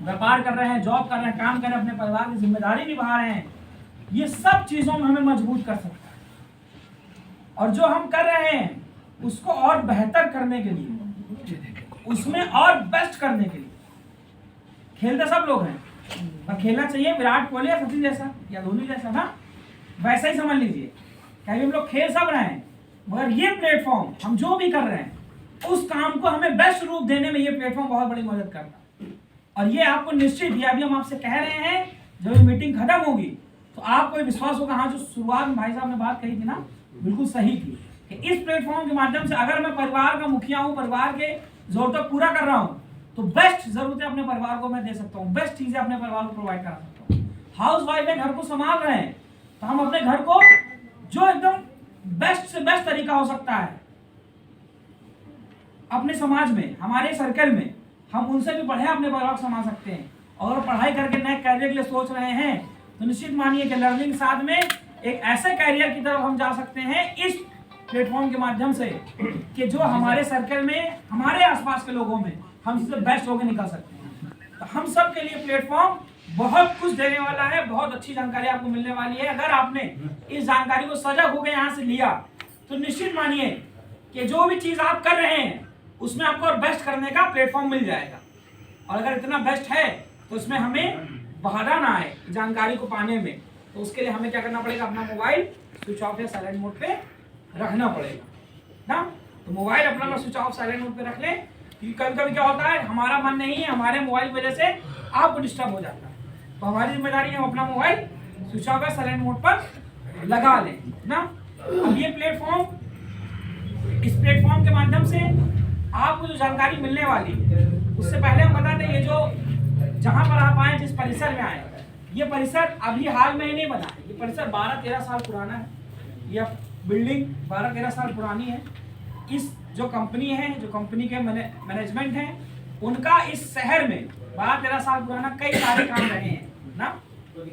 व्यापार कर रहे हैं, जॉब कर रहे हैं, काम कर रहे हैं, अपने परिवार की जिम्मेदारी निभा रहे हैं, ये सब चीजों में हमें मजबूत कर सकता है। और जो हम कर रहे हैं उसको और बेहतर करने के लिए, उसमें और बेस्ट करने के लिए, खेलते सब लोग हैं और खेलना चाहिए विराट कोहली या सचिन जैसा या धोनी जैसा ना, वैसा ही समझ लीजिए। क्या हम लोग खेल सब रहे हैं, मगर ये प्लेटफॉर्म हम जो भी कर रहे हैं उस काम को हमें बेस्ट रूप देने में ये प्लेटफॉर्म बहुत बड़ी मदद करता है। और ये आपको निश्चित ही अभी हम आपसे कह रहे हैं, जब ये मीटिंग खत्म होगी तो आपको विश्वास होगा, हाँ जो शुरुआत में भाई साहब ने बात कही थी ना, बिल्कुल सही थी कि इस प्लेटफॉर्म के माध्यम से अगर मैं परिवार का मुखिया हूँ, परिवार के जरूरतें पूरा कर रहा हूँ, तो बेस्ट जरूरतें अपने परिवार को मैं दे सकता हूँ, बेस्ट चीजें अपने परिवार को प्रोवाइड करा सकता हूँ। हाउस वाइफ है, घर को संभाल रहे हैं, तो हम अपने घर को जो एकदम बेस्ट से बेस्ट तरीका हो सकता है अपने समाज में, हमारे सर्कल में, हम उनसे भी बढ़िया अपने परिवार को संभाल सकते हैं। और पढ़ाई करके नए कैरियर के लिए सोच रहे हैं तो निश्चित मानिए कि लर्निंग साथ में एक ऐसे कैरियर की तरफ हम जा सकते हैं इस प्लेटफॉर्म के माध्यम से कि जो हमारे सर्कल में, हमारे आसपास के लोगों में हम इससे बेस्ट होकर निकल सकते हैं। तो हम सब के लिए प्लेटफॉर्म बहुत कुछ देने वाला है, बहुत अच्छी जानकारी आपको मिलने वाली है। अगर आपने इस जानकारी को सजग होकर यहाँ से लिया तो निश्चित मानिए कि जो भी चीज आप कर रहे हैं उसमें आपको और बेस्ट करने का प्लेटफॉर्म मिल जाएगा। और अगर इतना बेस्ट है तो उसमें हमें बाधा ना आए जानकारी को पाने में, तो उसके लिए हमें क्या करना पड़ेगा, अपना मोबाइल स्विच ऑफ या साइलेंट मोड पे रखना पड़ेगा ना। तो मोबाइल अपना स्विच ऑफ साइलेंट मोड पे रख लें, क्योंकि कभी कभी क्या होता है हमारा मन नहीं है, हमारे मोबाइल की वजह से आपको डिस्टर्ब हो जाता है। तो हमारी जिम्मेदारी है हम अपना मोबाइल स्विच ऑफ या साइलेंट मोड पर लगा लें ना। अब ये प्लेटफॉर्म, इस प्लेटफॉर्म के माध्यम से आपको जो जानकारी मिलने वाली है, उससे पहले हम बता दें ये जो जहां पर आप आए, जिस परिसर में आए, ये परिसर अभी हाल में ही नहीं बना है, ये परिसर 12-13 साल पुराना है, ये बिल्डिंग 12-13 साल पुरानी है। इस जो कंपनी है, जो कंपनी के मैनेजमेंट है, उनका इस शहर में 12-13 साल पुराना कई सारे काम रहे हैं ना।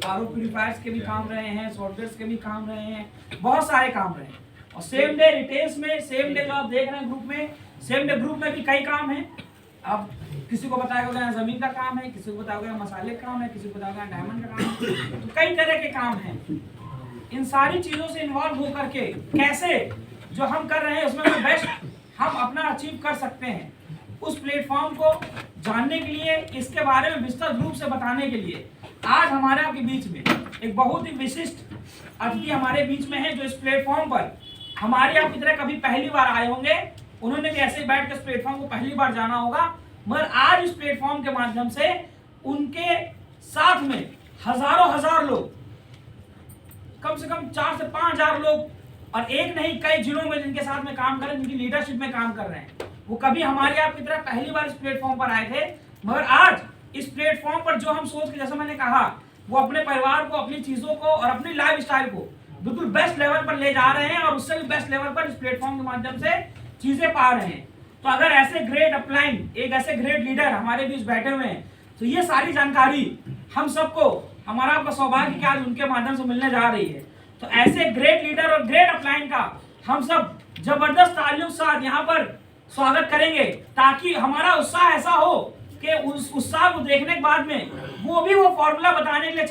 आरओ प्यूरिफायर्स के भी काम रहे हैं, सॉफ्टवेयर के भी काम रहे हैं, बहुत सारे काम रहे हैं। और सेम डे रिटेल्स में, सेम डे जो आप देख रहे हैं ग्रुप में, सेम डे ग्रुप में भी कई काम हैं। अब किसी को बताया गया जमीन का काम है, किसी को बताया गया मसाले का काम है, किसी को बताया गया डायमंड का काम है, तो कई तरह के काम हैं। इन सारी चीजों से इन्वॉल्व होकर के कैसे जो हम कर रहे हैं उसमें बेस्ट हम अपना अचीव कर सकते हैं, उस प्लेटफॉर्म को जानने के लिए, इसके बारे में विस्तृत रूप से बताने के लिए आज हमारे आपके बीच में एक बहुत ही विशिष्ट अतिथि हमारे बीच में है, जो इस प्लेटफॉर्म पर हमारे आपकी तरह कभी पहली बार आए होंगे। उन्होंने भी ऐसे बैठ कर इस प्लेटफॉर्म को पहली बार जाना होगा, मगर आज इस प्लेटफॉर्म के माध्यम से उनके साथ में हजारों हजार लोग, कम से कम 4 से 5 हजार लोग, और एक नहीं कई जिलों में जिनके साथ में काम कर रहे हैं, जिनकी लीडरशिप में काम कर रहे हैं, वो कभी हमारे आपकी तरह पहली बार इस प्लेटफॉर्म पर आए थे। मगर आज इस प्लेटफॉर्म पर जो हम सोच के, जैसे मैंने कहा, वो अपने परिवार को, अपनी चीजों को और अपनी लाइफ स्टाइल को बिल्कुल बेस्ट लेवल पर ले जा रहे हैं, और उससे भी बेस्ट लेवल पर इस प्लेटफॉर्म के माध्यम से चीजें पा रहे हैं। तो अगर ऐसे ग्रेट अपलाइन, एक ऐसे ग्रेट लीडर हमारे बीच बैठे हुए हैं, तो ये सारी जानकारी हम सबको, हमारा आपका सौभाग्य कि आज उनके माध्यम से मिलने जा रही है। तो ऐसे ग्रेट लीडर और ग्रेट अपलाइन का हम सब जबरदस्त तालियों के साथ यहाँ पर स्वागत करेंगे, ताकि हमारा उत्साह ऐसा हो कि उस उत्साह को देखने के बाद में वो भी वो फॉर्मूला बताने के लिए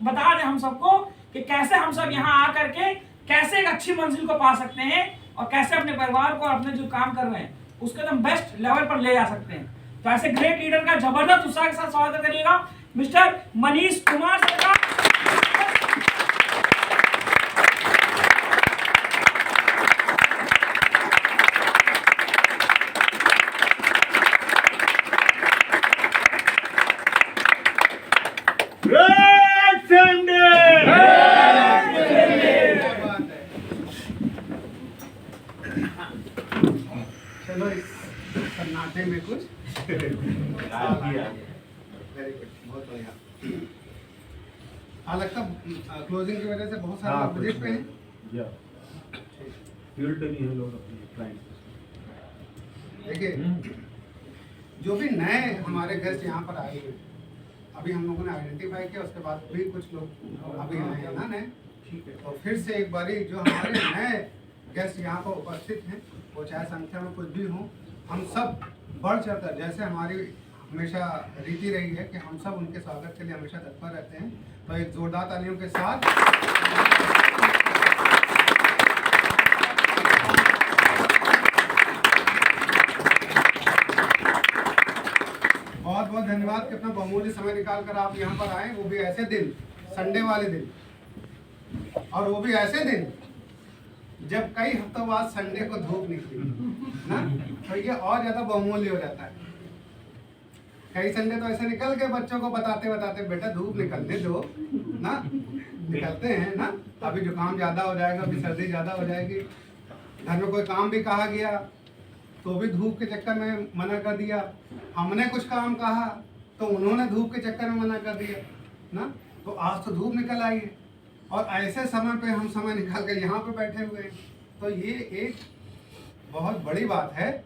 बता दें हम सबको कि कैसे हम सब यहाँ आकर के कैसे एक अच्छी मंजिल को पा सकते हैं, और कैसे अपने परिवार को, अपने जो काम कर रहे हैं उसके एकदम बेस्ट लेवल पर ले जा सकते हैं। तो ऐसे ग्रेट लीडर का जबरदस्त उत्साह के साथ स्वागत करिएगा मिस्टर मनीष कुमार सर का। चलो इस सन्नाटे में कुछ वेरी गुड, बहुत बढ़िया। हाँ, लगता क्लोजिंग की वजह से बहुत सारे लोग विजिट पे हैं। फील्ड पे नहीं है लोग अपने क्लाइंट। देखिए, जो भी नए हमारे गेस्ट यहाँ पर आए हुए, अभी हम लोगों ने आइडेंटिफाई किया, उसके बाद भी कुछ लोग अभी आए ना नए, ठीक है। और फिर से एक बारी जो हमारे नए गेस्ट यहाँ पर उपस्थित हैं, वो चाहे संख्या में कुछ भी हो, हम सब बढ़ चढ़कर, जैसे हमेशा रीति रही है कि हम सब उनके स्वागत के लिए हमेशा तत्पर रहते हैं। तो एक जोरदार तालियों के साथ बहुत बहुत धन्यवाद कि अपना बहुमूल्य समय निकाल कर आप यहाँ पर आए, वो भी ऐसे दिन, संडे वाले दिन, और वो भी ऐसे दिन जब कई हफ्तों बाद संडे को धूप निकली ना, तो ये और ज्यादा बहुमूल्य हो जाता है। कई संडे तो ऐसे निकल के बच्चों को बताते बताते बेटा धूप निकलने दो ना, निकलते हैं ना, अभी जुकाम ज्यादा हो जाएगा, अभी सर्दी ज्यादा हो जाएगी, घर में कोई काम भी कहा गया तो भी धूप के चक्कर में मना कर दिया, हमने कुछ काम कहा तो उन्होंने धूप के चक्कर में मना कर दिया ना। तो आज तो धूप निकल आई है और ऐसे समय पे हम समय निकाल कर यहाँ पे बैठे हुए हैं, तो ये एक बहुत बड़ी बात है।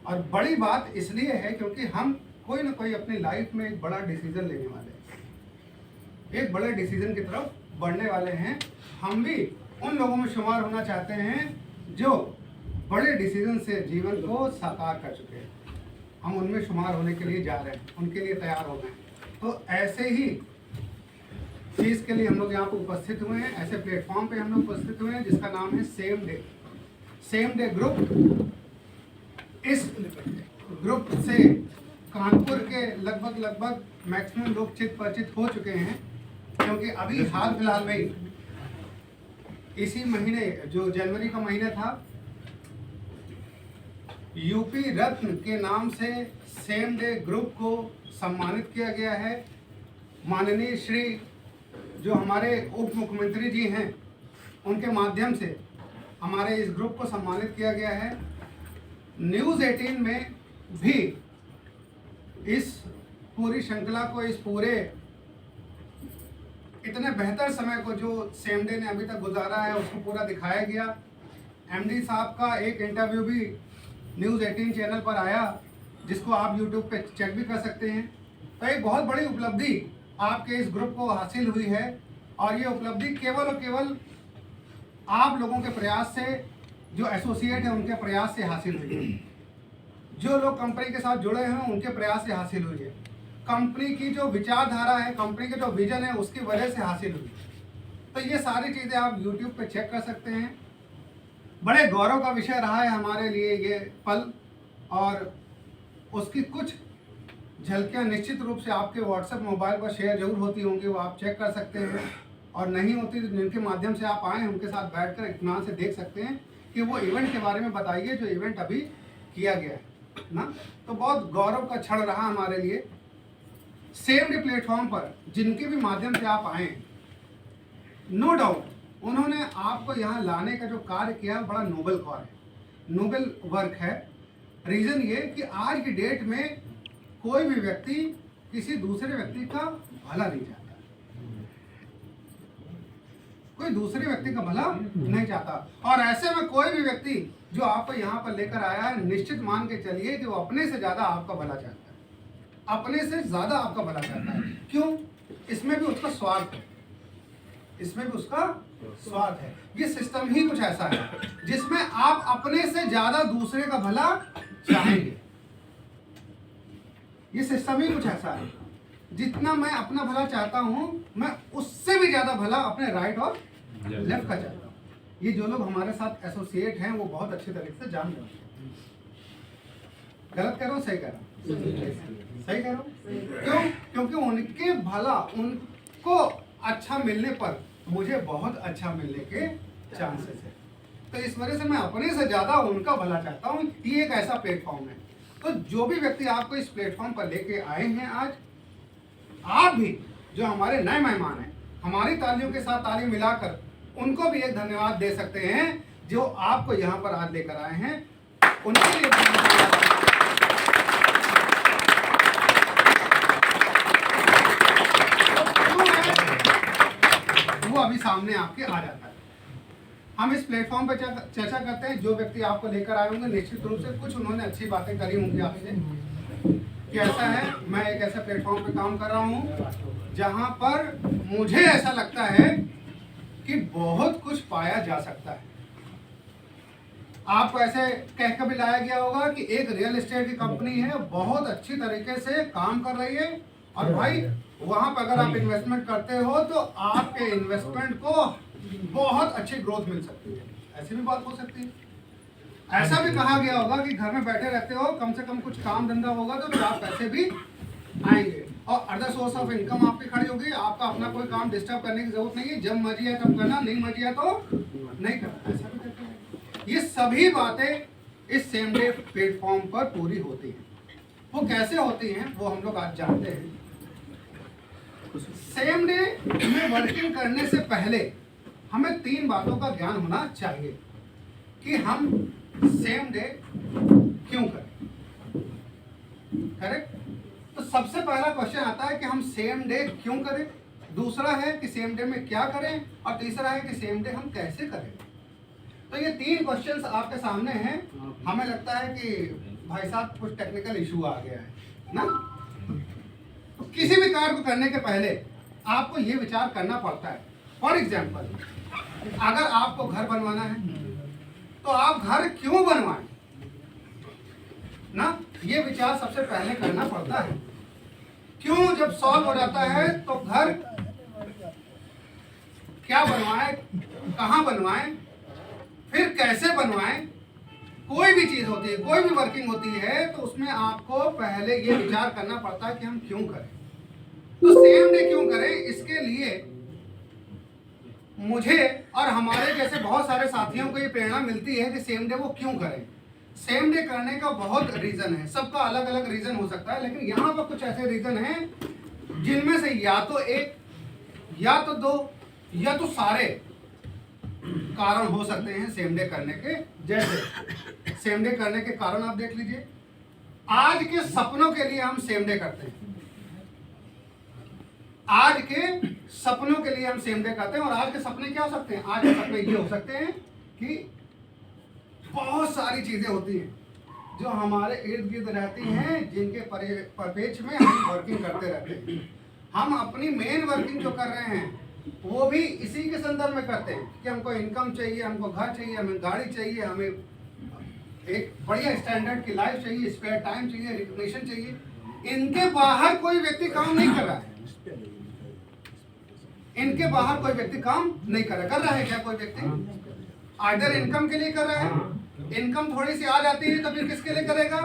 और बड़ी बात इसलिए है क्योंकि हम कोई ना कोई अपनी लाइफ में एक बड़ा डिसीजन लेने वाले हैं, एक बड़े डिसीजन की तरफ बढ़ने वाले हैं। हम भी उन लोगों में शुमार होना चाहते हैं जो बड़े डिसीजन से जीवन को साकार कर चुके हैं, हम उनमें शुमार होने के लिए जा रहे हैं, उनके लिए तैयार हो गए। तो ऐसे ही चीज़ के लिए हम लोग यहाँ पर उपस्थित हुए हैं, ऐसे प्लेटफॉर्म पे हम लोग उपस्थित हुए हैं जिसका नाम है सेम डे ग्रुप। इस ग्रुप से कानपुर के लगभग मैक्सिमम लोग चित परिचित हो चुके हैं, क्योंकि अभी हाल फिलहाल में ही इसी महीने जो जनवरी का महीना था, यूपी रत्न के नाम से सेम डे ग्रुप को सम्मानित किया गया है। माननीय श्री जो हमारे उप मुख्यमंत्री जी हैं, उनके माध्यम से हमारे इस ग्रुप को सम्मानित किया गया है। न्यूज़ 18 में भी इस पूरी श्रृंखला को, इस पूरे इतने बेहतर समय को जो सेम डे ने अभी तक गुजारा है उसको पूरा दिखाया गया। एमडी साहब का एक इंटरव्यू भी न्यूज़ 18 चैनल पर आया, जिसको आप यूट्यूब पे चेक भी कर सकते हैं। तो एक बहुत बड़ी उपलब्धि आपके इस ग्रुप को हासिल हुई है, और ये उपलब्धि केवल और केवल आप लोगों के प्रयास से, जो एसोसिएट है उनके प्रयास से हासिल हुई है, जो लोग कंपनी के साथ जुड़े हैं उनके प्रयास से हासिल हुई है, कंपनी की जो विचारधारा है, कंपनी के जो विजन है उसकी वजह से हासिल हुई। तो ये सारी चीज़ें आप यूट्यूब पे चेक कर सकते हैं। बड़े गौरव का विषय रहा है हमारे लिए ये पल, और उसकी कुछ झलकियाँ निश्चित रूप से आपके व्हाट्सएप मोबाइल पर शेयर जरूर होती होंगी, वो आप चेक कर सकते हैं, और नहीं होती तो जिनके माध्यम से आप आए हैं उनके साथ बैठकर इत्मीनान से देख सकते हैं कि वो इवेंट के बारे में बताइए जो इवेंट अभी किया गया है ना। तो बहुत गौरव का क्षण रहा हमारे लिए। सेम डे प्लेटफॉर्म पर जिनके भी माध्यम से आप आए, नो डाउट उन्होंने आपको यहाँ लाने का जो कार्य किया बड़ा नोबल कार्य है, नोबल वर्क है। रीज़न ये कि आज की डेट में कोई भी व्यक्ति किसी दूसरे व्यक्ति का भला नहीं चाहता, कोई दूसरे व्यक्ति का भला नहीं चाहता, और ऐसे में कोई भी व्यक्ति जो आपको यहाँ पर लेकर आया है, निश्चित मान के चलिए कि वो अपने से ज़्यादा आपका भला चाहता है, अपने से ज़्यादा आपका भला चाहता है। क्यों? इसमें भी उसका स्वार्थ है, इसमें भी उसका स्वार्थ है। ये सिस्टम ही कुछ ऐसा है जिसमें आप अपने से ज़्यादा दूसरे का भला चाहेंगे। ये सिस्टम ही कुछ ऐसा है, जितना मैं अपना भला चाहता हूँ मैं उससे भी ज़्यादा भला अपने राइट और लेफ्ट का चाहता हूँ। ये जो लोग हमारे साथ एसोसिएट हैं वो बहुत अच्छे तरीके से जान रहे हैं। गलत कह रहा हूँ, सही कह रहा हूँ? सही कह रहा हूँ। क्यों? क्योंकि उनके भला, उनको अच्छा मिलने पर मुझे बहुत अच्छा मिलने के चांसेस है। तो इस वजह से मैं अपने से ज़्यादा उनका भला चाहता हूँ। ये एक ऐसा प्लेटफॉर्म है। तो जो भी व्यक्ति आपको इस प्लेटफॉर्म पर लेके आए हैं आज, आप भी जो हमारे नए मेहमान हैं, हमारी तालियों के साथ ताली मिलाकर उनको भी एक धन्यवाद दे सकते हैं जो आपको यहाँ पर आज लेकर आए हैं। उनके लिए वो अभी सामने आपके आ जाता है। हम इस प्लेटफॉर्म पर चर्चा करते हैं। जो व्यक्ति आपको लेकर आए होंगे निश्चित रूप से कुछ उन्होंने अच्छी बातें करी होंगी आपसे कि ऐसा है, मैं एक ऐसे प्लेटफॉर्म पे काम कर रहा हूँ जहाँ पर मुझे ऐसा लगता है कि बहुत कुछ पाया जा सकता है। आपको ऐसे कह के भी लाया गया होगा कि एक रियल एस्टेट की कंपनी है, बहुत अच्छी तरीके से काम कर रही है, और भाई वहां पर अगर आप इन्वेस्टमेंट करते हो तो आपके इन्वेस्टमेंट को बहुत अच्छी ग्रोथ मिल सकती है। ऐसी भी बात हो सकती है। ऐसा भी कहा गया होगा कि घर में बैठे रहते हो, कम से कम कुछ काम धंधा होगा तो फिर आप पैसे भी आएंगे, और अदर सोर्स ऑफ इनकम आपकी खड़ी होगी। आपका अपना कोई काम डिस्टर्ब करने की जरूरत नहीं है, जब मर्जी है तब करना, नहीं मर्जी है तो नहीं करना। ऐसा भी करते हैं। ये सभी बातें इस सेम डे प्लेटफॉर्म पर पूरी होती हैं। वो कैसे होती हैं वो हम लोग आज जानते हैं। सेम डे में वर्किंग करने से पहले हमें 3 बातों का ज्ञान होना चाहिए कि हम सेम डे क्यों करें। करेक्ट? तो सबसे पहला क्वेश्चन आता है कि हम सेम डे क्यों करें, दूसरा है कि सेम डे में क्या करें, और तीसरा है कि सेम डे हम कैसे करें। तो ये 3 क्वेश्चंस आपके सामने हैं। हमें लगता है कि भाई साहब कुछ टेक्निकल इशू आ गया है ना। तो किसी भी कार्य को करने के पहले आपको ये विचार करना पड़ता है। फॉर एग्जाम्पल, अगर आपको घर बनवाना है तो आप घर क्यों बनवाएं ना, ये विचार सबसे पहले करना पड़ता है। क्यों जब सॉल्व हो जाता है तो घर क्या बनवाएं, कहां बनवाएं, फिर कैसे बनवाएं। कोई भी चीज होती है, कोई भी वर्किंग होती है तो उसमें आपको पहले ये विचार करना पड़ता है कि हम क्यों करें। तो सेम डे क्यों करें, इसके लिए मुझे और हमारे जैसे बहुत सारे साथियों को ये प्रेरणा मिलती है कि सेम डे वो क्यों करें। सेम डे करने का बहुत रीजन है, सबका अलग अलग रीजन हो सकता है, लेकिन यहाँ पर कुछ ऐसे रीजन हैं जिनमें से या तो एक, या तो 2, या तो सारे कारण हो सकते हैं सेम डे करने के। जैसे सेम डे करने के कारण आप देख लीजिए। आज के सपनों के लिए हम सेम डे करते हैं, आज के सपनों के लिए हम सेम डे करते हैं। और आज के सपने क्या हो सकते हैं, आज के सपने ये हो सकते हैं कि बहुत सारी चीजें होती हैं जो हमारे इर्द गिर्द रहती हैं, जिनके परिपेक्ष में हम वर्किंग करते रहते हैं। हम अपनी मेन वर्किंग जो कर रहे हैं वो भी इसी के संदर्भ में करते हैं कि हमको इनकम चाहिए, हमको घर चाहिए, हमें गाड़ी चाहिए, हमें एक बढ़िया स्टैंडर्ड की लाइफ चाहिए, स्पेयर टाइम चाहिए, रिकग्निशन चाहिए। इनके बाहर कोई व्यक्ति काम नहीं कर रहा है, इनके बाहर कोई व्यक्ति काम नहीं कर रहा है क्या कोई व्यक्ति? आइदर इनकम के लिए कर रहा है, इनकम थोड़ी सी आ जाती है तो फिर किसके लिए करेगा,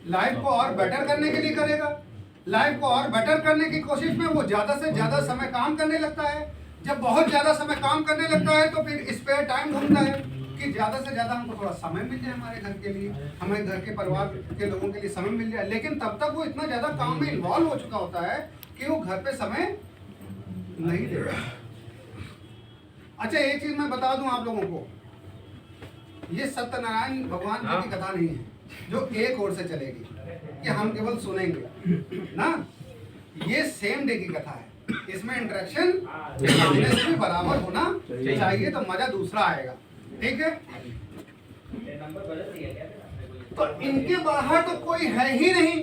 लाइफ को और बेटर करने के लिए करेगा। लाइफ को और बेटर करने की कोशिश में वो ज्यादा से ज्यादा समय काम करने लगता है। जब बहुत ज्यादा समय काम करने लगता है तो फिर स्पेयर टाइम ढूंढता है कि ज्यादा से ज्यादा हमको थोड़ा समय मिल जाए, हमारे घर के लिए, हमें घर के परिवार के लोगों के लिए समय मिल जाए। लेकिन तब तक वो इतना ज्यादा काम में इन्वॉल्व हो चुका होता है कि वो घर पे समय नहीं दे रहा। अच्छा, एक चीज मैं बता दूं आप लोगों को, ये सत्यनारायण भगवान की कथा नहीं है जो एक ओर से चलेगी कि हम केवल सुनेंगे ना। ये सेम डे की कथा है, इसमें इंटरेक्शन सामने से भी बराबर होना चाहिए तो मजा दूसरा आएगा। ठीक है? तो इनके बाहर तो कोई है ही नहीं।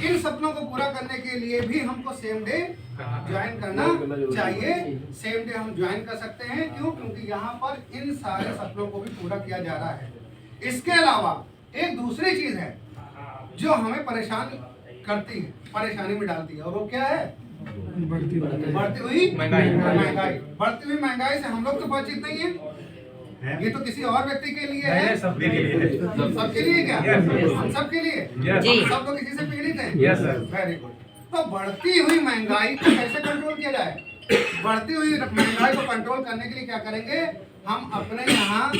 इन सपनों को पूरा करने के लिए भी हमको सेम डे ज्वाइन करना चाहिए। सेम डे हम ज्वाइन कर सकते हैं, क्यों? क्योंकि यहाँ पर इन सारे सपनों को भी पूरा किया जा रहा है। इसके अलावा एक दूसरी चीज है जो हमें परेशान करती है, परेशानी में डालती है, और वो क्या है? बढ़ती हुई महंगाई। बढ़ती हुई महंगाई से हम लोग तो परिचित नहीं है, ये तो किसी और व्यक्ति के लिए है। सबके लिए क्या? हम सबके लिए, सब लोग इसी से पीड़ित हैं। Very good. तो बढ़ती हुई महंगाई को कैसे कंट्रोल किया जाए? बढ़ती हुई महंगाई को कंट्रोल करने के लिए क्या करेंगे? हम अपने यहाँ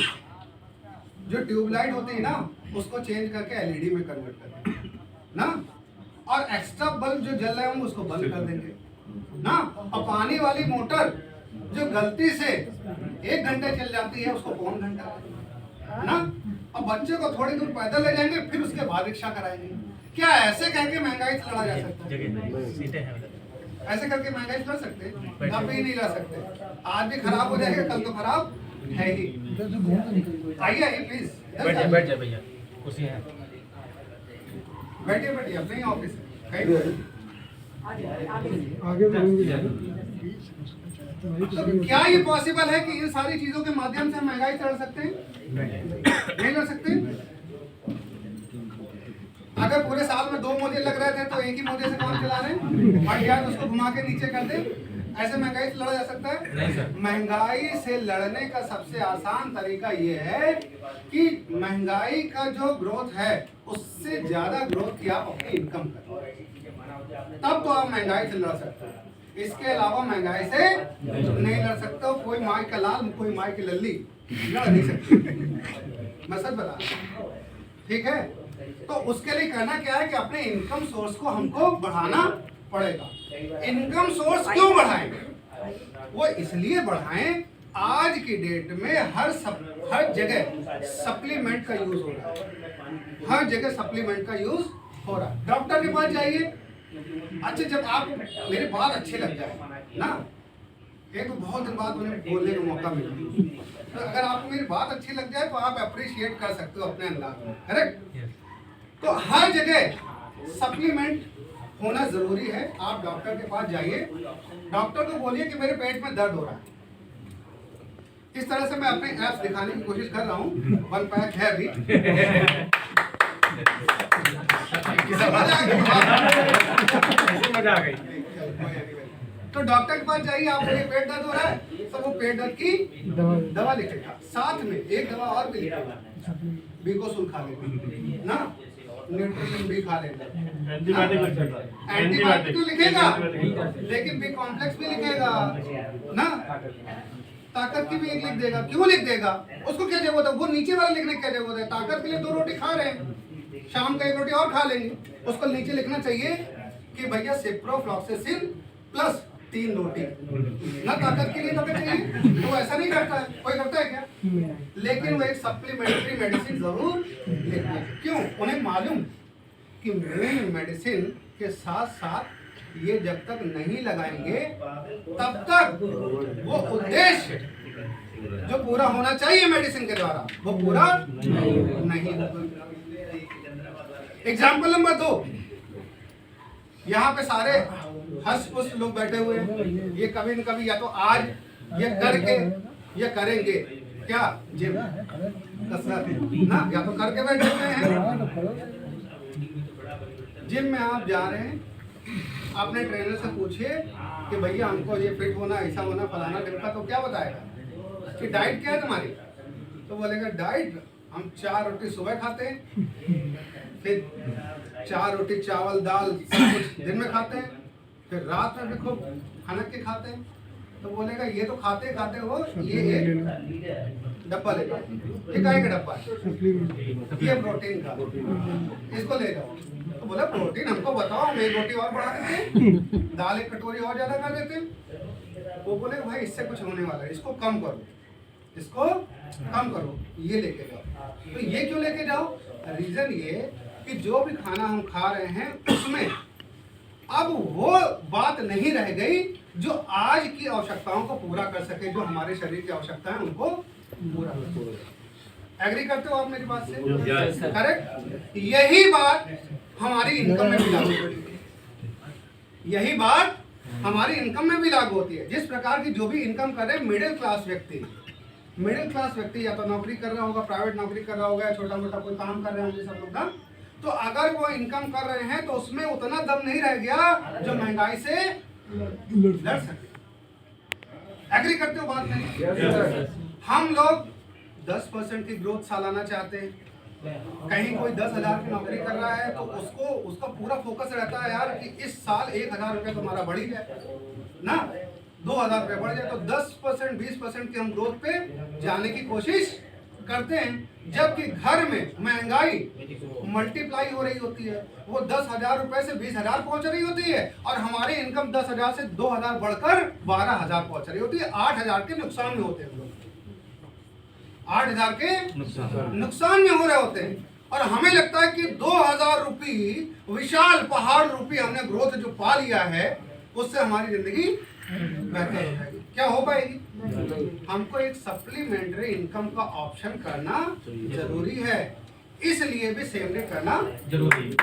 जो ट्यूबलाइट होती है ना, उसको चेंज करके एलईडी में कन्वर्ट करेंगे ना, और एक्स्ट्रा बल्ब जो जल रहे होंगे उसको बंद कर देंगे ना। और पानी वाली मोटर जो गलती से 1 घंटे चल जाती है उसको पौन घंटा ना, और बच्चे को थोड़ी दूर पैदल ले जाएंगे, फिर उसके बाद रिक्शा कराएंगे। क्या ऐसे कह के महंगाई से लड़ा जा सकता है? ऐसे करके महंगाई लड़ सकते? कभी नहीं लड़ सकते। आज भी खराब हो जाएगा, कल तो खराब है ही। आइए आइए प्लीज, बैठ जाए भैया, कुर्सी है। बैठिए बैठिए, अपने ही ऑफिस है। आगे तो क्या ये पॉसिबल है कि इन सारी चीजों के माध्यम से हम महंगाई से लड़ सकते हैं? नहीं लड़ सकते। अगर पूरे साल में 2 मोदी लग रहे थे तो एक ही मोदी से काम चला रहे हैं और यार उसको घुमा के नीचे कर दे, ऐसे महंगाई से लड़ा जा सकता है? नहीं सर। महंगाई से लड़ने का सबसे आसान तरीका ये है कि महंगाई का जो ग्रोथ है उससे ज्यादा ग्रोथ की आप अपनी इनकम करो, तब तो आप महंगाई से लड़ सकते हैं। इसके अलावा महंगाई से नहीं लड़ सकते हो। कोई माई का लाल कोई माई की लल्ली लड़ नहीं सकती, मैं सच बता रहा हूं, ठीक है। तो उसके लिए करना क्या है कि अपने इनकम सोर्स को हमको बढ़ाना पड़ेगा। इनकम सोर्स क्यों बढ़ाएंगे? वो इसलिए बढ़ाएं, आज की डेट में हर जगह सप्लीमेंट का यूज हो रहा है, हर जगह सप्लीमेंट का यूज हो रहा है। डॉक्टर के पास जाइए, अच्छा जब आप मेरे बात अच्छे लग जाए ना, एक तो बहुत दिन बाद उन्हें बोलने का मौका मिला, तो अगर आपको मेरी बात अच्छी लग जाए तो आप अप्रिशिएट कर सकते हो अपने अंदाज में, करेक्ट। तो हर जगह सप्लीमेंट होना जरूरी है। आप डॉक्टर के पास जाइए, डॉक्टर को बोलिए कि मेरे पेट में दर्द हो रहा है। इस तरह से मैं अपने एप्स दिखाने की कोशिश कर रहा हूँ, 1 पैक है अभी। मजा आ गई। तो डॉक्टर के पास जाइए, आपको ये पेट दर्द हो रहा है तो वो पेट दर्द की दवा लिखेगा, साथ में एक दवा और भी लिखेगा, बीकोसुल खा लेना ना, न्यूट्रिशन भी खा लेना, एंटीबायोटिक तो लिखेगा लेकिन बी कॉम्प्लेक्स भी लिखेगा ना, ताकत की भी एक लिख देगा। क्यों लिख देगा? उसको क्या जरूरत है? वो नीचे वाला लिखने की क्या जरूरत है? ताकत के लिए 2 रोटी खा रहे हैं, शाम का 1 रोटी और खा लेंगे, उसको नीचे लिखना चाहिए कि भैया सिप्रोफ्लॉक्सासिन प्लस 3 रोटी ना, ताकत के लिए ताकत चाहिए। तो ऐसा नहीं करता है, कोई करता है क्या? लेकिन वो एक सप्लीमेंट्री मेडिसिन जरूर लेते हैं। क्यों? उन्हें मालूम कि मेन मेडिसिन के साथ साथ ये जब तक नहीं लगाएंगे तब तक वो उद्देश्य जो पूरा होना चाहिए मेडिसिन के द्वारा वो पूरा नहीं होगा। एग्जाम्पल नंबर 2, यहाँ पे सारे हंस पुष्ट लोग बैठे हुए हैं, ये कभी न कभी या तो आज ये करके या करेंगे क्या जिम कसरत ना, या तो करके बैठे हुए हैं। जिम में आप जा रहे हैं, अपने ट्रेनर से पूछिए कि भैया हमको ये फिट होना, ऐसा होना, फलाना ढिमका, तो क्या बताएगा कि डाइट क्या है तुम्हारी? तो बोलेगा डाइट हम 4 रोटी सुबह खाते हैं, फिर 4 रोटी चावल दाल सब कुछ दिन में खाते हैं, फिर रात में भी खूब खनक के खाते हैं। तो बोलेगा ये तो खाते खाते हो, ये एक डब्बा ले जाओ, ये काहे का डब्बा है? ये प्रोटीन का, इसको ले जाओ। तो बोला प्रोटीन हमको बताओ, हम 1 रोटी और बढ़ा देते हैं, दाल 1 कटोरी और ज्यादा खा देते हैं। वो बोले भाई इससे कुछ होने वाला है, इसको कम करो, इसको कम करो, ये लेके जाओ। तो ये क्यों लेके जाओ? रीजन ये कि जो भी खाना हम खा रहे हैं उसमें अब वो बात नहीं रह गई जो आज की आवश्यकताओं को पूरा कर सके, जो हमारे शरीर की आवश्यकता है उनको पूरा कर सके। एग्री करते हो आप मेरी बात से? करेक्ट। यही बात हमारी इनकम में भी लागू होती है, यही बात हमारी इनकम में भी लागू होती है। जिस प्रकार की जो भी इनकम करे मिडिल क्लास व्यक्ति या तो नौकरी कर रहा होगा, प्राइवेट नौकरी कर रहा होगा, छोटा मोटा कोई काम कर रहे होंगे सब लोग ना, तो अगर वो इनकम कर रहे हैं तो उसमें उतना दम नहीं रह गया जो महंगाई से लड़ सके। एग्री करते हो बात में? हम लोग 10% की ग्रोथ सालाना चाहते हैं। कहीं कोई 10,000 की नौकरी कर रहा है तो उसका पूरा फोकस रहता है यार कि इस साल 1,000 रुपये तुम्हारा बढ़ ही जाए ना, 2,000 रुपये बढ़ जाए, तो 10% 20% की हम ग्रोथ पे जाने की कोशिश करते हैं। जबकि घर में महंगाई मल्टीप्लाई हो रही होती है, वो 10,000 रुपए से 20,000 पहुंच रही होती है और हमारी इनकम 10,000 से 2,000 बढ़कर 12,000 पहुंच रही होती है। 8,000 के नुकसान में होते हैं, 8,000 के नुकसान में हो रहे होते हैं और हमें लगता है कि 2,000 रुपये विशाल पहाड़ रुपये हमने ग्रोथ जो पा लिया है उससे हमारी जिंदगी बेहतर हो जाएगी। क्या हो पाएगी? हमको एक सप्लीमेंट्री इनकम का ऑप्शन करना जरूरी है, इसलिए भी सेवरी करना जरूरी है।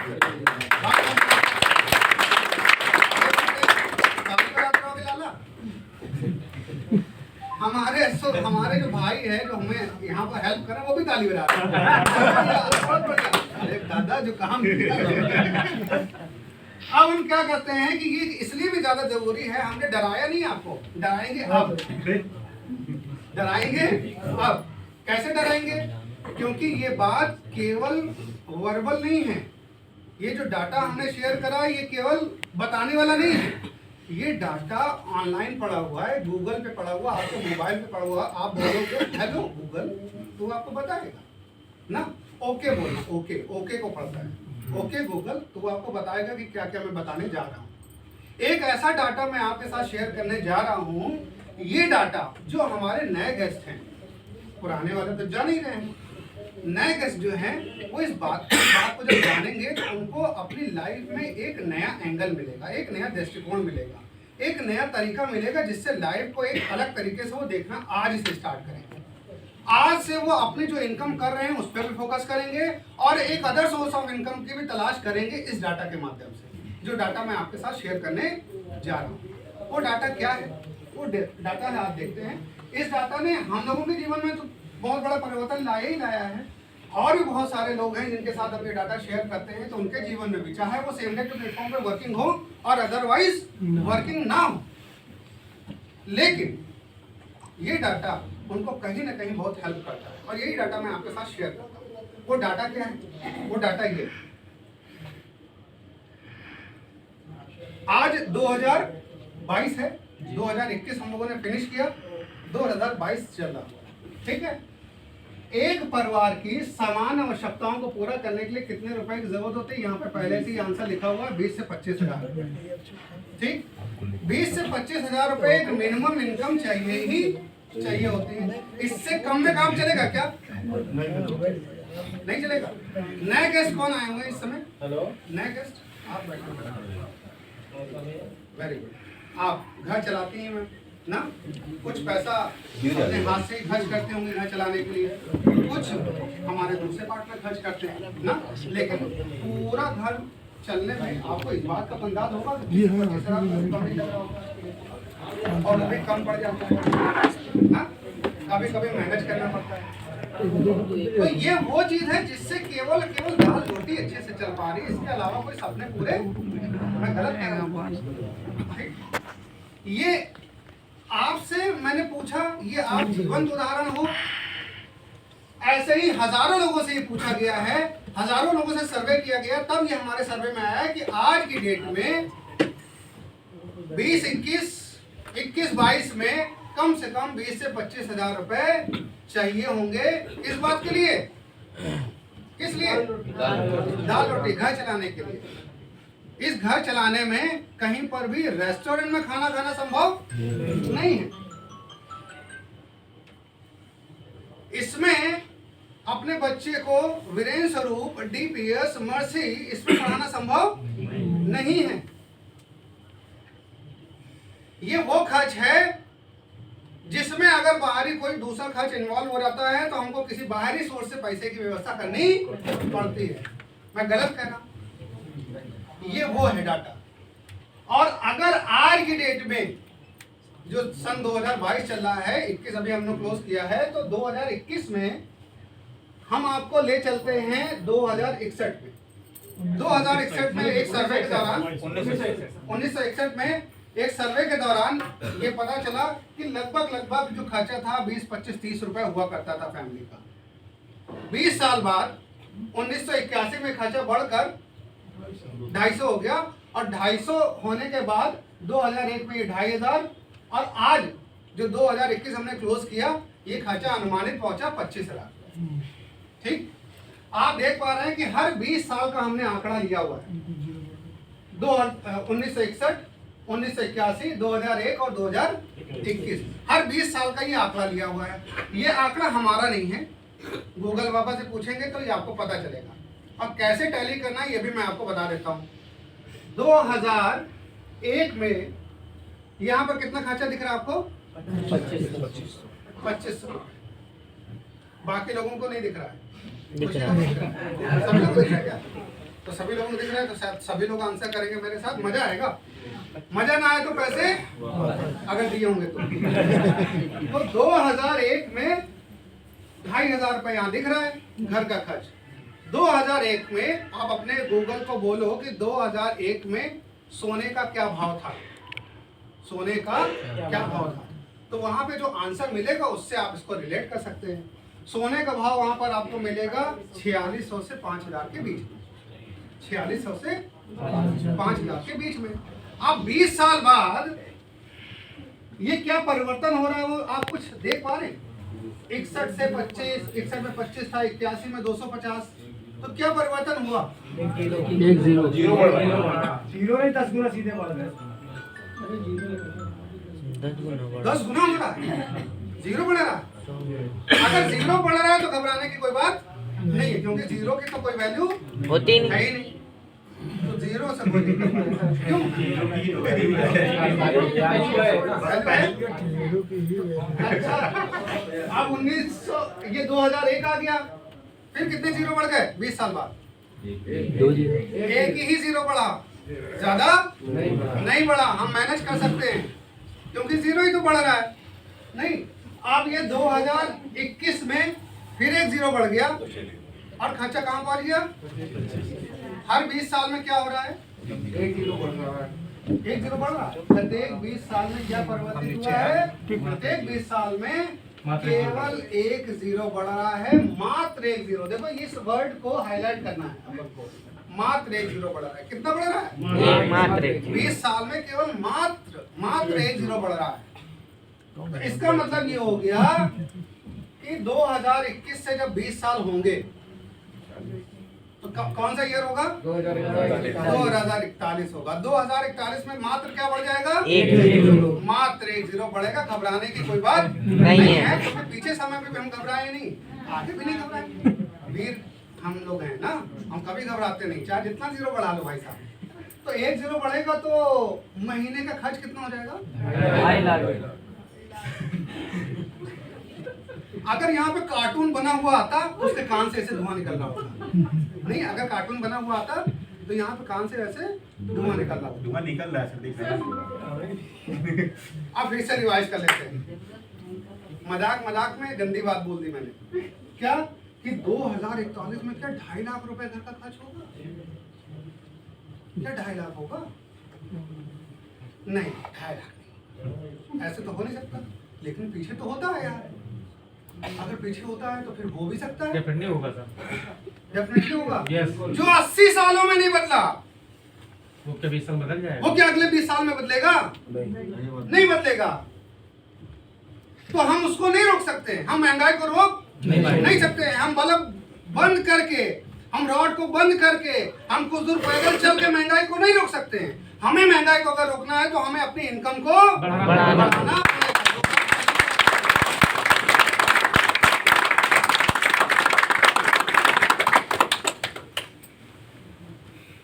सो हमारे जो भाई है जो हमें यहाँ पर हेल्प कर रहे हैं वो भी ताली बजा रहे हैं। बहुत बढ़िया। अरे दादा जो काम किया। अब हम क्या करते हैं कि ये इसलिए भी ज्यादा जरूरी है, हमने डराया नहीं आपको, डराएंगे अब। डराएंगे अब। कैसे डराएंगे? क्योंकि ये बात केवल वर्बल नहीं है, ये जो डाटा हमने शेयर करा ये केवल बताने वाला नहीं है, ये डाटा ऑनलाइन पड़ा हुआ है, गूगल पे पड़ा हुआ, आपके मोबाइल पे पड़ा हुआ। आप बोलोगे हेलो गूगल तो आपको बताएगा ना, ओके बोलना, ओके ओके को पढ़ता है, ओके गूगल तो आपको बताएगा कि क्या क्या मैं बताने जा रहा हूँ। एक ऐसा डाटा मैं आपके साथ शेयर करने जा रहा हूँ, ये डाटा जो हमारे नए गेस्ट हैं, पुराने वाले तो जान ही रहे हैं, नए गेस्ट जो हैं वो इस बात को जब जानेंगे तो उनको अपनी लाइफ में एक नया एंगल मिलेगा, एक नया दृष्टिकोण मिलेगा, एक नया तरीका मिलेगा जिससे लाइफ को एक अलग तरीके से वो देखना आज से स्टार्ट करेंगे। आज से वो अपनी जो इनकम कर रहे हैं उस पर भी फोकस करेंगे और एक अदर सोर्स ऑफ इनकम की भी तलाश करेंगे इस डाटा के माध्यम से। जो डाटा मैं आपके साथ शेयर करने जा रहा हूँ वो डाटा क्या है? वो डाटा है, आप देखते हैं इस डाटा ने हम लोगों के जीवन में तो बहुत बड़ा परिवर्तन लाया ही लाया है, और भी बहुत सारे लोग हैं जिनके साथ अपने डाटा शेयर करते हैं तो उनके जीवन में भी, चाहे वो सेम डे प्लेटफॉर्म पे वर्किंग हो और अदरवाइज वर्किंग ना हो, लेकिन ये डाटा उनको कहीं ना कहीं बहुत हेल्प करता है और यही डाटा मैं आपके साथ शेयर करता हूँ। वो डाटा क्या है? वो डाटा ये आज 2022 है, 2021 हम लोगों ने फिनिश किया, 2022 चल रहा है, ठीक है। एक परिवार की समान आवश्यकताओं को पूरा करने के लिए कितने रुपए की जरूरत होती है? यहाँ पे पहले से आंसर लिखा हुआ है, 20 से 25 हजार, ठीक। 20 से 25 हजार रुपए एक मिनिमम इनकम चाहिए ही चाहिए होती है। इससे कम में काम चलेगा क्या? नहीं चलेगा। नए गेस्ट कौन आए हुए इस समय? हेलो, नए गेस्ट आप बैठे, वेरी गुड। आप घर चलाती हैं मैम ना, कुछ पैसा अपने हाथ से ही खर्च करते होंगे घर चलाने के लिए, कुछ हमारे दूसरे पार्टनर खर्च करते हैं ना, लेकिन पूरा घर चलने में आपको इस बात का अंदाज होगा और भी कम पड़ जाता है ना, कभी कभी मैनेज करना पड़ता है। तो ये वो चीज है जिससे केवल दाल रोटी अच्छे से चल पा रही है, इसके अलावा कोई सपने पूरे, मैं गलत कह रहा हूँ? ये आपसे मैंने पूछा, ये आप जीवंत उदाहरण हो। ऐसे ही हजारों लोगों से ये पूछा गया है, हजारों लोगों से सर्वे किया गया, तब ये हमारे सर्वे में आया कि आज की डेट में 2021-22 में कम से कम 20 से 25 हजार रुपए चाहिए होंगे। इस बात के लिए, किस लिए? दाल रोटी घर चलाने के लिए। इस घर चलाने में कहीं पर भी रेस्टोरेंट में खाना खाना संभव नहीं है। इसमें अपने बच्चे को वीरेंद्र स्वरूप, डीपीएस, मर्सी इसमें पढ़ाना संभव नहीं है। ये वो खर्च है जिसमें अगर बाहरी कोई दूसरा खर्च इन्वॉल्व हो जाता है तो हमको किसी बाहरी सोर्स से पैसे की व्यवस्था करनी पड़ती है। मैं गलत कह रहा हूं? ये वो है डाटा। और अगर आज की डेट में जो सन 2022 चल रहा है, 21 अभी हमने क्लोज किया है, तो 2021 में हम आपको ले चलते हैं 2061 में। 2061 में एक सर्वे के दौरान 1961 में एक सर्वे के दौरान ये पता चला कि लगभग जो खर्चा था 20, 25, 30 रुपए हुआ करता था फैमिली का। 20 साल बाद 1981 में खर्चा बढ़कर 250 हो गया और 250 होने के बाद 2001 में ये 2500 और आज जो 2021 हमने क्लोज किया ये खर्चा अनुमानित पहुंचा 25,000। ठीक, आप देख पा रहे हैं कि हर 20 साल का हमने आंकड़ा लिया हुआ है। 1961, 1981, 2001 और 2021, हर 20 साल का ये आंकड़ा लिया हुआ है। ये आंकड़ा हमारा नहीं है, गूगल बाबा से पूछेंगे तो ये आपको पता चलेगा। अब कैसे टैली करना है ये भी मैं आपको बता देता हूँ। 2001 में यहाँ पर कितना खर्चा दिख रहा है आपको? 2500। बाकी लोगों को नहीं दिख रहा है? सभी लोगों को दिख रहा है क्या? तो सभी लोगों को दिख रहा है तो शायद सभी लोग आंसर करेंगे मेरे साथ, मजा आएगा। मजा ना आए तो पैसे अगर दिए होंगे तो 2001 में 2500 रुपए यहाँ दिख रहा है घर का खर्च। 2001 में आप अपने गूगल को बोलो कि 2001 में सोने का क्या भाव था, सोने का क्या भाव था, तो वहां पे जो आंसर मिलेगा उससे आप इसको रिलेट कर सकते हैं। सोने का भाव वहां पर आपको मिलेगा 4600 से 5000 के बीच में, 4600 से 5000 के बीच में। अब 20 साल बाद ये क्या परिवर्तन हो रहा है वो आप कुछ देख पा रहे हैं? 61 से 25, 61 में 25 था, 81 में 250, तो क्या परिवर्तन हुआ? जीरो बढ़ रहा है, जीरो नहीं 10 गुना सीधे बढ़ गए। 10 गुना हो रहा है, जीरो बढ़ रहा है। अगर जीरो बढ़ रहा है तो घबराने की कोई बात नहीं है, क्योंकि जीरो की तो कोई वैल्यू होती है ही नहीं, तो जीरो से कोई दिक्कत नहीं है। क्यों? अच्छा, अब 1900 ये 2001 आ गया, फिर कितने जीरो बढ़ गए 20 साल बाद? 2 जीरो, एक ही जीरो बढ़ा, ज्यादा नहीं बढ़ा। हम मैनेज कर सकते हैं क्योंकि जीरो ही तो बढ़ रहा है। नहीं, अब ये 2021 में फिर एक जीरो बढ़ गया और खर्चा कहां पहुंच गया? हर 20 साल में क्या हो रहा है? एक जीरो बढ़ रहा है, एक जीरो बढ़ रहा है। प्रत्येक 20 साल में क्या परिवर्तित हुआ है? प्रत्येक 20 साल में केवल एक जीरो बढ़ रहा है, मात्र एक जीरो। देखो इस वर्ड को हाईलाइट करना है अपन को, मात्र एक जीरो बढ़ रहा है। कितना बढ़ रहा है? मात्र 20 साल में केवल मात्र एक जीरो बढ़ रहा है। तो इसका मतलब ये हो गया कि 2021 से जब 20 साल होंगे तो कौन सा ईयर होगा? 2041 होगा। 2041 में मात्र क्या बढ़ जाएगा? मात्र एक जीरो बढ़ेगा। घबराने की कोई बात नहीं है। तो फिर पीछे समय में भी हम घबराए नहीं, आगे भी नहीं घबराए। वीर हम लोग हैं ना, हम कभी घबराते नहीं, चाहे जितना जीरो बढ़ा लो भाई साहब। तो एक जीरो बढ़ेगा तो महीने का खर्च कितना हो जाएगा? 2.5 लाख। अगर यहाँ पे कार्टून बना हुआ आता उसके कान से ऐसे धुआं निकल रहा होता। नहीं, अगर कार्टून बना हुआ आता तो यहाँ पे कान से ऐसे धुआं निकल रहा होता। धुआं निकल रहा है सर, देख सकते हैं। अब फिर से रिवाइज कर लेते हैं। मजाक में गंदी बात बोल दी मैंने, क्या कि 2041 में क्या 2.5 लाख रुपए घर का खर्च होगा? क्या 2.5 लाख होगा? नहीं, 2.5 लाख नहीं, ऐसे तो हो नहीं सकता। लेकिन पीछे तो होता है यार, अगर पीछे होता है तो फिर हो भी सकता है। डेफिनेटली होगा सर, डेफिनेटली होगा। Yes. जो 80 सालों में नहीं बदला वो क्या 20 साल बदल जाएगा? वो क्या अगले 20 साल में बदलेगा? नहीं बदलेगा। तो हम उसको नहीं रोक सकते, हम महंगाई को रोक नहीं सकते। हम बल्ब बंद करके, हम रॉड को बंद करके, हम कुछ दूर पैदल चल के महंगाई को नहीं रोक सकते हैं। हमें महंगाई को अगर रोकना है तो हमें अपनी इनकम को बढ़ाना पड़ेगा।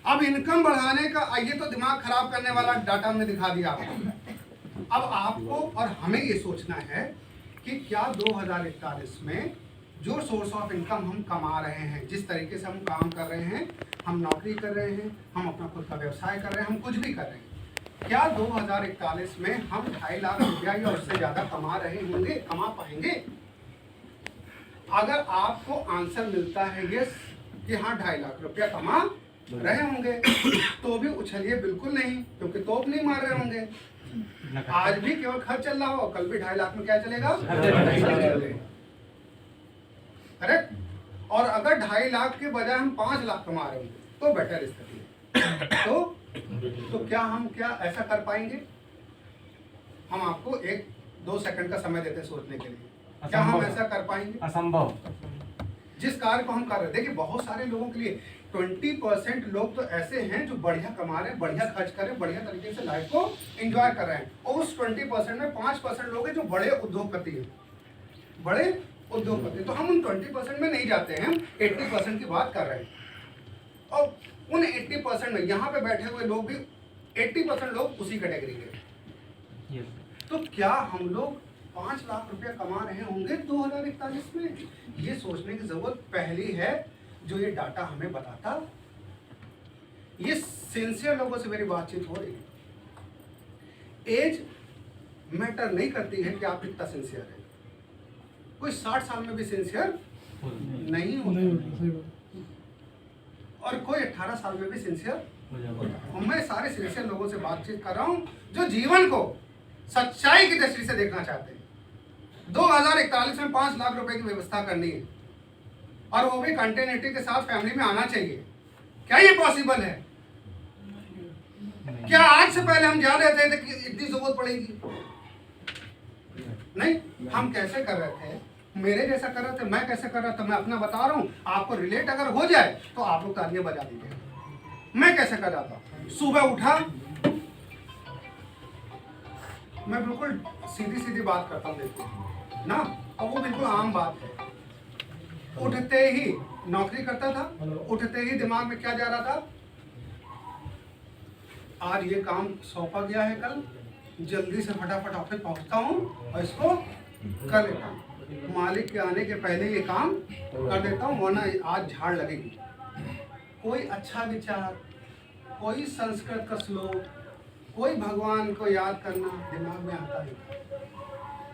अब इनकम बढ़ाने का, ये तो दिमाग खराब करने वाला डाटा हमने दिखा दिया आपको। अब आपको और हमें ये सोचना है कि क्या 2041 में जो सोर्स ऑफ इनकम हम कमा रहे हैं, जिस तरीके से हम काम कर रहे हैं, हम नौकरी कर रहे हैं, हम अपना खुद का व्यवसाय कर रहे हैं, हम कुछ भी कर रहे हैं, क्या 2041 में हम 2.5 लाख रुपया या उससे ज्यादा कमा रहे होंगे, कमा पाएंगे? अगर आपको आंसर मिलता है यस कि हाँ 2.5 लाख रुपया कमा रहे होंगे, तो भी उछलिए बिल्कुल नहीं, क्योंकि तोप नहीं मार रहे होंगे। आज भी केवल खर्च चल रहा हो, कल भी 2.5 लाख में क्या चलेगा? करेक्ट। और अगर 2.5 लाख के बजाय हम 5 लाख कमा रहे होंगे तो बेटर स्थिति है। तो क्या हम ऐसा कर पाएंगे? हम आपको 1-2 सेकंड का समय देते हैं सोचने के लिए। क्या हम ऐसा कर पाएंगे? असंभव। जिस कार्य को हम कर रहे हैं, देखिए बहुत सारे लोगों के लिए 20% लोग तो ऐसे हैं जो बढ़िया कमा रहे हैं, बढ़िया खर्च कर रहे हैं, बढ़िया तरीके से लाइफ को एंजॉय कर रहे हैं। और उस 20% में 5% लोग हैं जो बड़े उद्योगपति हैं, बड़े उद्योगपति। तो हम उन 20% में नहीं जाते हैं, हम 80% की बात कर रहे हैं। और उन 80% में यहाँ पे बैठे हुए लोग भी 80% लोग उसी कैटेगरी के। तो क्या हम लोग 5 लाख रुपया कमा रहे होंगे 2041 में? ये सोचने की जरूरत पहली है, जो ये डाटा हमें बताता। ये सिंसियर लोगों से मेरी बातचीत हो रही है, एज मैटर नहीं करती है कि आप कितना सिंसियर है। कोई 60 साल में भी सिंसियर नहीं होता और कोई 18 साल में भी सिंसियर होता है। मैं सारे सिंसियर लोगों से बातचीत कर रहा हूँ जो जीवन को सच्चाई की दृष्टि से देखना चाहते हैं। 2041 में 5 लाख रुपए की व्यवस्था करनी है और वो भी कंटिन्यूटी के साथ फैमिली में आना चाहिए। क्या ये पॉसिबल है? क्या आज से पहले हम जान रहे थे कि इतनी जरूरत पड़ेगी? नहीं, हम कैसे कर रहे थे, मेरे जैसा कर रहे थे, मैं कैसे कर रहा था, मैं अपना बता रहा हूं। आपको रिलेट अगर हो जाए तो आप लोग तालियां बजा दीजिए। मैं कैसे कर रहा था, सुबह उठा, मैं बिल्कुल सीधी सीधी बात करता हूं, देखो ना, और वो बिल्कुल आम बात है। उठते ही नौकरी करता था, उठते ही दिमाग में क्या जा रहा था, आज ये काम सौंपा गया है, कल जल्दी से फटाफट ऑफिस पहुंचता हूं और इसको कर लेता हूं। मालिक के आने के पहले ये काम कर देता हूं, वरना आज झाड़ लगेगी। कोई अच्छा विचार, कोई संस्कृत का श्लोक, कोई भगवान को याद करना दिमाग में आता है।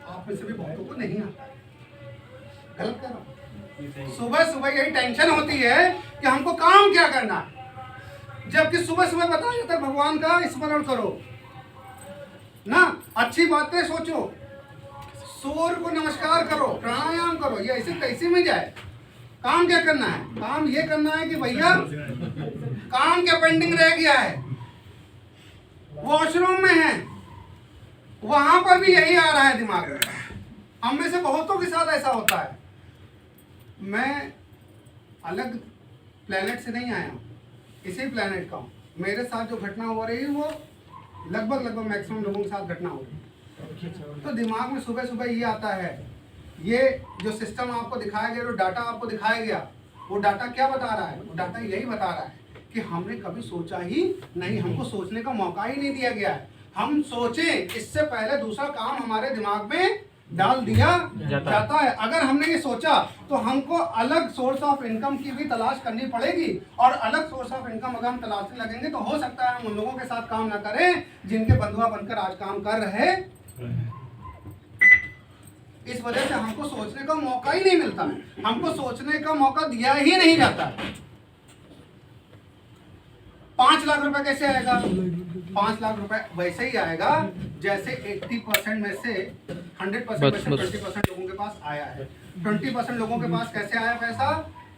आप में से भी बहुतों को नहीं आता है। गलत कर रहा हूं। सुबह सुबह यही टेंशन होती है कि हमको काम क्या करना है, जबकि सुबह सुबह बताया जाता है भगवान का स्मरण करो ना, अच्छी बातें सोचो, सूर्य को नमस्कार करो, प्राणायाम करो। ये ऐसे कैसे में जाए? काम क्या करना है? काम ये करना है कि भैया काम क्या पेंडिंग रह गया है, वॉशरूम में है, वहां पर भी यही आ रहा है दिमाग में। हम में से बहुतों के साथ ऐसा होता है। मैं अलग प्लेनेट से नहीं आया हूँ, इसी प्लेनेट का हूँ। मेरे साथ जो घटना हो रही है वो लगभग मैक्सिमम लोगों के साथ घटना हो रही है। तो दिमाग में सुबह सुबह ये आता है, ये जो सिस्टम आपको दिखाया गया, जो डाटा आपको दिखाया गया, वो डाटा क्या बता रहा है? वो डाटा यही बता रहा है कि हमने कभी सोचा ही नहीं, हमको सोचने का मौका ही नहीं दिया गया है। हम सोचें इससे पहले दूसरा काम हमारे दिमाग में डाल दिया जाता है। अगर हमने ये सोचा तो हमको अलग सोर्स ऑफ इनकम की भी तलाश करनी पड़ेगी, और अलग सोर्स ऑफ इनकम अगर हम तलाशने लगेंगे तो हो सकता है हम उन लोगों के साथ काम ना करें जिनके बंधुआ बनकर आज काम कर रहे। इस वजह से हमको सोचने का मौका ही नहीं मिलता है, हमको सोचने का मौका दिया ही नहीं जाता। 5 लाख रुपए कैसे आएगा? 5 लाख रुपए वैसे ही आएगा जैसे 80% में से 100% में से 20% लोगों के पास आया है। 20% लोगों के पास कैसे आया पैसा?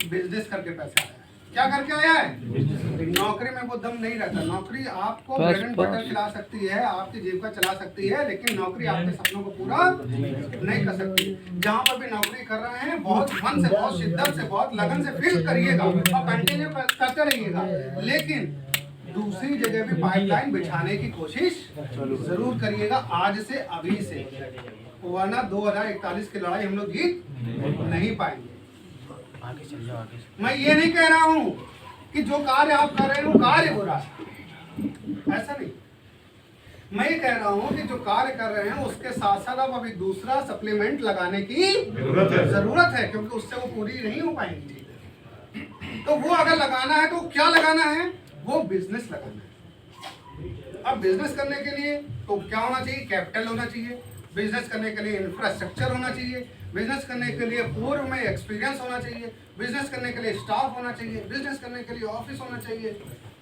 बिजनेस करके पैसा आया। क्या करके आया है? नौकरी में वो दम नहीं रहता। नौकरी आपको ब्रेड एंड बटर खिला सकती है, आपकी जीविका चला सकती है, लेकिन नौकरी आपके सपनों को पूरा नहीं कर सकती। जहाँ पर भी नौकरी कर रहे हैं, बहुत मन से, बहुत शिद्दत से, बहुत लगन से फील करिएगा और कंटिन्यू करते रहिएगा, लेकिन दूसरी जगह भी पाइपलाइन बिछाने की कोशिश जरूर करिएगा आज से, अभी से, वरना 2041 की लड़ाई हम लोग जीत नहीं पाएंगे। मैं ये नहीं कह रहा हूं कि जो कार्य आप कर रहे हो कार्य बुरा है, ऐसा नहीं। मैं ये कह रहा हूं कि जो कार्य कर रहे हैं उसके साथ साथ आप अभी दूसरा सप्लीमेंट लगाने की जरूरत है, क्योंकि उससे वो पूरी नहीं हो पाएंगी। तो वो अगर लगाना है तो क्या लगाना है? वो बिजनेस लगाना है। अब बिजनेस करने के लिए तो क्या होना चाहिए? कैपिटल होना चाहिए। बिजनेस करने के लिए इंफ्रास्ट्रक्चर होना चाहिए। बिजनेस करने के लिए पूर्व में एक्सपीरियंस होना चाहिए। बिजनेस करने के लिए स्टाफ होना चाहिए। बिजनेस करने के लिए ऑफिस होना चाहिए।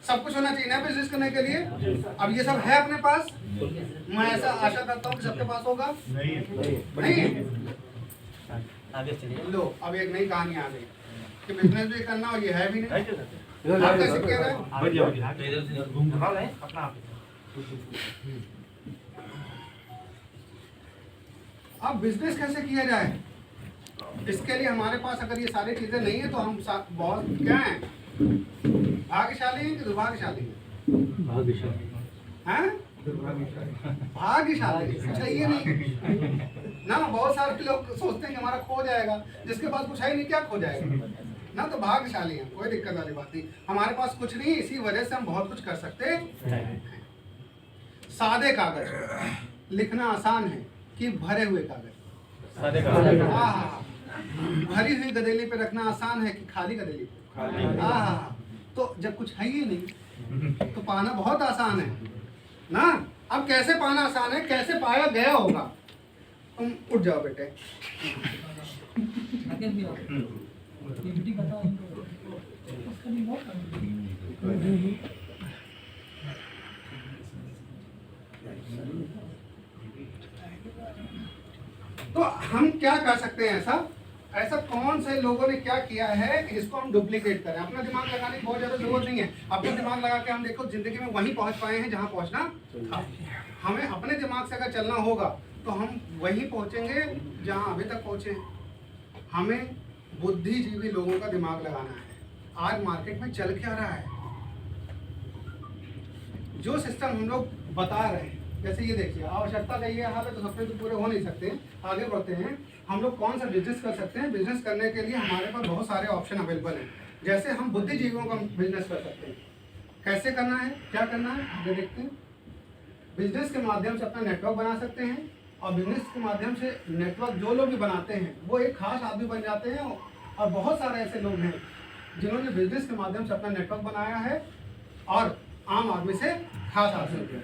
सब कुछ होना चाहिए ना बिजनेस करने के लिए। अब ये सब है अपने पास? मैं ऐसा आशा करता हूँ कि सबके पास होगा। नहीं? लो, अब एक नई कहानी आ गई कि बिजनेस भी करना और ये है भी नहीं। आप कैसे कह रहे हैं? अब बिजनेस कैसे किया जाए? इसके लिए हमारे पास अगर ये सारी चीजें नहीं है तो हम बहुत क्या हैं, भाग्यशाली हैं कि दुर्भाग्यशाली हैं? भाग्यशाली चाहिए नहीं ना। बहुत सारे लोग सोचते हैं कि हमारा खो जाएगा, जिसके पास कुछ है नहीं क्या खो जाएगा ना। तो भाग्यशाली हैं, कोई दिक्कत वाली बात नहीं। हमारे पास कुछ नहीं, इसी वजह से हम बहुत कुछ कर सकते हैं। सादे कागज लिखना आसान है कि भरे हुए कागज? भरी हुई गदेली पे रखना आसान है कि खाली गदेली पे? तो जब कुछ है ही नहीं तो पाना बहुत आसान है ना। अब कैसे पाना आसान है, कैसे पाया गया होगा। तुम उठ जाओ बेटे। तो हम क्या कर सकते हैं, ऐसा कौन से लोगों ने क्या किया है कि इसको हम डुप्लीकेट करें। अपना दिमाग लगाने की बहुत ज़्यादा जरूरत नहीं है। अपना दिमाग लगा के हम देखो जिंदगी में वहीं पहुंच पाए हैं जहां पहुंचना था। हमें अपने दिमाग से अगर चलना होगा तो हम वहीं पहुंचेंगे जहां अभी तक पहुंचे हैं। हमें बुद्धिजीवी लोगों का दिमाग लगाना है। आज मार्केट में चल क्या रहा है, जो सिस्टम हम लोग बता रहे हैं, जैसे ये देखिए, आवश्यकता का ये हाल है तो सपने तो पूरे हो नहीं सकते। आगे बढ़ते हैं, हम लोग कौन सा बिजनेस कर सकते हैं। बिजनेस करने के लिए हमारे पास बहुत सारे ऑप्शन अवेलेबल हैं। जैसे हम बुद्धिजीवियों का बिजनेस कर सकते हैं। कैसे करना है, क्या करना है, आगे देखते हैं। बिजनेस के माध्यम से अपना नेटवर्क बना सकते हैं, और बिजनेस के माध्यम से नेटवर्क जो लोग भी बनाते हैं वो एक खास आदमी बन जाते हैं। और बहुत सारे ऐसे लोग हैं जिन्होंने बिजनेस के माध्यम से अपना नेटवर्क बनाया है और आम आदमी से खास हासिल किया।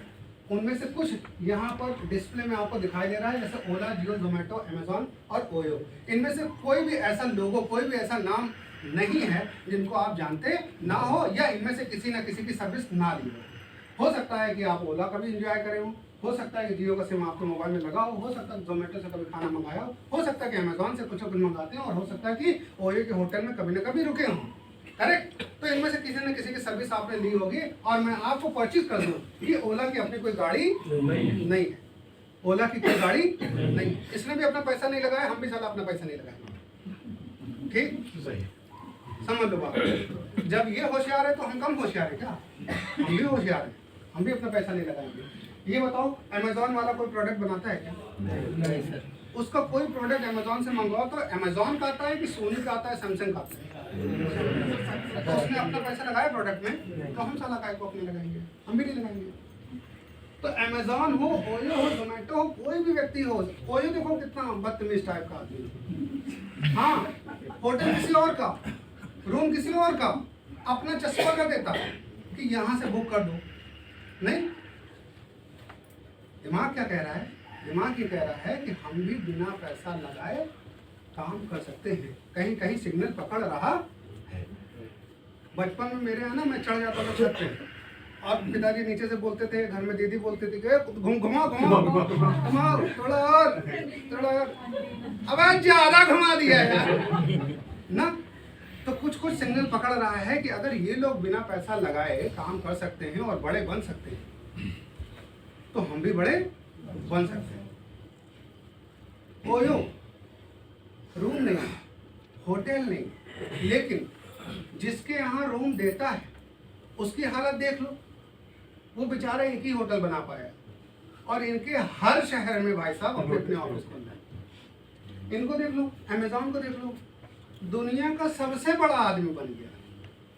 उनमें से कुछ यहाँ पर डिस्प्ले में आपको दिखाई दे रहा है, जैसे ओला, जियो, जोमेटो, अमेजॉन और ओयो। इनमें से कोई भी ऐसा लोगो, कोई भी ऐसा नाम नहीं है जिनको आप जानते ना हो, या इनमें से किसी न किसी की सर्विस ना ली हो सकता है कि आप ओला का भी इंजॉय करे हो सकता है कि जियो का सिम आपके मोबाइल में लगा हो सकता है जोमेटो से कभी खाना मंगाया हो सकता है कि अमेजॉन से कुछ मंगाते हैं, और हो सकता है कि ओयो के होटल में कभी न कभी रुके हों। करेक्ट। तो इनमें से किसी न किसी की सर्विस आपने ली होगी, और मैं आपको परचेज कर दूं कि ओला की अपनी कोई गाड़ी नहीं है, ओला की कोई गाड़ी नहीं। इसने भी अपना पैसा नहीं लगाया, हम भी साला अपना पैसा नहीं लगाए। ठीक, समझ लो बात। जब ये होशियार है तो हम कम होशियार है क्या? हम भी होशियार है, हम भी अपना पैसा नहीं लगाएंगे। ये बताओ, अमेजॉन वाला कोई प्रोडक्ट बनाता है क्या? नहीं सर। उसका कोई प्रोडक्ट अमेजॉन से मंगवाओ तो अमेजॉन का आता है कि सोनी का आता है, सैमसंग का आता है? तो उसने अपना पैसा लगाया प्रोडक्ट में, तो हम साला काय को अपने लगाएंगे? हम भी नहीं लगाएंगे। तो अमेजॉन हो, ओयो हो, जोमेटो हो, कोई भी व्यक्ति हो, ओयो देखो कितना बदतमीज टाइप का आदमी। हाँ, होटल किसी और का, रूम किसी और का, अपना चस्पा कर देता कि यहाँ से बुक कर दो। नहीं, दिमाग क्या कह रहा है? दिमाग ये कह रहा है कि हम भी बिना पैसा लगाए काम कर सकते हैं। कहीं कहीं सिग्नल पकड़ रहा है। बचपन में मेरे यहाँ ना, मैं चढ़ जाता था छत पे, और पिताजी नीचे से बोलते थे, घर में दीदी बोलती थी कि घुमा थोड़ा और, अब ज्यादा घुमा दिया यार ना। तो कुछ कुछ सिग्नल पकड़ रहा है कि अगर ये लोग बिना पैसा लगाए काम कर सकते हैं और बड़े बन सकते हैं, तो हम भी बड़े बन सकते हैं। ओयो रूम नहीं, होटल नहीं, लेकिन जिसके यहाँ रूम देता है उसकी हालत देख लो। वो बेचारा एक ही होटल बना पाया, और इनके हर शहर में भाई साहब अपने अपने ऑफिस खोल रहे। इनको देख लो, अमेजॉन को देख लो, दुनिया का सबसे बड़ा आदमी बन गया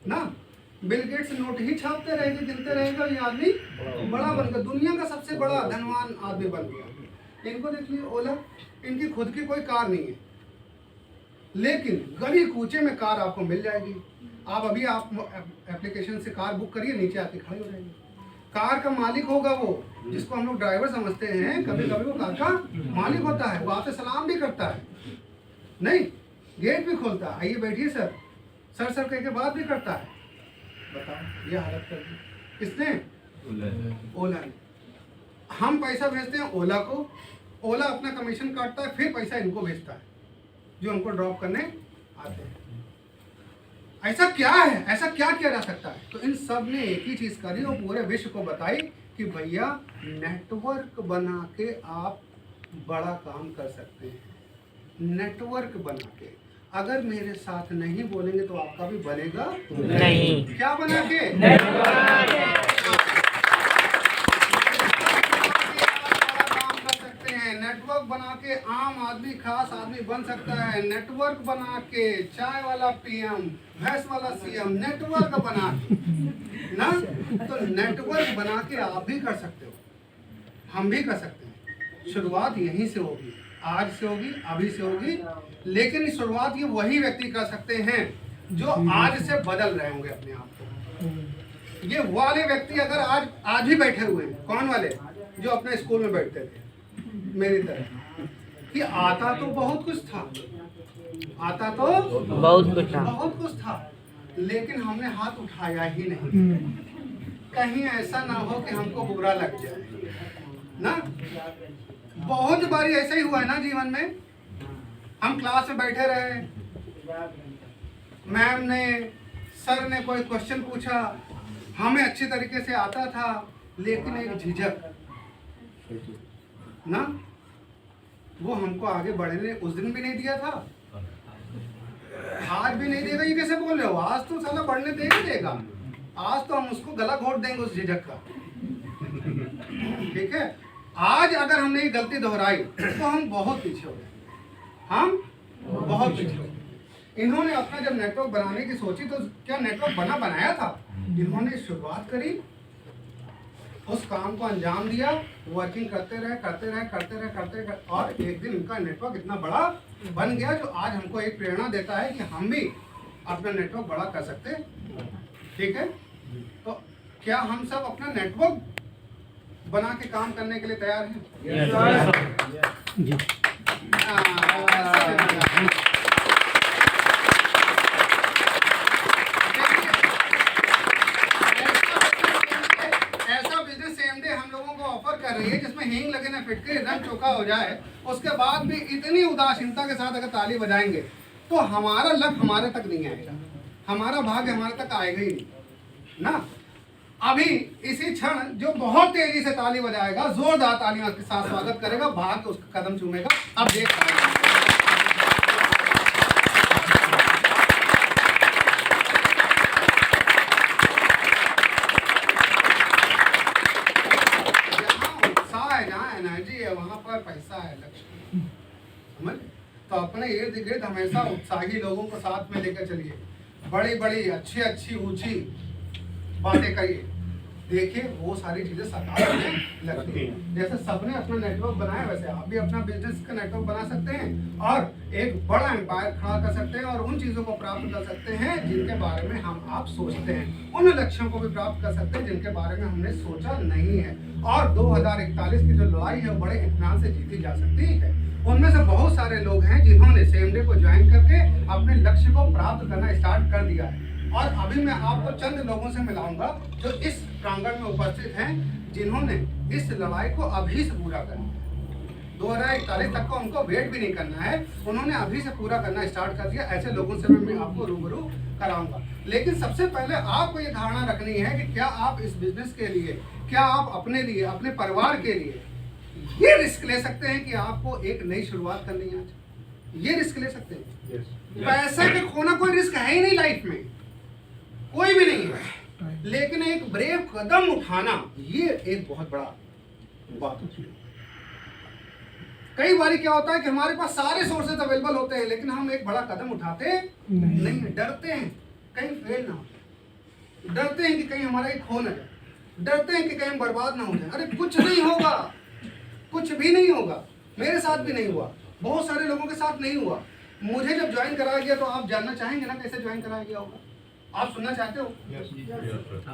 ना। बिल गेट्स नोट ही छापते रहेंगे, गिनते रहेगा, ये आदमी बड़ा बन गया, दुनिया का सबसे बड़ा धनवान आदमी बन गया। इनको देख लीजिए, ओला, इनकी खुद की कोई कार नहीं है, लेकिन गली कूचे में कार आपको मिल जाएगी। आप अभी आप एप्लीकेशन से कार बुक करिए, नीचे आके खड़ी हो जाएगी। कार का मालिक होगा वो, जिसको हम लोग ड्राइवर समझते हैं, कभी कभी वो कार का मालिक होता है। वो आपसे सलाम भी करता है, नहीं, गेट भी खोलता है, आइए बैठिए सर, सर सर कह के बात भी करता है। बताओ, ये हालत कर दी किसने? ओला ने। हम पैसा भेजते हैं ओला को, ओला अपना कमीशन काटता है, फिर पैसा इनको भेजता है जो हमको ड्रॉप करने आते हैं। ऐसा क्या है, ऐसा क्या किया जा सकता है? तो इन सब ने एक ही चीज करी और पूरे विश्व को बताई कि भैया नेटवर्क बना के आप बड़ा काम कर सकते हैं। नेटवर्क बना के, अगर मेरे साथ नहीं बोलेंगे तो आपका भी बनेगा नहीं। क्या बना के? नेटवर्क बना के आम आदमी खास आदमी बन सकता है। नेटवर्क बना के चाय वाला पीएम, भैंस वाला सीएम, नेटवर्क बना के ना। तो नेटवर्क बना के आप भी कर सकते हो, हम भी कर सकते हैं। शुरुआत यहीं से होगी, आज से होगी, अभी से होगी, लेकिन शुरुआत ये वही व्यक्ति कर सकते हैं जो आज से बदल रहे होंगे अपने आप को। ये वाले व्यक्ति अगर आज भी बैठे हुए हैं, कौन वाले? जो अपने स्कूल में बैठते थे मेरी तरह, कि आता तो बहुत कुछ था, आता तो बहुत कुछ था, लेकिन हमने हाथ उठाया ही नहीं। कहीं ऐसा ना हो कि हमको बुरा लग जाए ना। बहुत बारी ऐसा ही हुआ है ना जीवन में। हम क्लास में बैठे रहे, मैम ने सर ने कोई क्वेश्चन पूछा, हमें अच्छी तरीके से आता था, लेकिन एक झिझक ना, वो हमको आगे बढ़ने उस दिन भी नहीं दिया था, आज भी नहीं देगा। ये कैसे बोल रहे हो? आज तो साला बढ़ने देगा, आज तो हम उसको गला घोट देंगे उस झिझक का। ठीक है, आज अगर हमने ये गलती दोहराई तो हम बहुत पीछे हो गए, हम बहुत पीछे हो गए। इन्होंने अपना जब नेटवर्क बनाने की सोची तो क्या नेटवर्क बनाया था? इन्होंने शुरुआत करी, उस काम को अंजाम दिया, वर्किंग करते रहे और एक दिन उनका नेटवर्क इतना बड़ा बन गया जो आज हमको एक प्रेरणा देता है कि हम भी अपना नेटवर्क बड़ा कर सकते हैं। ठीक है, तो क्या हम सब अपना नेटवर्क बना के काम करने के लिए तैयार हैं? कर रही है जिसमें हींग लगे ना फिटके रंग चोखा हो जाए, उसके बाद भी इतनी उदासीनता के साथ अगर ताली बजाएंगे तो हमारा लक हमारे तक नहीं आएगा, हमारा भाग्य हमारे तक आएगा ही नहीं ना। अभी इसी क्षण जो बहुत तेजी से ताली बजाएगा, जोरदार तालियों के साथ स्वागत करेगा, भाग्य उसका कदम चूमेगा। अब देख वहां पर पैसा है, लक्ष्य समझ। तो अपने इर्द गिर्द हमेशा उत्साही लोगों को साथ में लेकर चलिए, बड़ी बड़ी अच्छी ऊंची बातें करिए, देखिए वो सारी चीजें साकार होने लगती हैं। जैसे सबने अपना नेटवर्क बनाया वैसे आप भी अपना बिजनेस का नेटवर्क बना सकते हैं और एक बड़ा एम्पायर खड़ा कर सकते हैं और उन चीजों को प्राप्त कर सकते हैं जिनके बारे में हम आप सोचते हैं, उन लक्ष्यों को भी प्राप्त कर सकते हैं जिनके बारे में हमने सोचा नहीं है। और 2041 की जो लड़ाई है वो बड़े इत्मीनान से जीती जा सकती है। उनमें से बहुत सारे लोग हैं जिन्होंने सेम डे को ज्वाइन करके अपने लक्ष्य को प्राप्त करना स्टार्ट कर दिया है। और अभी मैं आपको चंद लोगों से मिलाऊंगा जो इस प्रांगण में उपस्थित हैं जिन्होंने इस लड़ाई को अभी से पूरा करना है। 2041 तक को उनको वेट भी नहीं करना है, उन्होंने अभी से पूरा करना स्टार्ट कर दिया। ऐसे लोगों से मैं आपको रूबरू कराऊंगा। लेकिन सबसे पहले आपको ये धारणा रखनी है कि क्या आप इस बिजनेस के लिए, क्या आप अपने लिए, अपने परिवार के लिए ये रिस्क ले सकते हैं कि आपको एक नई शुरुआत करनी है। ये रिस्क ले सकते हैं। पैसे के खोना कोई रिस्क है ही नहीं लाइफ में, कोई भी नहीं है, लेकिन एक ब्रेव कदम उठाना ये एक बहुत बड़ा बात होती है। कई बार क्या होता है कि हमारे पास सारे सोर्सेज अवेलेबल होते हैं लेकिन हम एक बड़ा कदम उठाते नहीं, डरते हैं कहीं फेल ना हो, डरते हैं कि कहीं हमारा एक खो ना जाए, डरते हैं कि कहीं हम बर्बाद ना हो जाए। अरे कुछ नहीं होगा, कुछ भी नहीं होगा। मेरे साथ भी नहीं हुआ, बहुत सारे लोगों के साथ नहीं हुआ। मुझे जब ज्वाइन कराया गया तो आप जानना चाहेंगे ना कैसे ज्वाइन कराया गया होगा? आप सुनना चाहते हो?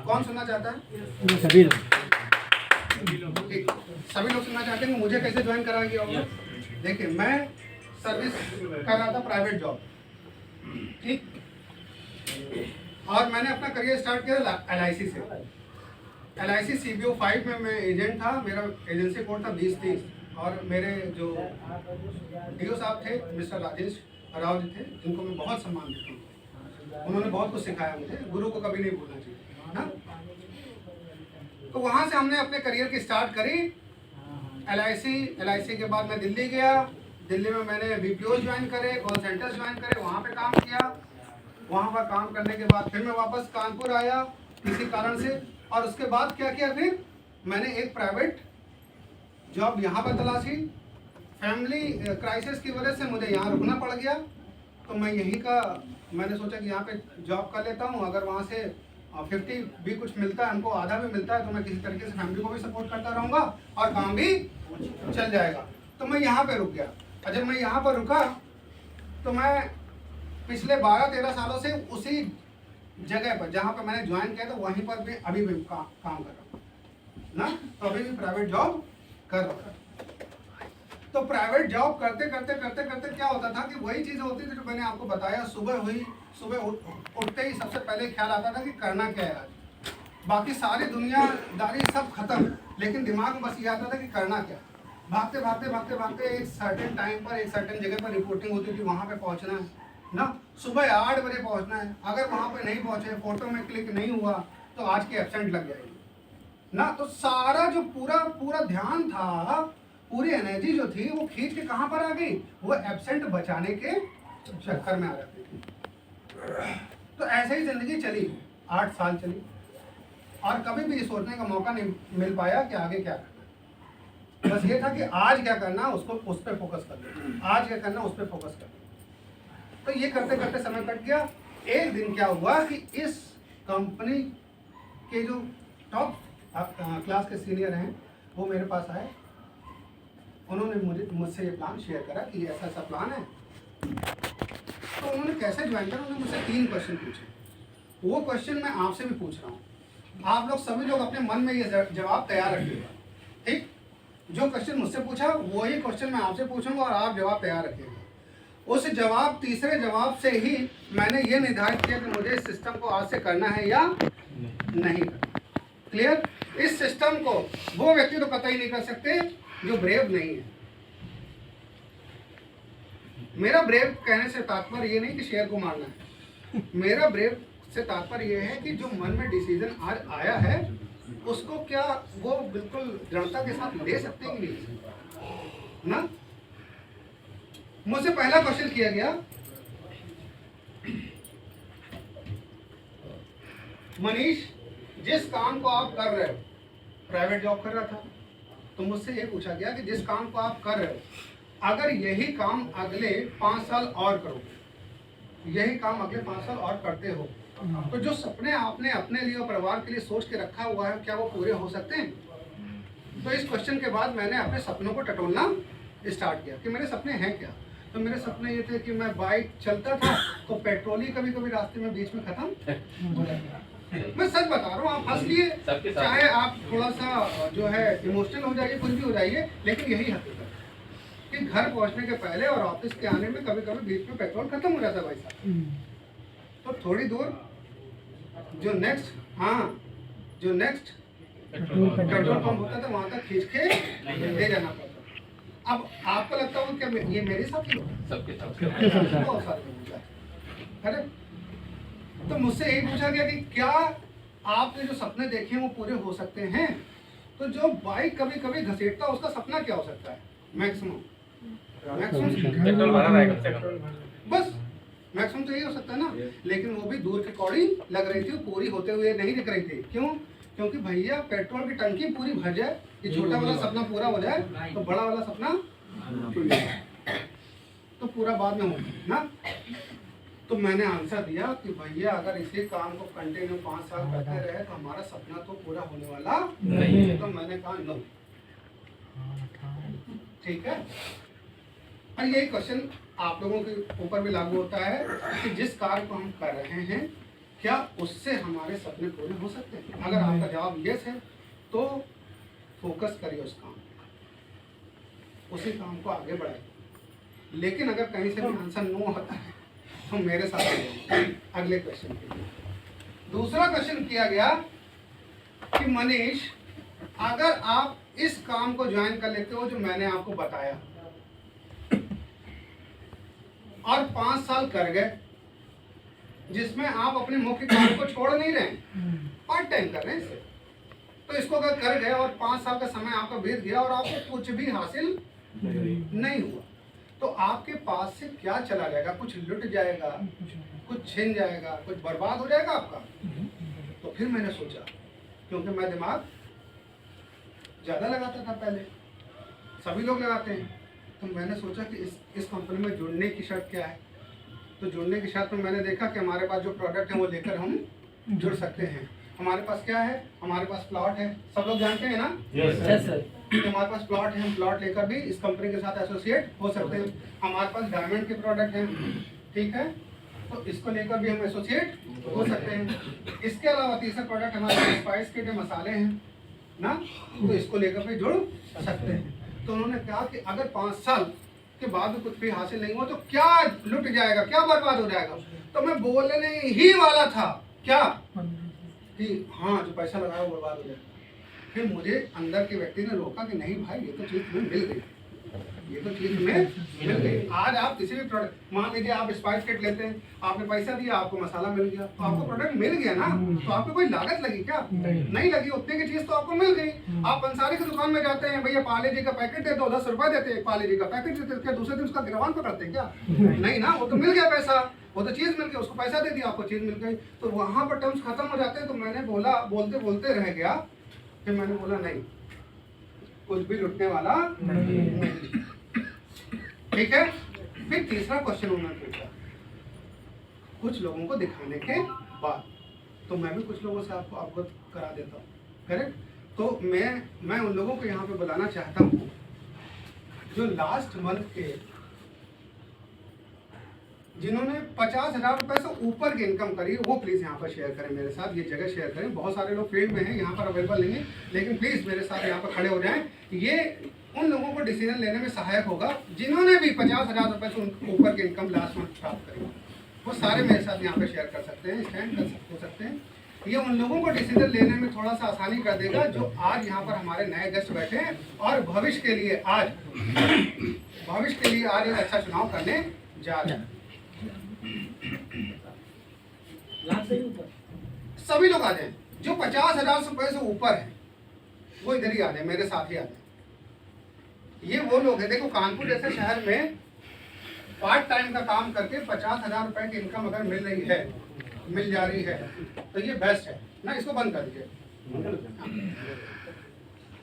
कौन सुनना चाहता है? सभी लोग। सभी लोग सुनना चाहते हैं मुझे कैसे ज्वाइन कराया गया होगा? देखिए, मैं सर्विस कर रहा था, प्राइवेट जॉब, ठीक, और मैंने अपना करियर स्टार्ट किया LIC से। LIC CBO 5 में मैं एजेंट था, मेरा एजेंसी कोड था 2030 और मेरे जो DO साहब थे मिस्टर राजेश राव जी थे, जिनको मैं बहुत सम्मान देता हूँ। उन्होंने बहुत कुछ सिखाया मुझे, गुरु को कभी नहीं भूलना चाहिए ना। तो वहाँ से हमने अपने करियर की स्टार्ट करी। LIC के बाद मैं दिल्ली गया। दिल्ली में मैंने BPO ज्वाइन करे, कॉल सेंटर्स ज्वाइन करे, वहाँ पे काम किया। वहाँ पर काम करने के बाद फिर मैं वापस कानपुर आया किसी कारण से, और उसके बाद क्या किया, फिर मैंने एक प्राइवेट जॉब यहाँ पर तलाशी। फैमिली क्राइसिस की वजह से मुझे यहाँ रुकना पड़ गया, तो मैं मैंने सोचा कि यहाँ पे जॉब कर लेता हूँ। अगर वहाँ से 50 भी कुछ मिलता है, हमको आधा भी मिलता है, तो मैं किसी तरीके से फैमिली को भी सपोर्ट करता रहूँगा और काम भी चल जाएगा। तो मैं यहाँ पे रुक गया, और जब मैं यहाँ पर रुका तो मैं पिछले 12-13 सालों से उसी जगह पर जहाँ पर मैंने ज्वाइन किया था वहीं पर भी अभी भी काम कर रहा हूँ ना। तो अभी भी प्राइवेट जॉब कर रहा था। तो प्राइवेट जॉब करते करते करते करते क्या होता था कि वही चीज़ होती थी जो मैंने आपको बताया। सुबह उठते ही सबसे पहले ख्याल आता था कि करना क्या है आज। बाकी सारी दुनियादारी सब खत्म, लेकिन दिमाग में बस ये आता था कि करना क्या। भागते भागते भागते भागते एक सर्टेन टाइम पर एक सर्टेन जगह पर रिपोर्टिंग होती थी, वहाँ पे पहुँचना है ना, सुबह 8 बजे पहुँचना है। अगर वहाँ पे नहीं पहुँचे, फोटो में क्लिक नहीं हुआ तो आज की एब्सेंट लग जाएगी ना। तो सारा जो पूरा ध्यान था, पूरी एनर्जी जो थी वो खींच के कहाँ पर आ गई, वो एब्सेंट बचाने के चक्कर में आ जाती थी। तो ऐसे ही जिंदगी चली, 8 साल चली, और कभी भी सोचने का मौका नहीं मिल पाया कि आगे क्या करना। बस ये था कि आज क्या करना, उसको उस पर फोकस करना, आज क्या करना उस पर फोकस करना। तो ये करते करते समय कट गया। एक दिन क्या हुआ कि इस कंपनी के जो टॉप क्लास के सीनियर हैं वो मेरे पास आए। उन्होंने मुझसे ये प्लान शेयर करा कि ऐसा ऐसा प्लान है। तो उन्होंने कैसे ज्वाइन करा, उन्होंने मुझसे 3 क्वेश्चन पूछे। वो क्वेश्चन मैं आपसे भी पूछ रहा हूँ। आप लोग सभी लोग अपने मन में ये जवाब तैयार रखिएगा, ठीक। जो क्वेश्चन मुझसे पूछा वही क्वेश्चन मैं आपसे पूछूंगा और आप जवाब तैयार रखिएगा। उस तीसरे जवाब से ही मैंने ये निर्धारित किया कि मुझे इस सिस्टम को आज से करना है या नहीं करना। क्लियर। इस सिस्टम को वो व्यक्ति तो पता ही नहीं कर सकते जो ब्रेव नहीं है। मेरा ब्रेव कहने से तात्पर्य ये नहीं कि शेर को मारना है। मेरा ब्रेव से तात्पर्य ये है कि जो मन में डिसीजन आज आया है उसको क्या वो बिल्कुल दृढ़ता के साथ ले सकते हैं कि नहीं ना। मुझसे पहला क्वेश्चन किया गया, मनीष जिस काम को आप कर रहे हो, प्राइवेट जॉब कर रहा था, तो मुझसे ये पूछा गया कि जिस काम को आप कर रहे हो अगर यही काम अगले 5 साल और करो, यही काम अगले 5 साल और करते हो, तो जो सपने आपने अपने लिए और परिवार के लिए सोच के रखा हुआ है क्या वो पूरे हो सकते हैं। तो इस क्वेश्चन के बाद मैंने अपने सपनों को टटोलना स्टार्ट किया कि मेरे सपने हैं क्या। तो मेरे सपने ये थे कि मैं बाइक चलता था तो पेट्रोल ही कभी कभी रास्ते में बीच में खत्म। मैं सच बता रहा हूँ, आप हंस लिए, चाहे आप थोड़ा सा जो है इमोशनल हो जाइए, कुछ भी हो जाइए, लेकिन यही हकीकत है कि घर पहुँचने के पहले और ऑफिस के आने में कभी कभी बीच में पेट्रोल खत्म हो जाता है भाई साहब। तो थोड़ी दूर जो नेक्स्ट पेट्रोल पंप होता था वहाँ तक खींच के ले जाना पड़ता। अब आपको लगता होगा क्या ये मेरे साथ ही होगा? सबके साथ बहुत सारे लोग हैं। अरे तो मुझसे यही पूछा गया कि क्या आपने जो सपने देखे हैं वो पूरे हो सकते हैं। तो जो बाइक कभी कभी घसीटता है उसका सपना क्या हो सकता है, मैक्सिमम बस मैक्सिमम तो यही हो सकता है ना। लेकिन वो भी दूर की कौड़ी लग रही थी, पूरी होते हुए नहीं दिख रही थी। क्यों? क्योंकि भैया पेट्रोल की टंकी पूरी भर जाए, ये छोटा वाला सपना पूरा हो जाए तो बड़ा वाला सपना तो पूरा बाद में हो ना। तो मैंने आंसर दिया कि भैया अगर इसी काम को कंटिन्यू 5 साल करते रहे तो हमारा सपना तो पूरा होने वाला नहीं है। तो मैंने कहा नो, ठीक है। और यही क्वेश्चन आप लोगों के ऊपर भी लागू होता है कि जिस कार्य को हम कर रहे हैं क्या उससे हमारे सपने पूरे हो सकते हैं। अगर आपका जवाब यस है तो फोकस करिए उस काम, उसी काम को आगे बढ़ाइए। लेकिन अगर कहीं से भी आंसर नो होता है तो मेरे साथ अगले क्वेश्चन के लिए। दूसरा क्वेश्चन किया गया कि मनीष अगर आप इस काम को ज्वाइन कर लेते हो जो मैंने आपको बताया और 5 साल कर गए, जिसमें आप अपने मुख्य काम को छोड़ नहीं रहे, पार्ट टाइम कर रहे हैं इसे, तो इसको अगर कर गए और 5 साल का समय आपका बीत गया और आपको कुछ भी हासिल नहीं हुआ, तो आपके पास से क्या चला जाएगा? कुछ लुट जाएगा, कुछ छिन जाएगा, कुछ बर्बाद हो जाएगा आपका। तो फिर मैंने सोचा, क्योंकि मैं दिमाग ज़्यादा लगाता था पहले, सभी लोग लगाते हैं, तो मैंने सोचा कि इस कंपनी में जुड़ने की शर्त क्या है। तो जुड़ने की शर्त में मैंने देखा कि हमारे पास जो प्रोडक्ट है वो लेकर हम जुड़ सकते हैं। हमारे पास क्या है? हमारे पास प्लॉट है, सब लोग जानते हैं ना। Yes sir. हमारे पास प्लॉट है, हम प्लॉट लेकर भी इस कंपनी के साथ एसोसिएट हो सकते हैं। हमारे पास डायमंड के प्रोडक्ट हैं, ठीक है, तो इसको लेकर भी हम एसोसिएट हो सकते हैं। इसके अलावा तीसरा प्रोडक्ट हमारे पास स्पाइस के जो मसाले हैं ना, तो इसको लेकर भी जुड़ सकते हैं। तो उन्होंने कहा कि अगर 5 साल के बाद भी कुछ भी हासिल नहीं हुआ तो क्या लुट जाएगा, क्या बर्बाद हो जाएगा। तो मैं बोलने ही वाला था क्या कि हाँ जो पैसा लगाया वो बर्बाद हो जाएगा। फिर मुझे अंदर के व्यक्ति ने रोका कि नहीं भाई ये तो चीज़ तुम्हें मिल गई, ये तो चीज़ तुम्हें मिल गई। आज आप किसी भी प्रोडक्ट, मान लीजिए आप स्पाइस किट लेते हैं, आपने पैसा दिया, आपको मसाला मिल गया, तो आपको प्रोडक्ट मिल गया ना, तो आपको कोई लागत लगी क्या? नहीं लगी, उतने की चीज़ तो आपको मिल गई। आप पंसारी की दुकान में जाते हैं, भैया पार्ले जी का पैकेट दे दो, 10 रुपए देते हैं, पार्ले जी का पैकेट देते हैं, क्या दूसरे दिन उसका गिरवान पकड़ते हैं क्या? नहीं ना, वो तो मिल गया पैसा, वो तो चीज़ मिल गई, उसको पैसा दे दिया, आपको चीज़ मिल गई। तो वहाँ पर टर्म्स खत्म हो जाते हैं। तो मैंने बोला, बोलते बोलते रह गया, फिर मैंने बोला नहीं, कुछ भी लुटने वाला नहीं। ठीक है। फिर तीसरा क्वेश्चन उन्होंने पूछा कुछ लोगों को दिखाने के बाद, तो मैं भी कुछ लोगों से आपको अवगत करा देता हूँ, करेक्ट। तो मैं उन लोगों को यहाँ पे बुलाना चाहता हूँ जो लास्ट मंथ के जिन्होंने 50,000 रुपए से ऊपर की इनकम करी, वो प्लीज़ यहाँ पर शेयर करें मेरे साथ, ये जगह शेयर करें। बहुत सारे लोग फील्ड में हैं, यहाँ पर अवेलेबल नहीं है, लेकिन प्लीज़ मेरे साथ यहाँ पर खड़े हो जाएं। ये उन लोगों को डिसीजन लेने में सहायक होगा जिन्होंने भी 50,000 रुपए से ऊपर की इनकम लास्ट मंथ प्राप्त करी। वो सारे मेरे साथ यहाँ पर शेयर कर सकते हैं, स्टैंड हो सकते हैं। ये उन लोगों को डिसीजन लेने में थोड़ा सा आसानी कर देगा जो आज यहाँ पर हमारे नए गेस्ट बैठे हैं और भविष्य के लिए आज एक अच्छा चुनाव करने जा रहे हैं। सभी लोग आ जाएं, जो 50,000 रुपए से ऊपर है वो इधर ही आ जाए, मेरे साथ ही आ जाए। ये वो लोग हैं, देखो कानपुर जैसे शहर में पार्ट टाइम का काम करके 50,000 रुपए की इनकम अगर मिल जा रही है तो ये बेस्ट है ना। इसको बंद कर दीजिए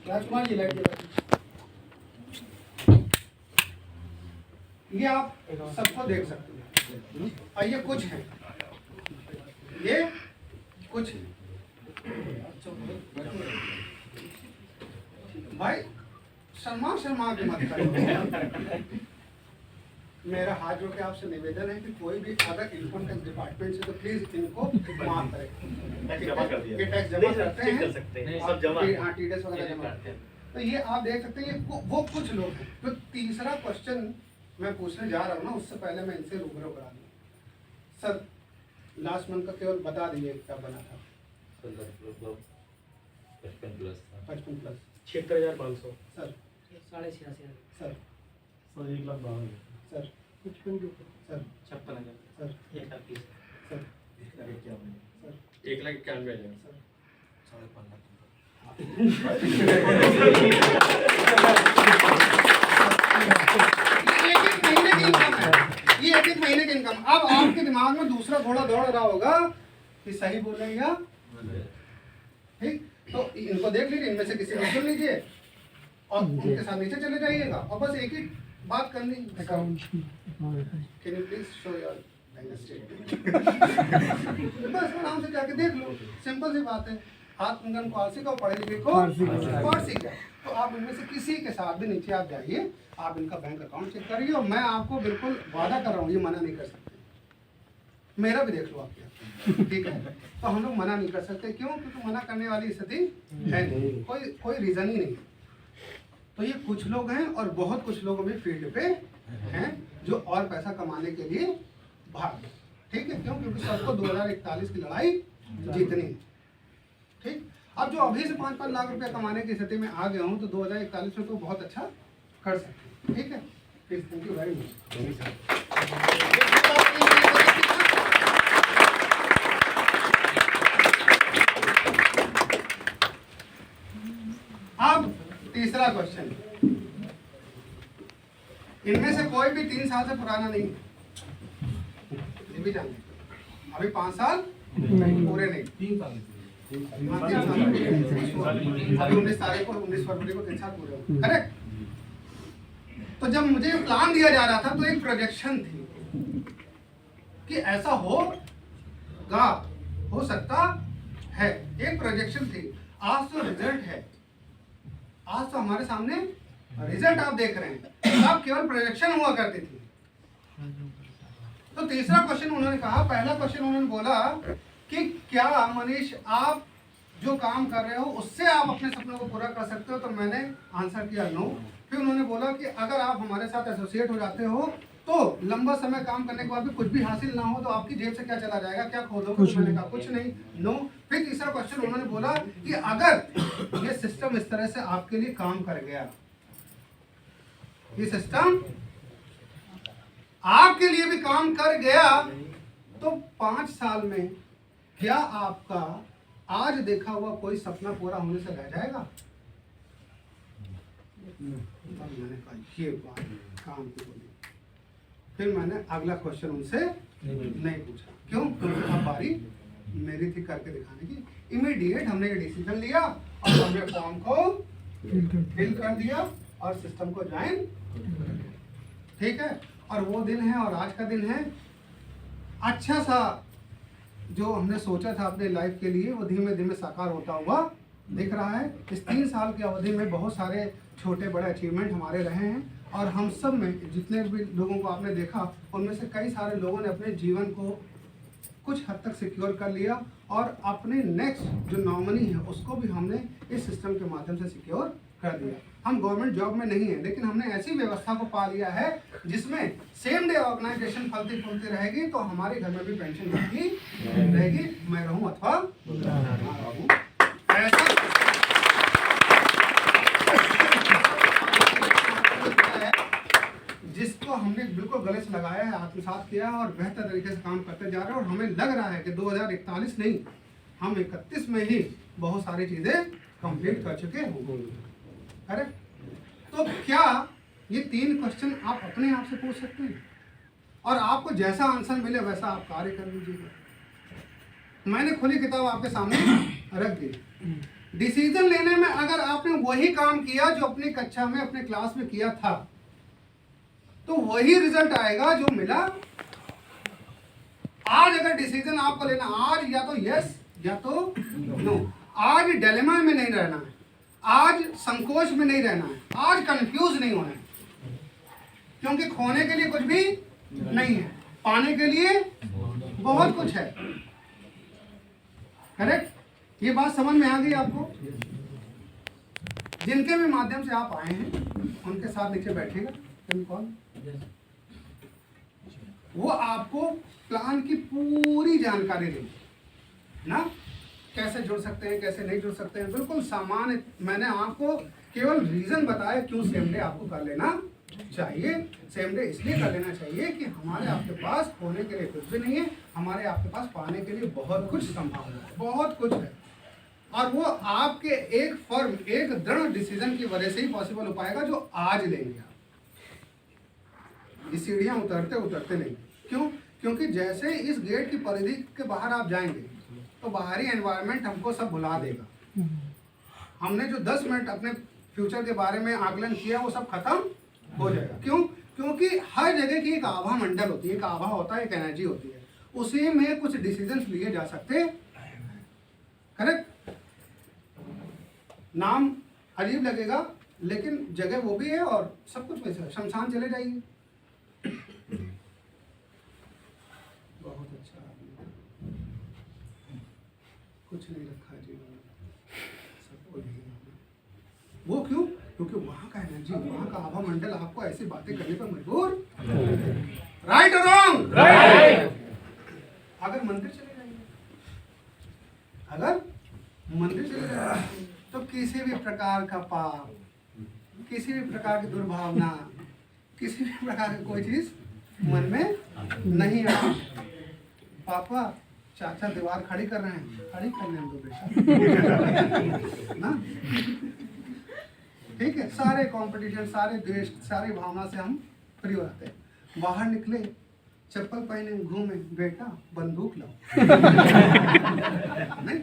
राजकुमार जी, लाइट ये आप सबको देख सकते हैं। और ये कुछ है, ये कुछ है भाई, शर्मा के मत करो। मेरा हाथ जोड़ के आपसे निवेदन है कि कोई भी अगर इनकम टैक्स डिपार्टमेंट से तो प्लीज इनको माफ करें। टैक्स जमा करते हैं सब जमा, हाँ टीडीएस वगैरह जमा करते हैं। तो ये आप देख सकते हैं, ये वो कुछ लोग हैं। तो तीसरा क्वेश्चन मैं पूछने जा रहा हूँ ना, उससे पहले मैं इनसे रूबरू करा दूँ। सर लास्ट मंथ का केवल बता दीजिए क्या बना था। 55 plus 76,500 sir 86,500 sir 1,52,000 sir 55 sir 56,000 sir 1,30,000 sir 1,91,000 sir 5.5 ये एक महीने की इनकम। अब आपके दिमाग में दूसरा घोड़ा दौड़ रहा होगा कि सही बोल रहे हैं या ठीक। तो इनको देख लीजिए, इनमें से किसी को सुन लीजिए और उनके साथ नीचे चले जाइएगा और बस एक ही बात करनी। Can you please show your बस आराम से जाके देख लो, सिंपल सी बात है। हाथ कंगन को आलसी को, पढ़े लिखे को फारसी का। तो आप इनमें से किसी के साथ भी नीचे आप जाइए, आप इनका बैंक अकाउंट चेक करिए और मैं आपको बिल्कुल वादा कर रहा हूँ, ये मना नहीं कर सकते। मेरा भी देख लो आप क्या, ठीक है। तो हम लोग मना नहीं कर सकते, क्यों? क्योंकि मना करने वाली स्थिति है नहीं, कोई रीज़न ही नहीं। तो ये कुछ लोग हैं और बहुत कुछ लोग अभी फील्ड पे हैं जो और पैसा कमाने के लिए भाग, ठीक है। क्यों? क्योंकि सबको 2041 की लड़ाई जीतनी है, ठीक। अब जो अभी से 5-5 लाख रुपया कमाने की स्थिति में आ गया हूँ तो 2041 में तो बहुत अच्छा कर सकते हैं, ठीक है। Please, thank you very much. अब तीसरा क्वेश्चन, इनमें से कोई भी 3 साल से पुराना नहीं, ये भी जानते हैं। अभी 5 साल पूरे नहीं, 3 साल, अभी 19 तारीख को 19 फरवरी को 3 साल पूरे हो, करेक्ट। तो जब मुझे प्लान दिया जा रहा था तो एक प्रोजेक्शन थी कि ऐसा होगा, हो सकता है, एक प्रोजेक्शन थी। आज तो रिजल्ट है, आज तो हमारे सामने रिजल्ट आप देख रहे हैं, तब केवल प्रोजेक्शन हुआ करती थी। तो तीसरा क्वेश्चन उन्होंने कहा, पहला क्वेश्चन उन्होंने बोला कि क्या मनीष आप जो काम कर रहे हो उससे आप अपने सपनों को पूरा कर सकते हो। तो मैंने आंसर किया नो। फिर उन्होंने बोला कि अगर आप हमारे साथ एसोसिएट हो जाते हो तो लंबा समय काम करने के बाद भी कुछ भी हासिल ना हो तो आपकी जेब से क्या चला जाएगा, क्या खो दोगे? मैंने कहा कुछ नहीं, नो। फिर तीसरा क्वेश्चन उन्होंने बोला कि अगर ये सिस्टम इस तरह से आपके लिए काम कर गया, ये सिस्टम आपके लिए भी काम कर गया, तो 5 साल में क्या आपका आज देखा हुआ कोई सपना पूरा होने से रह जाएगा? मैंने कहा ये बात काम की बोली। फिर मैंने अगला क्वेश्चन उनसे नहीं पूछा। क्यों? क्योंकि अब बारी मेरी थी करके दिखाने की। इमीडिएट हमने ये डिसीजन लिया और हमने फॉर्म को फिल कर दिया और सिस्टम को ज्वाइन। ठीक है, और वो दिन है और आज का दिन है। अच्छा सा जो हमने सोचा था अपने लाइफ के लिए वो धीमे धीमे साकार होता हुआ दिख रहा है। इस 3 साल की अवधि में बहुत सारे छोटे बड़े अचीवमेंट हमारे रहे हैं और हम सब में जितने भी लोगों को आपने देखा उनमें से कई सारे लोगों ने अपने जीवन को कुछ हद तक सिक्योर कर लिया और अपने नेक्स्ट जो नॉमिनी है उसको भी हमने इस सिस्टम के माध्यम से सिक्योर कर दिया। हम गवर्नमेंट जॉब में नहीं है लेकिन हमने ऐसी व्यवस्था को पा लिया है जिसमें सेम डे ऑर्गेनाइजेशन फलती फूलती रहेगी तो हमारे घर में भी पेंशन मिलती रहेगी, मैं रहूं अथवा ना रहूं। ऐसा जिसको हमने बिल्कुल गले से लगाया है, आत्मसात किया है और बेहतर तरीके से काम करते जा रहे हैं और हमें लग रहा है कि 2041 नहीं, हम 31 में ही बहुत सारी चीजें कंप्लीट कर चुके होंगे। करेक्ट? तो क्या ये 3 क्वेश्चन आप अपने आप से पूछ सकते हैं और आपको जैसा आंसर मिले वैसा आप कार्य कर लीजिएगा। मैंने खुली किताब आपके सामने रख दी। डिसीजन लेने में अगर आपने वही काम किया जो अपनी कक्षा में अपने क्लास में किया था तो वही रिजल्ट आएगा जो मिला। आज अगर डिसीजन आपको लेना, आज या तो यस या तो नो, आज डिलेमा में नहीं रहना है, आज संकोच में नहीं रहना है, आज कंफ्यूज नहीं होना है, क्योंकि खोने के लिए कुछ भी नहीं है, पाने के लिए बहुत कुछ है। करेक्ट? ये बात समझ में आ गई आपको? जिनके भी माध्यम से आप आए हैं उनके साथ नीचे बैठेगा कौन, वो आपको प्लान की पूरी जानकारी देंगे ना, कैसे जुड़ सकते हैं कैसे नहीं जुड़ सकते हैं, बिल्कुल सामान्य। मैंने आपको केवल रीजन बताया क्यों सेम डे आपको कर लेना चाहिए। सेम डे इसलिए कर लेना चाहिए कि हमारे आपके पास खोने के लिए कुछ भी नहीं है, हमारे आपके पास पाने के लिए बहुत कुछ संभावना है, बहुत कुछ है और वो आपके एक फर्म एक दृढ़ डिसीजन की वजह से ही पॉसिबल हो पाएगा जो आज लेंगे आप। ये सीढ़ियां उतरते उतरते नहीं। क्यों? क्योंकि जैसे इस गेट की परिधि के बाहर आप जाएंगे तो बाहरी एनवायरनमेंट हमको सब भुला देगा। हमने जो 10 मिनट अपने फ्यूचर के बारे में आकलन किया वो सब खत्म हो जाएगा। क्यों? क्योंकि हर जगह की एक आभा मंडल होती है, एक आभा होता है, एक एनर्जी होती है, उसी में कुछ डिसीजंस लिए जा सकते हैं। करेक्ट? नाम अजीब लगेगा लेकिन जगह वो भी है और सब कुछ वैसे है। शमशान चले जाइए, बहुत अच्छा आदमी, कुछ नहीं रखा जीवन में, सबको वो क्यों? क्योंकि वहां का एनर्जी, वहां का आभा मंडल आपको ऐसी बातें करने पर मजबूर। राइट और रॉन्ग? अगर मंदिर चले जाएंगे, अगर मंदिर चले जाएंगे तो किसी भी प्रकार का पाप, किसी भी प्रकार की दुर्भावना, किसी भी प्रकार की कोई चीज मन में नहीं आती। पापा चाचा दीवार खड़ी कर रहे हैं, खड़ी कर लें दो बेटा ना। ठीक है, सारे कंपटीशन, सारे द्वेष, सारी भावना से हम फ्री हो जाते हैं। बाहर निकले, चप्पल पहने घूमे, बेटा बंदूक लाओ नहीं,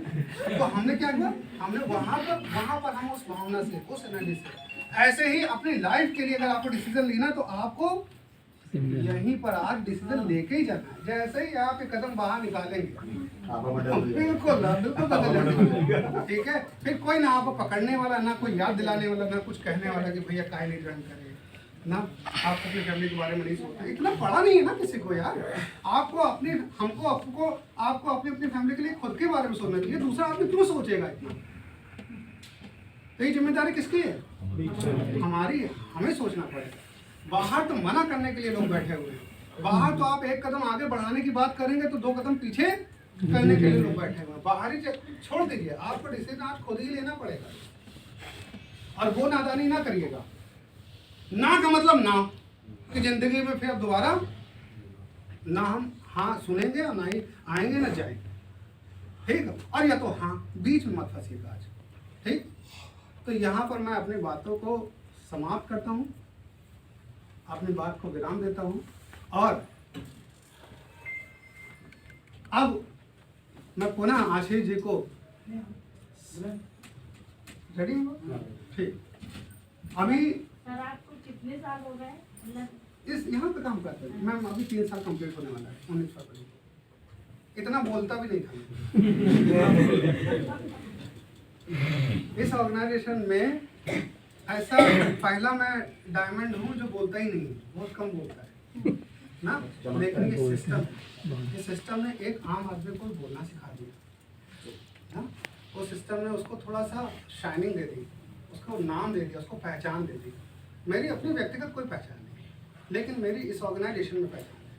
तो हमने क्या किया? हमने वहां पर हम उस भावना से, उस एनर्जी से, ऐसे ही अपनी लाइफ के लिए अगर आपको डिसीजन लेना तो आपको यहीं पर आज डिसीजन लेके ही जाना है। जैसे ही आप एक कदम बाहर निकालेंगे बिल्कुल बिल्कुल बदल जाएगा। ठीक है, फिर कोई ना आपको पकड़ने वाला, ना कोई याद दिलाने वाला, ना कुछ कहने वाला कि भैया काहे नहीं ज्वाइन करे, ना आप अपनी फैमिली के बारे में नहीं सोचते, इतना पढ़ा नहीं है ना किसी को यार। आपको अपनी आपको अपनी अपनी फैमिली के लिए खुद के बारे में सोचना चाहिए, दूसरा आदमी क्यों सोचेगा इतना? तो ये जिम्मेदारी किसकी है? हमारी है, हमें सोचना पड़ेगा। बाहर तो मना करने के लिए लोग बैठे हुए हैं, बाहर तो आप एक कदम आगे बढ़ाने की बात करेंगे तो 2 कदम पीछे करने के लिए लोग बैठे हुए हैं। बाहर ही छोड़ दीजिए, आपको डिसीजन आज खुद ही लेना पड़ेगा और वो नादानी ना करिएगा। ना का मतलब ना कि जिंदगी में फिर अब दोबारा ना हम हाँ सुनेंगे और ना ही आएंगे ना जाएंगे, ठीक है? और या तो हाँ बीच में मत फंसिएगा आज, ठीक? तो यहाँ पर मैं अपनी बातों को समाप्त करता हूँ, अपनी बात को विराम देता हूँ और अब मैं पुनः आशीष जी को रेडी हूँ, ठीक? अभी सर आपको कितने साल हो गए इस यहाँ पे काम करते हैं मैम, अभी 3 साल कंप्लीट होने वाला है 19 फरवरी को। इतना बोलता भी नहीं था इस ऑर्गेनाइजेशन में। ऐसा पहला मैं डायमंड हूँ जो बोलता ही नहीं, बहुत कम बोलता है ना, लेकिन ये सिस्टम ने एक आम आदमी को बोलना सिखा दिया ना। वो सिस्टम ने उसको थोड़ा सा शाइनिंग दे दी, उसको नाम दे दिया, उसको पहचान दे दी। मेरी अपनी व्यक्तिगत कोई पहचान नहीं, लेकिन मेरी इस ऑर्गेनाइजेशन में पहचान है।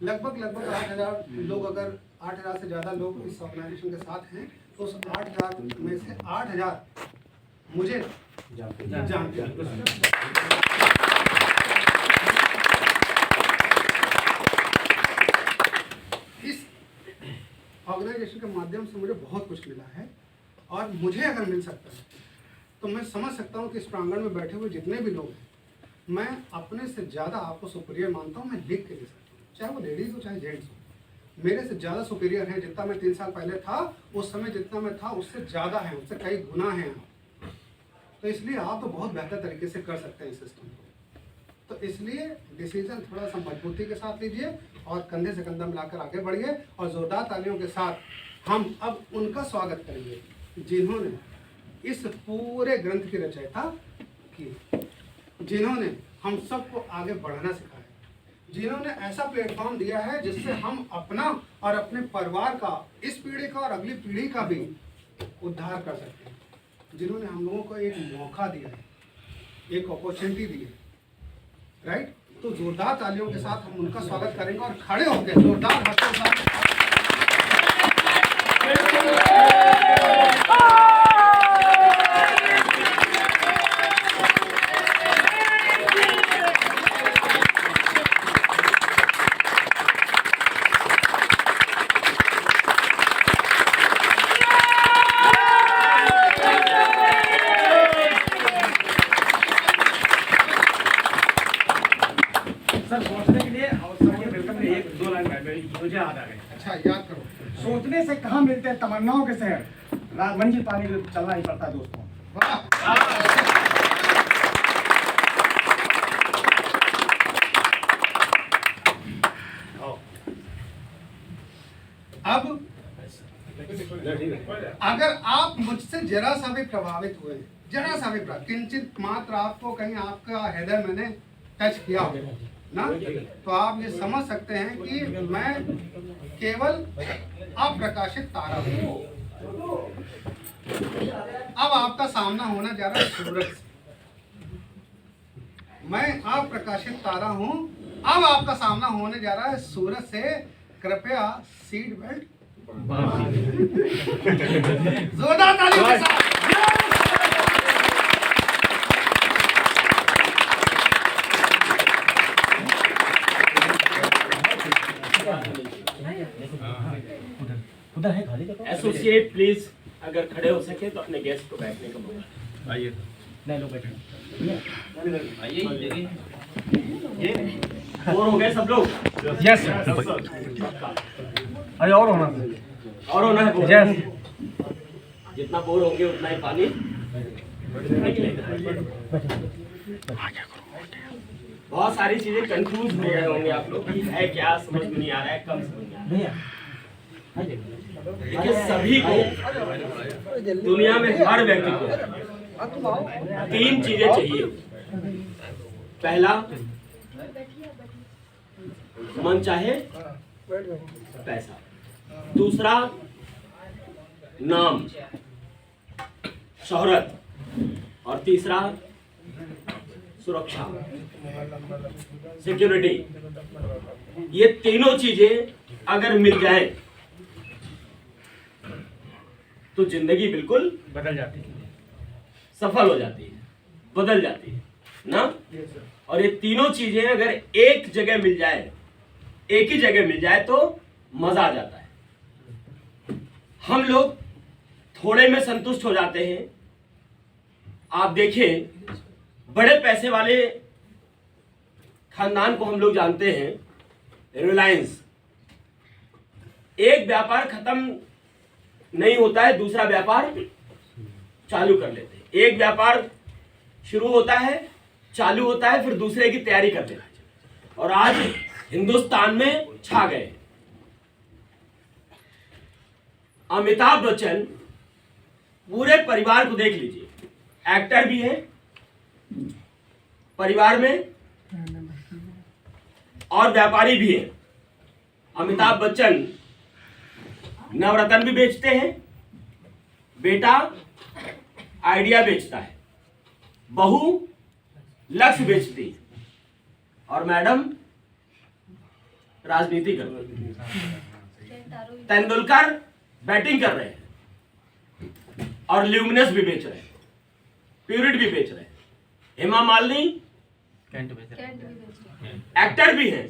लगभग 8,000 लोग, अगर 8,000 से ज़्यादा लोग इस ऑर्गेनाइजेशन के साथ हैं तो उस 8,000 में से 8,000 मुझे जानते हैं। इस ऑर्गेनाइजेशन के माध्यम से मुझे बहुत कुछ मिला है और मुझे अगर मिल सकता है तो मैं समझ सकता हूँ कि इस प्रांगण में बैठे हुए जितने भी लोग हैं, मैं अपने से ज़्यादा आपको सुपीरियर मानता हूँ। मैं लिख के दे सकता हूँ, चाहे वो लेडीज़ हो चाहे जेंट्स हो, मेरे से ज़्यादा सुपीरियर है। जितना मैं 3 साल पहले था उस समय जितना मैं था उससे ज़्यादा है, उससे कई गुना है आप। तो इसलिए आप तो बहुत बेहतर तरीके से कर सकते हैं इस सिस्टम को। तो इसलिए डिसीजन थोड़ा सा मजबूती के साथ लीजिए और कंधे से कंधा मिलाकर आगे बढ़िए और जोरदार तालियों के साथ हम अब उनका स्वागत करेंगे जिन्होंने इस पूरे ग्रंथ की रचयिता की, जिन्होंने हम सबको आगे बढ़ना सिखाया, जिन्होंने ऐसा प्लेटफॉर्म दिया है जिससे हम अपना और अपने परिवार का, इस पीढ़ी का और अगली पीढ़ी का भी उद्धार कर सकते हैं, जिन्होंने हम लोगों को एक मौका दिया है, एक अपॉर्चुनिटी दी है, राइट? तो जोरदार तालियों के साथ हम उनका स्वागत करेंगे और खड़े होकर जोरदार हाथों के साथ सर सोचने के लिए और सबके वेलकम में 1-2 लाइन मुझे याद आ गए। अच्छा याद करो। सोचने से कहाँ मिलते हैं तमन्नाओं के शहर, राजमंजी पानी चलना ही पड़ता है दोस्तों। अब अगर आप मुझसे जरा सा भी प्रभावित हुए, जरा सा भी किंचित मात्र आपको कहीं आपका हृदय मैंने टच किया हो ना, तो आप ये समझ सकते हैं कि मैं केवल अप्रकाशित तारा हूँ। अब आपका सामना होने जा रहा है सूरज से। मैं अप्रकाशित तारा हूँ, अब आपका सामना होने जा रहा है सूरज से। कृपया सीट बेल्ट जोरदार तालियों के साथ। उधर है खाली जगह। एसोसिएट प्लीज अगर खड़े हो सके तो अपने गेस्ट को बैठने का मौका आइए नहीं लोग बैठे ये बोर हो गए सब लोग। Yes sir. अरे और होना है बोर। यस जितना बोर होंगे उतना ही पानी निकलेगा। बहुत सारी चीजें कंफ्यूज हो गए होंगे आप लोग कि है क्या, समझ में नहीं आ रहा है, कम समझ में आ रहा है। देखिए सभी को, दुनिया में हर व्यक्ति को 3 चीजें चाहिए। पहला, मन चाहे पैसा। दूसरा, नाम, शोहरत। और तीसरा, सुरक्षा, सिक्योरिटी। ये तीनों चीजें अगर मिल जाए तो जिंदगी बिल्कुल बदल जाती है, सफल हो जाती है, बदल जाती है ना। और ये तीनों चीजें अगर एक जगह मिल जाए, एक ही जगह मिल जाए तो मजा आ जाता है। हम लोग थोड़े में संतुष्ट हो जाते हैं। आप देखें, बड़े पैसे वाले खानदान को हम लोग जानते हैं, रिलायंस। एक व्यापार खत्म नहीं होता है, दूसरा व्यापार चालू कर लेते हैं। एक व्यापार शुरू होता है, चालू होता है, फिर दूसरे की तैयारी करते हैं। और आज हिंदुस्तान में छा गए। अमिताभ बच्चन पूरे परिवार को देख लीजिए, एक्टर भी है परिवार में और व्यापारी भी है। अमिताभ बच्चन नवरत्न भी बेचते हैं, बेटा आइडिया बेचता है, बहू लक्ष्य बेचती है, और मैडम राजनीति करती है। तेंदुलकर बैटिंग कर रहे हैं और ल्यूमिनस भी बेच रहे हैं, प्यूरिट भी बेच रहे हैं। हेमा मालिनी एक्टर भी है,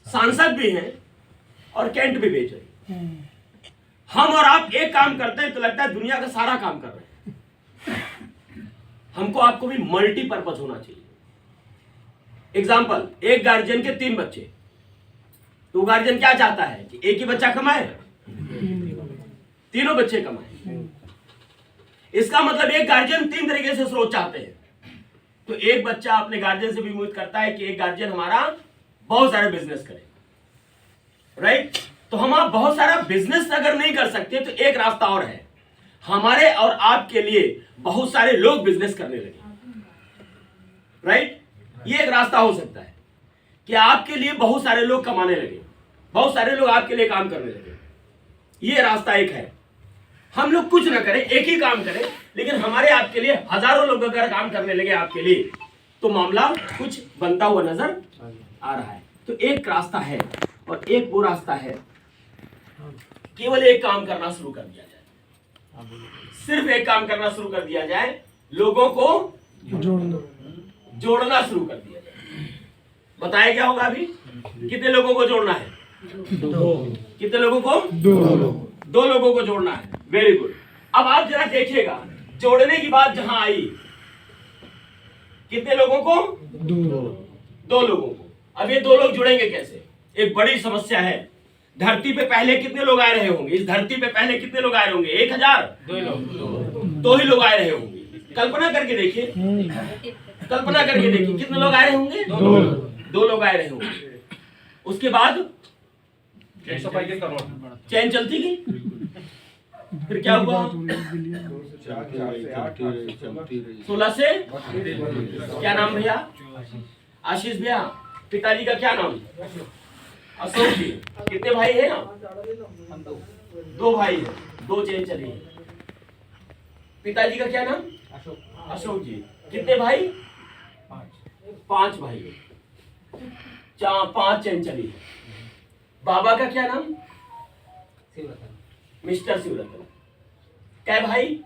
सांसद भी हैं और कैंट भी बेच रहे हैं। हम और आप एक काम करते हैं तो लगता है दुनिया का सारा काम कर रहे हैं। हमको आपको भी मल्टीपर्पज होना चाहिए। एग्जाम्पल, एक गार्जियन के 3 बच्चे, तो गार्जियन क्या चाहता है कि एक ही बच्चा कमाए, तीनों बच्चे कमाए। इसका मतलब एक गार्जियन 3 तरीके से सोच चाहते हैं। तो एक बच्चा अपने गार्जियन से भी उम्मीद करता है कि एक गार्जियन हमारा बहुत सारे बिजनेस करे, राइट। तो हम आप बहुत सारा बिजनेस अगर नहीं कर सकते तो एक रास्ता और है, हमारे और आपके लिए बहुत सारे लोग बिजनेस करने लगे, राइट। ये एक रास्ता हो सकता है कि आपके लिए बहुत सारे लोग कमाने लगे, बहुत सारे लोग आपके लिए काम करने लगे। ये रास्ता एक है। हम लोग कुछ ना करें, एक ही काम करें, लेकिन हमारे आपके लिए हजारों लोग अगर काम करने लगे आपके लिए, तो मामला कुछ बनता हुआ नजर आ रहा है। तो एक रास्ता है और एक वो रास्ता है, केवल एक काम करना शुरू कर दिया जाए, सिर्फ एक काम करना शुरू कर दिया जाए, लोगों को जोड़ना शुरू कर दिया जाए। बताया क्या होगा अभी? कितने लोगों को जोड़ना है? 2। कितने लोगों को? 2 लोगों को जोड़ना है। Very good. अब आप जरा देखिएगा, जोड़ने की बात जहां आई, कितने लोगों को? 2 लोगों को। अब ये 2 लोग जुड़ेंगे कैसे? एक बड़ी समस्या है। धरती पे पहले कितने लोग आए रहे होंगे? इस धरती पे पहले कितने लोग आए रहे होंगे? 1000? 2 ही लोग आए रहे होंगे। कल्पना करके देखिए, कल्पना करके देखिए, कितने लोग आए रहे होंगे? 2 लोग आए रहे होंगे। उसके बाद चैन चलती गई, फिर क्या हुआ? 16 से क्या नाम भैया? आशीष भैया। पिताजी का क्या नाम? अशोक जी। कितने भाई हैं आप? 2 भाई हैं, 2 चैन चली। पिताजी का क्या नाम? अशोक जी। कितने भाई? 5 भाई, 5 चैन चली। बाबा का क्या नाम? मिस्टर शिवरतन। क्या भाई?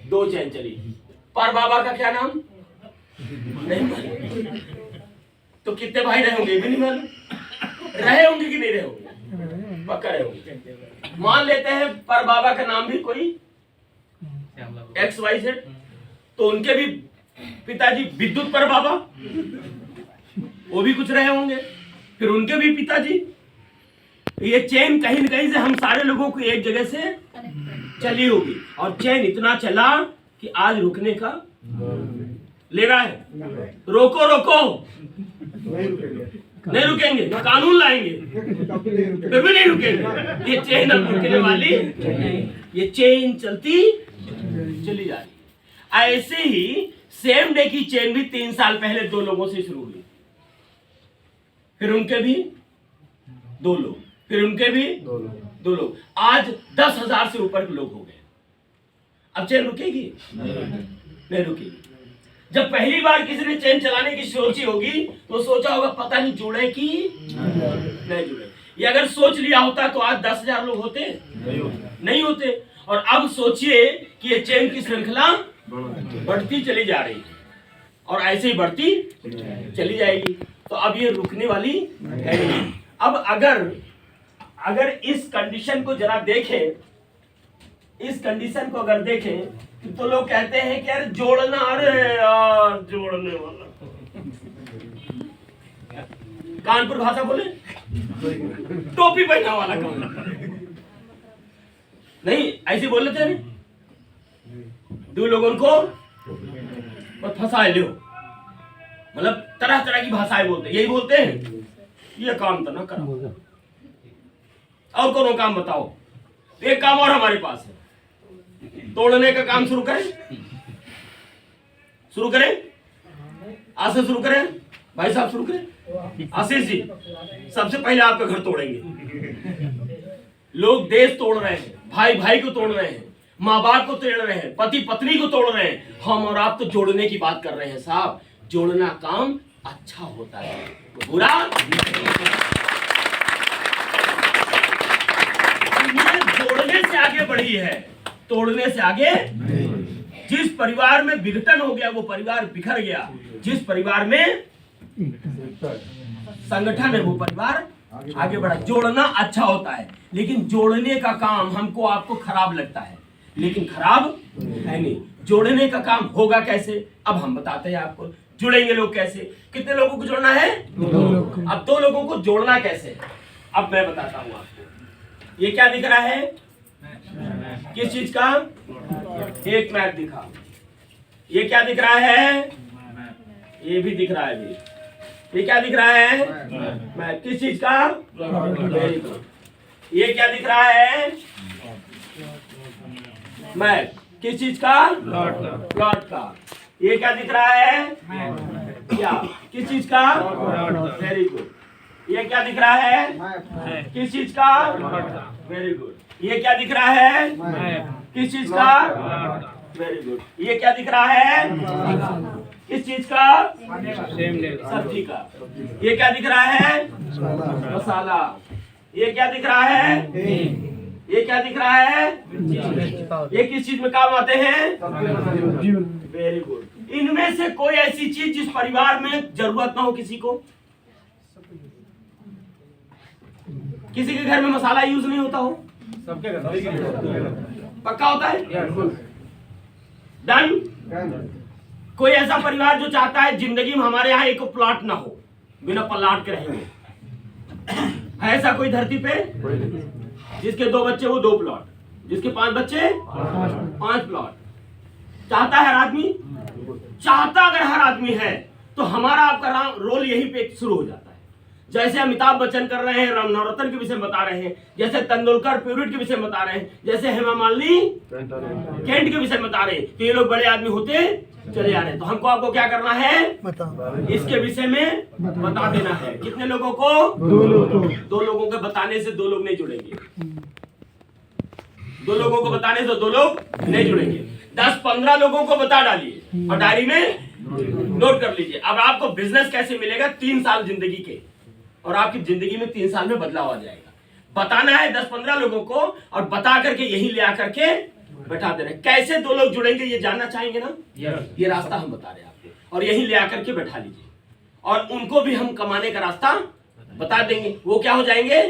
2 चैन चली। पर बाबा का क्या नाम? नहीं मालूम। तो कितने भाई रहे होंगे? भी नहीं मालूम। रहे होंगे कि नहीं रहे होंगे? पक्का रहे होंगे। मान लेते हैं पर बाबा का नाम भी कोई XYZ, तो उनके भी पिताजी विद्युत पर बाबा, वो भी कुछ रहे होंगे, फिर उनके भी पिताजी। ये चेन कहीं न कहीं से हम सारे लोगों को एक जगह से चली होगी, और चेन इतना चला कि आज रुकने का ले रहा है। रोको रोको, नहीं रुकेंगे, कानून लाएंगे, फिर भी नहीं रुकेंगे। ये चेन अब रुकने वाली, ये चेन चलती चली जा रही। ऐसे ही सेम डे की चेन भी 3 साल पहले 2 लोगों से शुरू हुई, फिर उनके भी 2 लोग, फिर उनके भी 2 लोग, आज 10,000 से ऊपर के लोग हो गए। अब चेन रुकेगी? नहीं रुकेगी। जब पहली बार किसी ने चेन चलाने की सोची होगी तो सोचा होगा पता नहीं जुड़े कि नहीं जुड़े। ये अगर सोच लिया होता तो आज 10,000 लोग होते? नहीं होते। और अब सोचिए कि ये चेन की श्रृंखला बढ़ती चली जा रही है और ऐसे ही बढ़ती चली जाएगी। तो अब ये रुकने वाली है नहीं। अब अगर इस कंडीशन को जरा देखें, इस कंडीशन को अगर देखें तो लोग कहते हैं कि यार जोड़ना, अरे यार जोड़ने वाला, कानपुर भाषा बोले टोपी पहना वाला कौन? नहीं ऐसे बोल लेते हैं, 2 लोगों को बस फंसा लो, मतलब तरह तरह की भाषाएं बोलते हैं। यही बोलते हैं ये काम तो ना करो, और कोनो काम बताओ। एक काम और हमारे पास है, तोड़ने का काम शुरू करें? शुरू करें? आज से शुरू करें भाई साहब, शुरू करें। आशीष जी, सबसे पहले आपका घर तोड़ेंगे। लोग देश तोड़ रहे हैं, भाई भाई को तोड़ रहे हैं, माँ बाप को तोड़ रहे हैं, पति पत्नी को तोड़ रहे हैं। हम और आप तो जोड़ने की बात कर रहे हैं साहब। जोड़ना काम अच्छा होता है, बुरा जोड़ने से आगे बढ़ी है, तोड़ने से आगे। जिस परिवार में विघटन हो गया वो परिवार बिखर गया, जिस परिवार में संगठन है वो परिवार आगे बढ़ा। जोड़ना अच्छा होता है, लेकिन जोड़ने का काम हमको आपको खराब लगता है, लेकिन खराब है नहीं। जोड़ने का काम होगा कैसे, अब हम बताते हैं आपको। जुड़ेंगे लोग कैसे? कितने लोगों को जोड़ना है? 2 लोग। अब 2 लोगों को जोड़ना कैसे, अब मैं बताता हूं आपको। ये क्या दिख रहा है? किस चीज का? एक मैप दिखा। ये क्या दिख रहा है? ये भी दिख रहा है भी। ये क्या दिख रहा है? मैप। किस चीज का? Very good. ये क्या दिख रहा है? मैप। किस चीज का? प्लॉट का। ये क्या दिख रहा है? क्या? किस चीज का? Very good. ये क्या दिख रहा है? किस चीज का? Very good. ये क्या दिख रहा है? किस चीज का? Very good. ये क्या दिख रहा है? किस चीज का? सब्जी का। ये क्या दिख रहा है? मसाला। ये क्या दिख रहा है? ये क्या दिख रहा है? ये किस चीज में काम आते हैं? Very good. इनमें से कोई ऐसी चीज जिस परिवार में जरूरत ना हो किसी को? किसी के घर में मसाला यूज नहीं होता हो? सबके घर पक्का होता है? डन। कोई ऐसा परिवार जो चाहता है जिंदगी में हमारे यहाँ एक प्लॉट ना हो, बिना प्लॉट के रहेंगे? है ऐसा कोई धरती पे? जिसके 2 बच्चे वो 2 प्लॉट, जिसके 5 बच्चे 5 प्लॉट। चाहता है हर आदमी? चाहता अगर हर आदमी है तो हमारा आपका रोल यहीं पे शुरू हो जाता है। जैसे अमिताभ बच्चन कर रहे हैं, नवरत्न के विषय में बता रहे हैं, जैसे तेंदुलकर प्यूरिट के विषय में बता रहे हैं, जैसे हेमा मालिनी केंट के विषय में बता रहे हैं, तो ये लोग बड़े आदमी होते चले जा रहे हैं। तो हमको आपको क्या करना है? इसके विषय में बता देना है। कितने लोगों को? 2 लोगों के बताने से 2 लोग नहीं जुड़ेंगे। 2 लोगों को बताने से 2 लोग नहीं जुड़ेंगे। 10-15 लोगों को बता डालिए और डायरी में नोट कर लीजिए। अब आपको बिजनेस कैसे मिलेगा? 3 साल जिंदगी के, और आपकी जिंदगी में 3 साल में बदलाव आ जाएगा। बताना है 10-15 लोगों को और बता करके यही ले आकर के बैठा दे रहे। कैसे 2 लोग जुड़ेंगे ये जानना चाहेंगे ना? ये रास्ता हम बता रहे हैं आपको, और यही ले आकर के बैठा लीजिए, और उनको भी हम कमाने का रास्ता बता देंगे। वो क्या हो जाएंगे?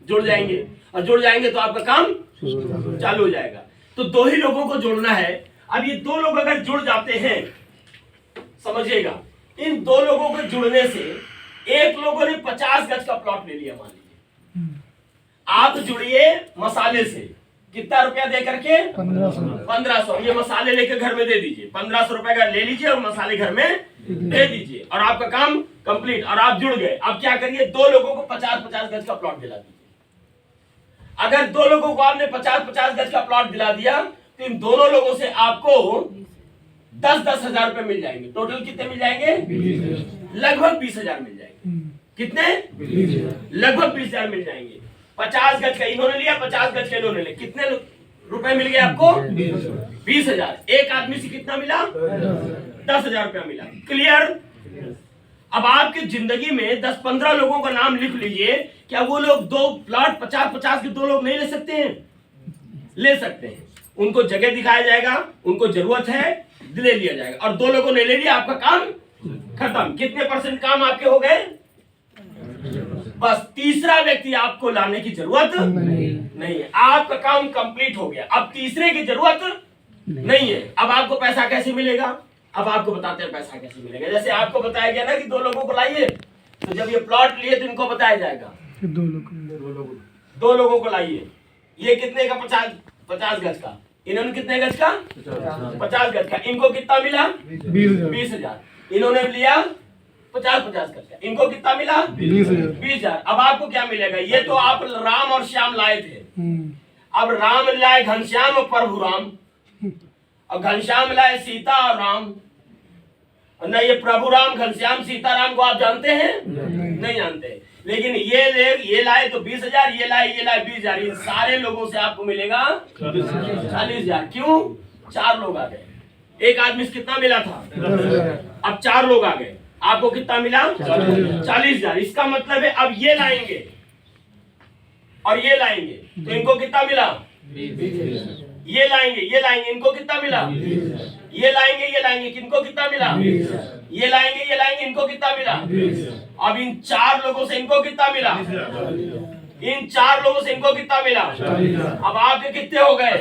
जुड़ जाएंगे, और जुड़ जाएंगे तो आपका काम चालू हो जाएगा। तो 2 ही लोगों को जोड़ना है। अब ये 2 लोग अगर जुड़ जाते हैं, समझिएगा, इन 2 लोगों के जुड़ने से एक लोगों ने 50 गज का प्लॉट ले लिया, मान लीजिए। आप जुड़िए मसाले से, कितना रुपया दे करके? 1500। ये मसाले लेकर घर में दे दीजिए, 1500 रुपए का ले लीजिए और मसाले घर में दे दीजिए, और आपका काम कंप्लीट, और आप जुड़ गए। अब क्या करिए? 2 लोगों को 50-50 गज का प्लॉट दिला दीजिए। अगर 2 लोगों को आपने 50-50 गज का प्लॉट दिला दिया तो इन दोनों लोगों से आपको 10-10 हजार रुपए मिल जाएंगे। टोटल कितने मिल जाएंगे? लगभग 20,000 मिल जाएंगे। कितने? लगभग 20,000 मिल जाएंगे। 50 गज का इन्होंने लिया, 50 गज का इन्होंने लिया, कितने रुपए मिल गए आपको? 20,000। एक आदमी से कितना मिला? 10,000 रुपया मिला। क्लियर? अब आपकी जिंदगी में 10-15 लोगों का नाम लिख लीजिए। क्या वो लोग 2 प्लॉट 50-50 के 2 लोग नहीं ले सकते हैं? ले सकते हैं। उनको जगह दिखाया जाएगा, उनको जरूरत है, ले लिया जाएगा। और 2 लोगों ने ले लिया, आपका काम खत्म। कितने % काम आपके हो गए? बस तीसरा व्यक्ति आपको लाने की जरूरत नहीं है। आपका काम कंप्लीट हो गया। अब तीसरे की जरूरत नहीं है। अब आपको पैसा कैसे मिलेगा? अब आपको बताते हैं पैसा कैसे मिलेगा। जैसे आपको बताया गया ना कि 2 लोगों को लाइए, तो जब ये प्लॉट लिए तो इनको बताया जाएगा 2 लोगों को लाइए। ये कितने का? 50 गज का। इन्होंने कितने गज का? 50 गज का। इनको कितना मिला? 20,000। इन्होंने लिया 50-50 गज का। इनको कितना मिला? 20,000। अब आपको क्या मिलेगा? ये तो आप राम और श्याम लाए थे। अब राम लाए घनश्याम और प्रभुराम, और घनश्याम लाए सीता और राम। न ये प्रभु राम, घनश्याम, सीताराम को आप जानते हैं? नहीं जानते। लेकिन ये लाए तो 20,000, ये लाए 20,000। इन सारे लोगों से आपको मिलेगा 40,000। क्यों? 4 लोग आ गए। एक आदमी से कितना मिला था? अब 4 लोग आ गए, आपको कितना मिला? 40,000। इसका मतलब है अब ये लाएंगे और ये लाएंगे तो इनको कितना मिला? ये लाएंगे, इनको कितना मिला? ये लाएंगे, इनको कितना मिला? ये लाएंगे, इनको कितना मिला? अब इन 4 लोगों से इनको कितना मिला? इन 4 लोगों से इनको कितना मिला? अब आपके कितने हो गए?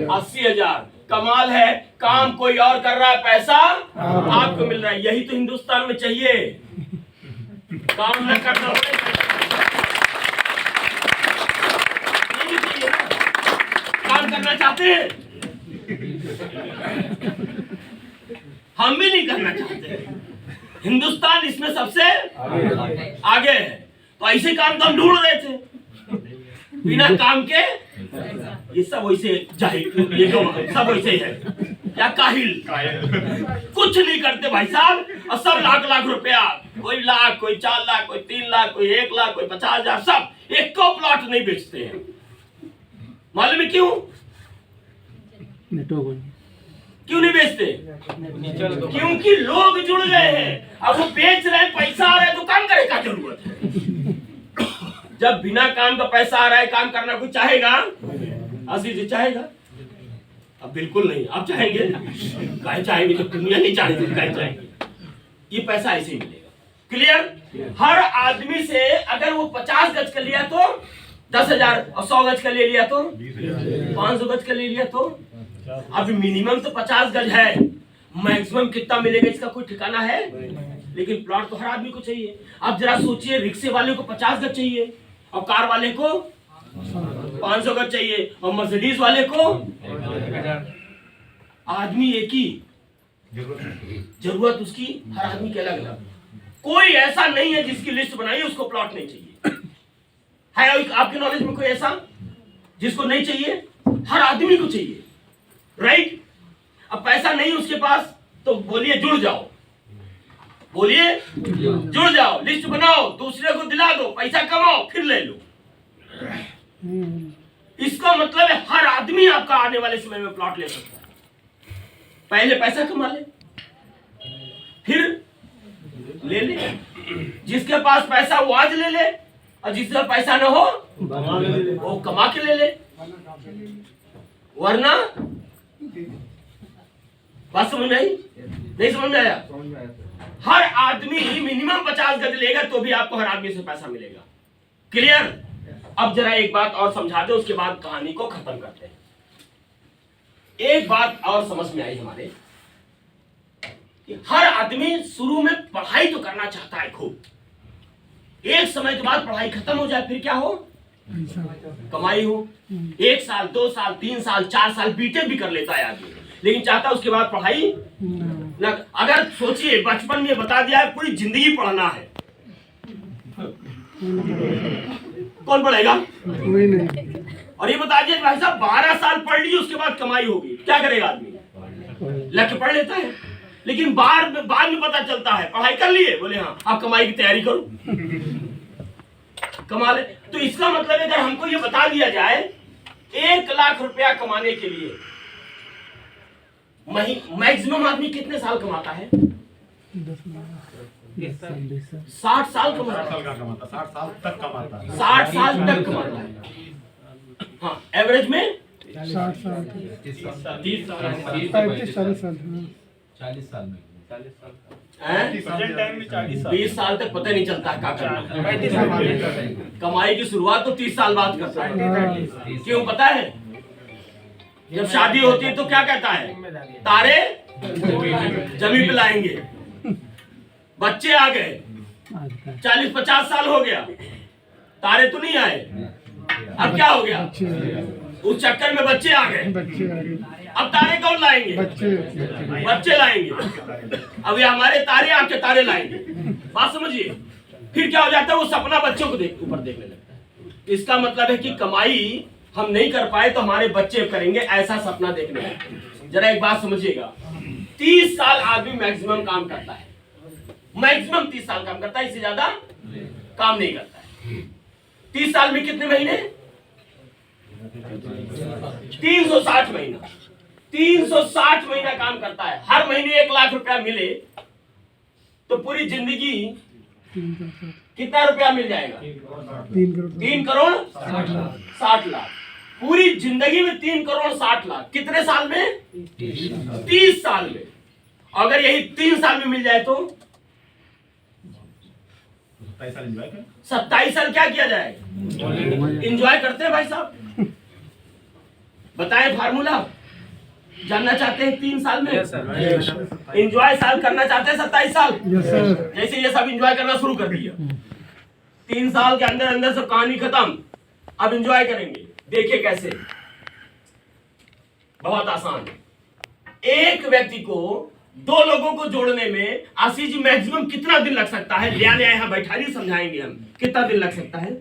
80,000। कमाल है, काम कोई और कर रहा है, पैसा आपको मिल रहा है। यही तो हिंदुस्तान में चाहिए, काम न करना पड़े। काम करना चाहते हैं, हम भी नहीं करना चाहते। हिंदुस्तान इसमें सबसे आगे है। तो ऐसे काम तो हम ढूंढ रहे थे, बिना काम के। ये सब वैसे जाहिल, ये सब वैसे ही है, क्या काहिल, कुछ नहीं करते भाई साहब। और सब लाख रुपया, कोई लाख, कोई 4 लाख, कोई 3 लाख, कोई 1 लाख, कोई 50,000, सब एक को प्लॉट नहीं बेचते हैं। मालूम है क्यों? क्यों नहीं बेचते? क्योंकि लोग जुड़ गए हैं। अब वो बेच रहे हैं, पैसा आ रहा है तो काम करे क्या जरूरत है? जब बिना काम का पैसा आ रहा है, काम करना कोई चाहेगा? अजीज जी चाहेगा? अब बिल्कुल नहीं। अब चाहेंगे? काहे चाहेंगे? जब दुनिया नहीं चाह रही, काहे चाहेंगे? ये पैसा ऐसे ही मिलेगा। क्लियर? हर आदमी से अगर वो 50 गज का लिया तो 10,000, और 100 गज का ले लिया तो 500 गज का ले लिया तो अब मिनिमम तो 50 गज है, मैक्सिमम कितना मिलेगा इसका कोई ठिकाना है? लेकिन प्लॉट तो हर आदमी को चाहिए। अब जरा सोचिए, रिक्शे वाले को 50 गज चाहिए, और कार वाले को 500 गज चाहिए, और मर्सिडीज वाले को आदमी एक ही जरूरत, उसकी हर आदमी की अलग अलग। कोई ऐसा नहीं है जिसकी लिस्ट बनाई उसको प्लॉट नहीं चाहिए। है आपके नॉलेज में कोई ऐसा जिसको नहीं चाहिए? हर आदमी को चाहिए, राइट? अब पैसा नहीं उसके पास तो बोलिए जुड़ जाओ, बोलिए जुड़ जाओ, लिस्ट बनाओ, दूसरे को दिला दो, पैसा कमाओ, फिर ले लो। इसका मतलब है हर आदमी आपका आने वाले समय में प्लॉट ले सकता है। पहले पैसा कमा ले, फिर ले ले। जिसके पास पैसा वो आज ले ले, और जिसका पैसा ना हो वो कमा के ले ले, वरना बात समझ में आई? नहीं समझ में आया? हर आदमी मिनिमम 50 गज लेगा तो भी आपको हर आदमी से पैसा मिलेगा। क्लियर? अब जरा एक बात और समझा दे, उसके बाद कहानी को खत्म करते हैं। एक बात और समझ में आई हमारे कि हर आदमी शुरू में पढ़ाई तो करना चाहता है खूब, एक समय के बाद पढ़ाई खत्म हो जाए, फिर क्या हो? कमाई हो। 1 साल, 2 साल, 3 साल, 4 साल बीटेक भी कर लेता है आदमी, लेकिन चाहता है उसके बाद पढ़ाई ना। अगर सोचिए बचपन में बता दिया है पूरी जिंदगी पढ़ना है, कौन पढ़ेगा? कोई नहीं। और ये बता दिया भाई साहब 12 साल पढ़ लीजिए उसके बाद कमाई होगी, क्या करेगा आदमी? लग पढ़ लेता है, लेकिन बाद में पता चलता है पढ़ाई कर लिए, बोले हाँ आप कमाई की तैयारी करो, कमा ले। तो इसका मतलब है अगर हमको ये बता दिया जाए 1 लाख रुपया कमाने के लिए मैक्सिमम आदमी कितने साल कमाता है? 60 साल कमाता है, 60 साल तक कमाता है। 60 साल तक कमाता है। हाँ, एवरेज में 60 साल 30 साल 40 साल में 20 साल तक पता नहीं चलता क्या करना है। कमाई की शुरुआत तो 30 साल बाद करता है। क्यों पता है? जब शादी होती है तो क्या कहता है? तारे जमीन पे लाएंगे। बच्चे आ गए, 40-50 साल हो गया, तारे तो नहीं आए। अब क्या हो गया? उस चक्कर में बच्चे आ गए। अब तारे कौन लाएंगे? बच्चे लाएंगे। अब ये हमारे तारे आपके तारे लाएंगे। बात समझिए। फिर क्या हो जाता है? वो सपना बच्चों को ऊपर देखने लगता है। इसका मतलब है कि कमाई हम नहीं कर पाए तो हमारे बच्चे करेंगे, ऐसा सपना देखने लगता है। जरा एक बात समझिएगा, 30 साल आदमी मैक्सिमम काम करता है, मैक्सिमम 30 साल काम करता है, इससे ज्यादा काम नहीं करता है। 30 साल में कितने महीने? 360 महीना। 360 महीना काम करता है। हर महीने 1 लाख रुपया मिले तो पूरी जिंदगी कितना रुपया मिल जाएगा? 3 करोड़ 60 लाख। पूरी जिंदगी में 3 करोड़ 60 लाख। कितने साल में? 30 साल में। अगर यही 3 साल में मिल जाए तो 27 साल क्या किया जाए? एंजॉय करते हैं भाई साहब। बताएं फार्मूला जानना चाहते हैं? 3 साल में एंजॉय साल करना चाहते हैं 27 साल। जैसे ये सब एंजॉय करना शुरू कर दिया, 3 साल के अंदर अंदर सब कहानी खत्म। अब एंजॉय करेंगे। देखिए कैसे, बहुत आसान। एक व्यक्ति को 2 लोगों को जोड़ने में आशीष जी मैक्सिमम कितना दिन लग सकता है? ले आने यहाँ बैठा नहीं, समझाएंगे हम। कितना दिन लग सकता है?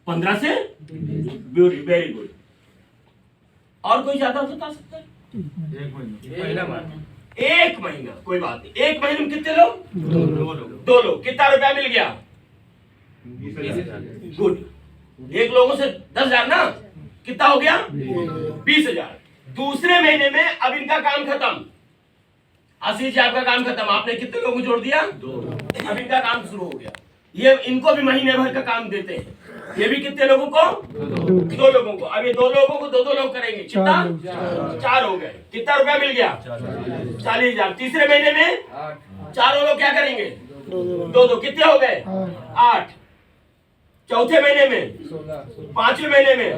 15 से? Very good. और कोई ज्यादा बता सकता है? 1 महीना। कोई बात नहीं। 1 महीने में कितने लोग? 2 लोग। कितना रुपया मिल गया? गुड। 1 लोगों से 10,000 ना? कितना हो गया? 20,000। दूसरे महीने में अब इनका काम खत्म। आशीष जी आपका काम खत्म। आपने कितने लोगों को जोड़ दिया? 2। अब इनका काम शुरू हो गया। ये इनको भी महीने भर का काम देते हैं। ये भी कितने लोगों को? 2 लोगों को। अब ये 2 लोगों को 2 लोग करेंगे। कितना? 4 हो गए। कितना रुपया मिल गया? 40,000। तीसरे महीने में 4 लोग क्या करेंगे? 2। कितने हो गए? 8। चौथे महीने में 5वें महीने में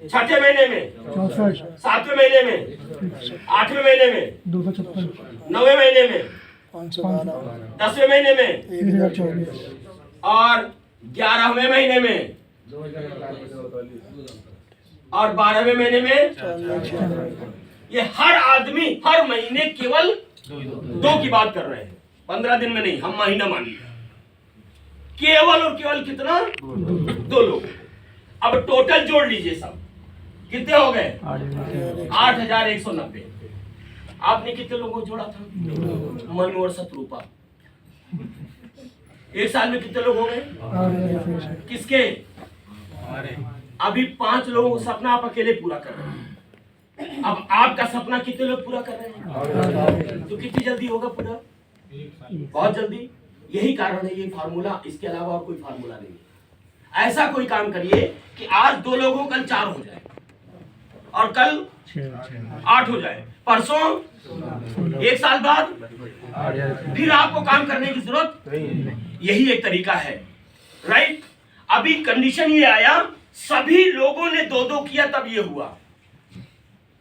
6ठे महीने में 7वें महीने में 8वें महीने में 9वें महीने में 10वें महीने में और 11वें महीने में और 12वें महीने में। ये हर आदमी हर महीने केवल 2 की बात कर रहे हैं। 15 दिन में नहीं, हम महीना मान लिया। केवल और केवल कितना? 2 लोग। अब टोटल जोड़ लीजिए सब। कितने हो गए? 8,190। आपने कितने लोगों को जोड़ा था? मनु और शत्रुपा। 1 साल में कितने लोग हो गए? किसके? अभी 5 लोगों का सपना आप अकेले पूरा कर रहे हैं। अब आपका सपना कितने लोग पूरा कर रहे हैं? तो कितनी जल्दी होगा पूरा? बहुत जल्दी। यही कारण है ये फार्मूला, इसके अलावा और कोई फार्मूला नहीं है। ऐसा कोई काम करिए कि आज 2 लोगों कल 4 हो जाए और कल 8 हो जाए, परसों 1 साल बाद फिर आपको काम करने की जरूरत। यही एक तरीका है, राइट? अभी कंडीशन ये आया, सभी लोगों ने 2-2 किया तब ये हुआ।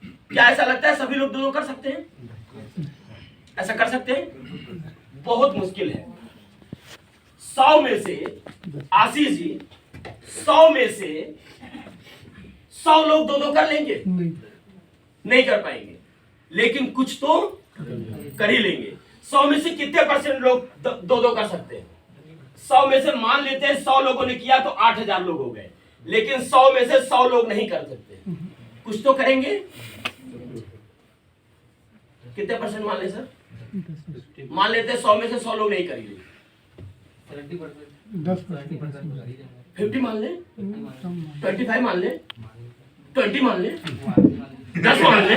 क्या ऐसा लगता है सभी लोग 2-2 कर सकते हैं? ऐसा कर सकते हैं? बहुत मुश्किल है। 100 में से आशीष जी 100 में से 100 लोग 2-2 कर लेंगे? नहीं कर पाएंगे, लेकिन कुछ तो कर ही लेंगे। 100 में से कितने % लोग 2-2 कर सकते हैं? 100 में से मान लेते हैं 100 लोगों ने किया तो 8,000 लोग हो गए, लेकिन 100 में से 100 लोग नहीं कर सकते। कुछ तो करेंगे। कितने परसेंट मान ले सर? मान लेते हैं 100 में से 100 लोग नहीं करेंगे, 50 मान ले, 25 मान ले, 20 मान ले, 10 मान ले,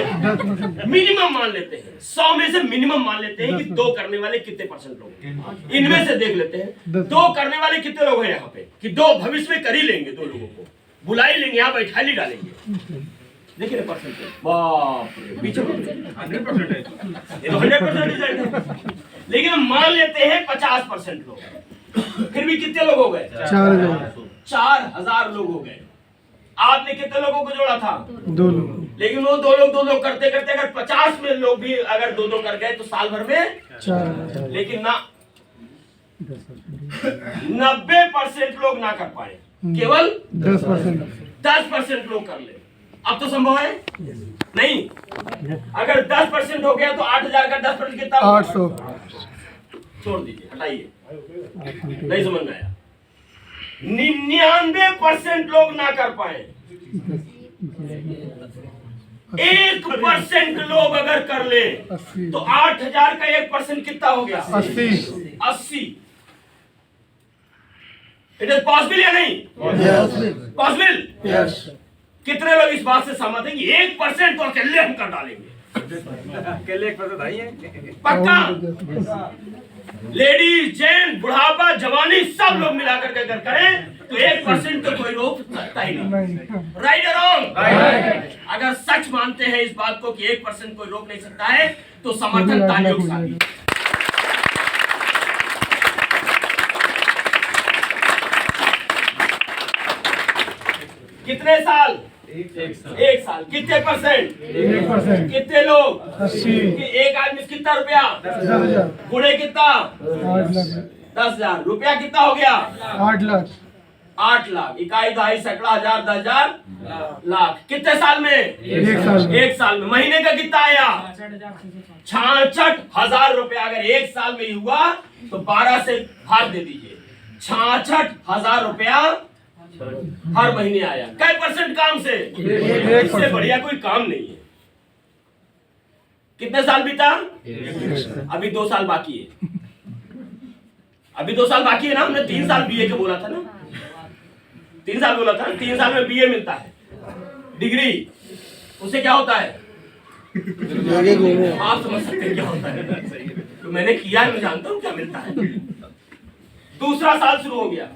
मिनिमम मान लेते हैं। 100 में से मिनिमम मान लेते हैं कि 2 करने वाले कितने परसेंट लोग हैं। इनमें से देख लेते हैं 2 करने वाले कितने लोग हैं यहाँ पे, कि 2 भविष्य में कर ही लेंगे, 2 लोगों को बुला ही लेंगे, यहाँ बैठा ही डालेंगे। देखिए परसेंटेज, बाप रे, पीछे 100% है, ये तो 100% रिजल्ट है। लेकिन हम मान लेते हैं 50% लोग, फिर भी कितने लोग हो गए? 4000 लोग हो गए। आपने कितने लोगों को जोड़ा था? 2 लोग। लेकिन वो 2 लोग करते करते अगर 50 में लोग भी अगर 2 कर गए तो साल भर में 4। लेकिन ना 90% लोग ना कर पाए, केवल 10% लोग कर ले। अब तो संभव है नहीं? अगर 10% हो गया तो 8000 का 10% कितना? 800। छोड़ दीजिए, हटाइए, नहीं समझ में आया। 99% लोग ना कर पाए, 1% लोग अगर कर ले तो 8000 का 1% कितना हो गया? 80। इट इज पॉसिबल या नहीं? पॉसिबल। कितने लोग इस बात से सहमत हैं कि 1% तो अकेले हम कर डालेंगे? अकेले 1% आई है। पक्का? लेडीज, जेंट्स, बुढ़ापा, जवानी सब लोग मिलाकर के अगर करें तो 1% तो कोई रोक सकता ही नहीं। राइट और रॉन्ग? अगर सच मानते हैं इस बात को कि 1% कोई रोक नहीं सकता है तो समर्थन तालियों के साथ। कितने साल? 1 साल। कितने परसेंट? 1%। कितने लोग? 80। एक आदमी कितना रुपया? 10,000। गुणे कितना? 8 लाख। 10,000। रुपया कितना हो गया? 8 लाख। 8 लाख। इकाई, दहाई, सैकड़ा, हजार, 10,000, लाख। कितने साल में? 1 साल में। 1 साल में। महीने का कितना आया? 66,000 रुपया। अगर 1 साल में ही हुआ तो 12 से भाग दे दीजिए। 66,000 रुपया हर महीने आया। कई परसेंट काम से? इससे बढ़िया कोई काम नहीं है। कितने साल बीता? अभी 2 साल बाकी है। अभी 2 साल बाकी है ना। हमने 3 साल बीए के बोला था ना, 3 साल बोला था। 3 साल में बीए मिलता है, डिग्री। उससे क्या होता है? आप समझ सकते हैं क्या होता है। तो मैंने किया है, मैं जानता हूं क्या मिलता है। दूसरा साल शुरू हो गया।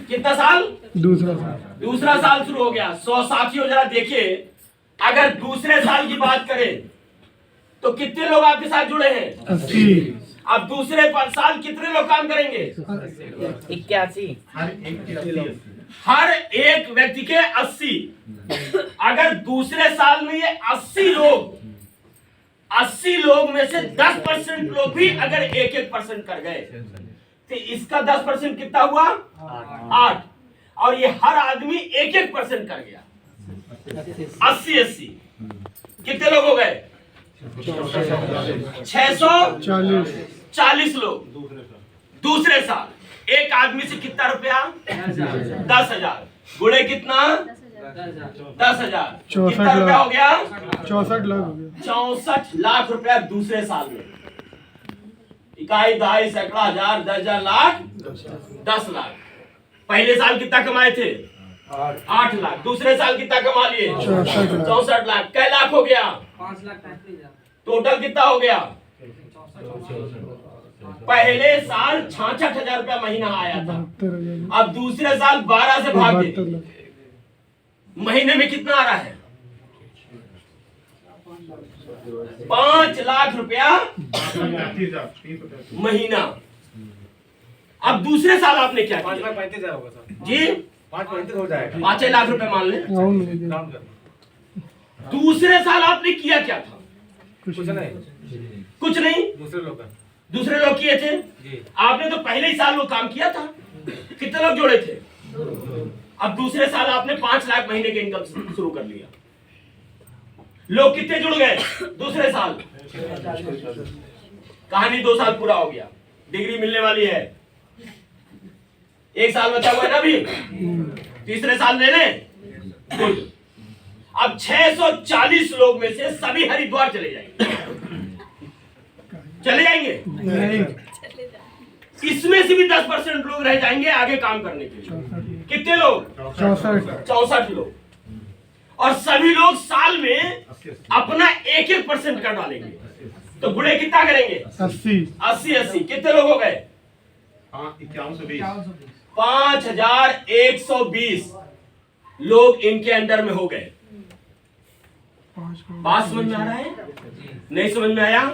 कितना साल? दूसरा साल शुरू हो गया। 100 साथियों जरा देखिए, अगर दूसरे साल की बात करें तो कितने लोग आपके साथ जुड़े हैं? 80। अब दूसरे साल कितने लोग काम करेंगे? 81। हर एक व्यक्ति के 80। अगर दूसरे साल में ये 80 लोग में से 10% लोग भी अगर 1% कर गए तो इसका 10% कितना हुआ? 8। और ये हर आदमी 1% कर गया। 80। कितने लोग हो गए? 640 लोग। दूसरे साल एक आदमी से कितना रुपया? 10,000। गुणे कितना? 10,000। कितना रुपया हो गया? 64 लाख हो गया। 64 लाख रुपया दूसरे साल में। इकाई, दहाई, सैकड़ा, हजार, 10,000, लाख, 10 लाख। पहले साल कितना कमाए थे? 8 लाख। दूसरे साल कितना कमा लिए? 64 लाख। कै लाख हो गया? 5 लाख। टोटल कितना हो गया? पहले साल 66,000 रुपया महीना आया था। 72,000। अब दूसरे साल 12 से भाग दे, 72 लाख। महीने में कितना आ रहा है? 5 लाख रुपया महीना। अब दूसरे साल आपने क्या किया? 5,35,000 होगा सर जी, 5,35 हो जाएगा। 5 लाख रुपए मान ले। गाँव में लगे। काम कर दूसरे साल आपने किया क्या था? कुछ नहीं, कुछ नहीं। दूसरे लोग का दूसरे लोग किए थे, जी। आपने तो पहले ही साल वो काम किया था। कितने लोग जोड़े थे? अब दूसरे साल आपने 5 लाख महीने के इनकम शुरू कर लिया। लोग कितने जुड़ गए दूसरे साल? कहानी 2 साल पूरा हो गया, डिग्री मिलने वाली है। 1 साल बचा हुआ है ना अभी, तीसरे साल ले लें। गुड। अब 640 लोग में से सभी हरिद्वार चले जाएंगे। चले जाएंगे? इसमें से भी 10% लोग रह जाएंगे आगे काम करने के लिए। कितने लोग? 64 लोग। और सभी लोग साल में अपना 1% कर डालेंगे। तो गुणे कितना करेंगे? 80। कितने लोग हो गए? 5120 लोग इनके अंडर में हो गए। बात समझ में आ रहा है? नहीं समझ में आया?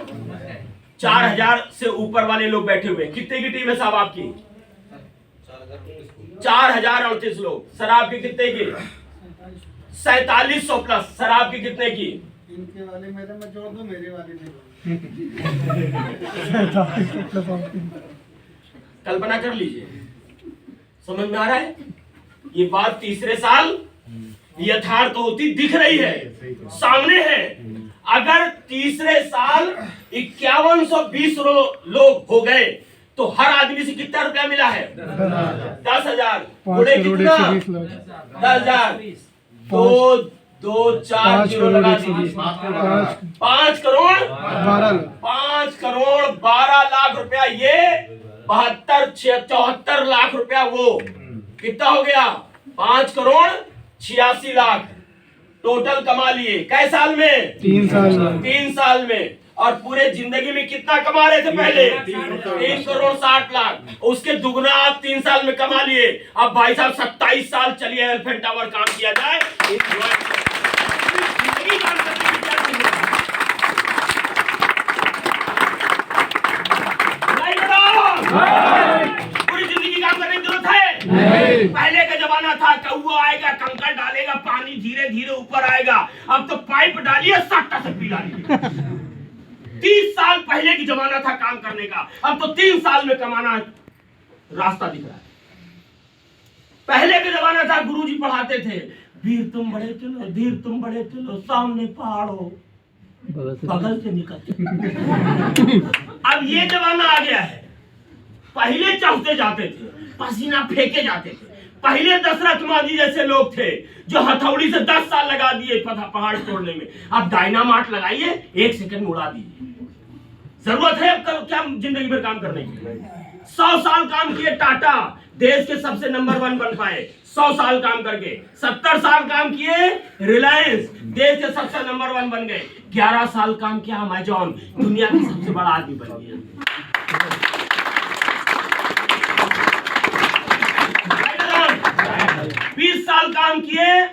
4000 से ऊपर वाले लोग बैठे हुए। कितने की टीम है साहब आपकी? 4038 लोग। शराब की कितने की? 4700 प्लस। शराब की कितने की? इनके वाले मेरे में जोड़ दो, मेरे वाले में। कल्पना कर लीजिए, समझ में आ रहा है? ये बात तीसरे साल यथार्थ होती दिख रही है, सामने है। अगर तीसरे साल 5120 लोग हो गए तो हर आदमी से कितना रुपया मिला है? 10,000। गुणे कितना? 10,000। 2 4 जीरो लगा दीजिए। 5 करोड़ 12 लाख रुपया। ये 74 लाख रुपया। वो कितना हो गया? 5 करोड़ 86 लाख टोटल कमा लिए। कै साल में? 3 साल में। और पूरे जिंदगी में कितना कमा रहे थे पहले? 3 करोड़ 60 लाख। उसके दुगना आप 3 साल में कमा लिए। अब भाई साहब 27 साल चलिए एलिफेंट टावर काम किया जाए। जिंदगी काम करने की क्या जरूरत है? पूरी जिंदगी काम करने की जरूरत है? पहले का जमाना था कौवा आएगा, कंकड़ डालेगा, पानी धीरे धीरे ऊपर आएगा। अब तो पाइप डालिए, सट्टा से पी डालिए। 30 साल पहले की जमाना था काम करने का। अब तो 3 साल में कमाना रास्ता दिख रहा है। पहले का जमाना था गुरुजी पढ़ाते थे, वीर तुम बड़े चलो, धीर तुम बड़े चलो, सामने पहाड़ हो, बगल से निकलते। अब ये जमाना आ गया है। पहले चढ़ते जाते थे, पसीना फेंके जाते थे। पहले दशरथ मांझी जैसे लोग थे जो हथौड़ी से 10 साल लगा दिए पहाड़ तोड़ने में। अब डायनामाइट लगाइए, 1 सेकंड में उड़ा दीजिए। जरूरत है अब क्या जिंदगी भर काम करने की? 100 साल काम किए टाटा, देश के सबसे नंबर 1 बन पाए 100 साल काम करके। 70 साल काम किए रिलायंस, देश के सबसे नंबर 1 बन गए। 11 साल काम किया अमेजॉन, दुनिया का सबसे बड़ा आदमी बन गया। 20 साल काम किए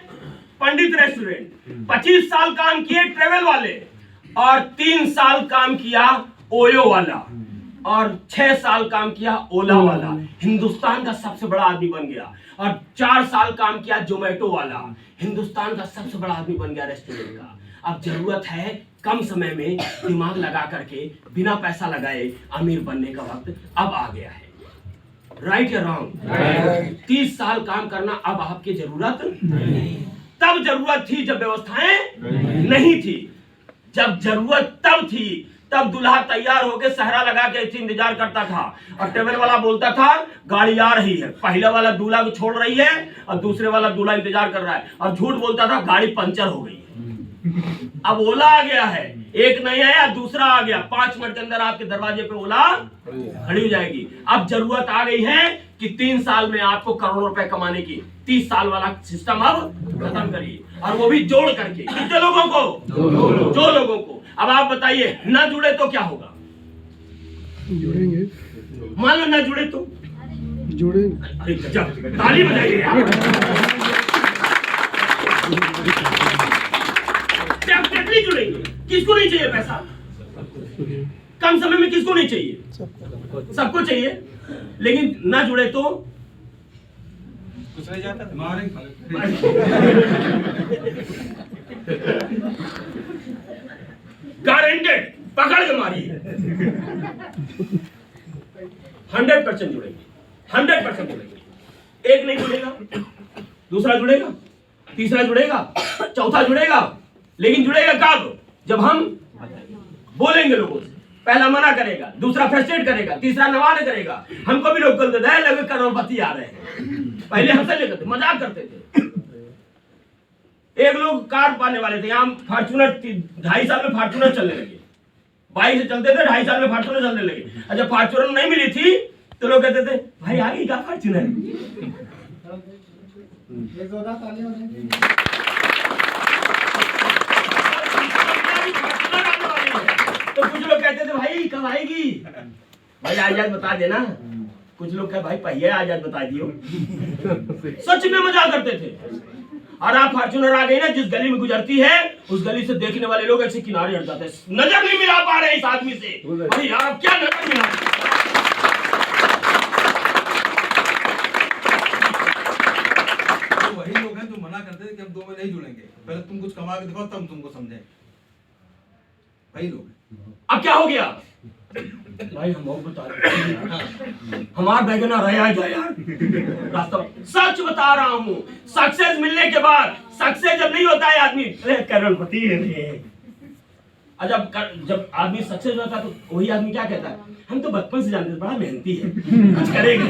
पंडित रेस्टोरेंट, 25 साल काम किए ट्रेवल वाले, और 3 साल काम किया ओयो वाला, और 6 साल काम किया ओला वाला। हिंदुस्तान का सबसे बड़ा आदमी बन गया। और 4 साल काम किया जोमेटो वाला, हिंदुस्तान का सबसे बड़ा आदमी बन गया रेस्टोरेंट का। अब जरूरत है कम समय में दिमाग लगा करके बिना पैसा लगाए अमीर बनने का वक्त अब आ गया है। राइट या रॉन्ग? 30 साल काम करना अब आपकी जरूरत नहीं। तब जरूरत थी जब व्यवस्थाएं नहीं थी। जब जरूरत तब थी तब दूल्हा तैयार होके सहरा लगा के इंतजार करता था और टेबल वाला बोलता था गाड़ी आ रही है। पहले वाला दूल्हा को छोड़ रही है और दूसरे वाला दूल्हा इंतजार कर रहा है, और झूठ बोलता था गाड़ी पंचर हो गई है। अब ओला आ गया है, एक नहीं आया दूसरा आ गया, 5 मिनट के अंदर आपके दरवाजे पे ओला खड़ी हो जाएगी। अब जरूरत आ गई है कि 3 साल में आपको करोड़ों रुपए कमाने की। 30 साल वाला सिस्टम अब खत्म करिए, और वो भी जोड़ करके। कितने लोगों को? 2 लोगों को। अब आप बताइए, ना जुड़े तो क्या होगा? जुड़ेंगे। मान लो ना जुड़े तो जुड़ेंगे। अरे गजब, ताली बजाइए यार। डेफिनेटली जुड़ेंगे। किसको नहीं चाहिए पैसा? कम समय में किसको नहीं चाहिए? सबको चाहिए। लेकिन ना जुड़े तो कुछ रह जाता है। गारंटेड, पकड़ के मारिए। 100% जुड़ेंगे, 100% जुड़ेंगे। एक नहीं जुड़ेगा, दूसरा जुड़ेगा, तीसरा जुड़ेगा, चौथा जुड़ेगा। लेकिन जुड़ेगा कब? जब हम बोलेंगे लोगों से। पहला मना करेगा, दूसरा फ्रस्ट्रेट करेगा, तीसरा नवाज करेगा। हमको भी लोग बोलते थे लगे करोड़पति आ रहे हैं। पहले हमसे लेते थे, मजाक करते थे। एक लोग कार पाने वाले थे, यहाँ फॉर्च्यूनर 2.5 साल में फॉर्च्यूनर चलने लगे, बाइक से चलते थे, 2.5 साल में फॉर्च्यूनर चलने लगे। और जब फॉर्च्यूनर नहीं मिली थी तो लोग कहते थे भाई आगे का फॉर्च्यूनर। तो कुछ लोग कहते थे भाई कब आएगी, भाई आजाद बता देना। कुछ लोग कहे भाई पहिया आजाद बता दियो। सच में मजाक करते थे। और आप फॉर्च्यूनर आ गई ना, जिस गली में गुजरती है उस गली से देखने वाले लोग ऐसे किनारे हट जाते हैं, नजर नहीं मिला पा रहे इस आदमी से। अरे यार अब क्या नजर मिला। तो वही लोग हैं जो मना करते थे कि हम 2 में नहीं जुड़ेंगे, पहले तुम कुछ कमा के दिखाओ तब तुमको समझे। वही लोग हैं। अब क्या हो गया भाई, हम और बता रहे हमार बैगना रहा जाए यार रास्ता। सच बता रहा हूँ, सक्सेस मिलने के बाद, सक्सेस जब नहीं होता है आदमी करोड़पति है। और जब आदमी सक्सेस होता है तो वही आदमी क्या कहता है, हम तो बचपन से जानते थे बड़ा मेहनती है, कुछ करेगा।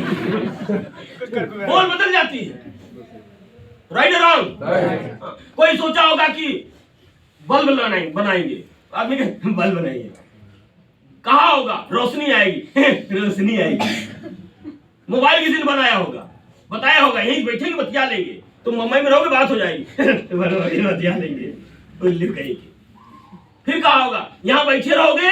बोल बदल जाती है। Right wrong. कोई सोचा होगा कि बल्ब बनाएंगे, आदमी के बल्ब बनाइए, कहा होगा रोशनी आएगी रोशनी आएगी। मोबाइल किसी ने बनाया होगा, बताया होगा, यहीं बैठेंगे बतिया लेंगे, तुम मुंबई में रहोगे बात हो जाएगी बतिया लेंगे, उल्लू कहीं की। फिर कहा होगा यहाँ बैठे रहोगे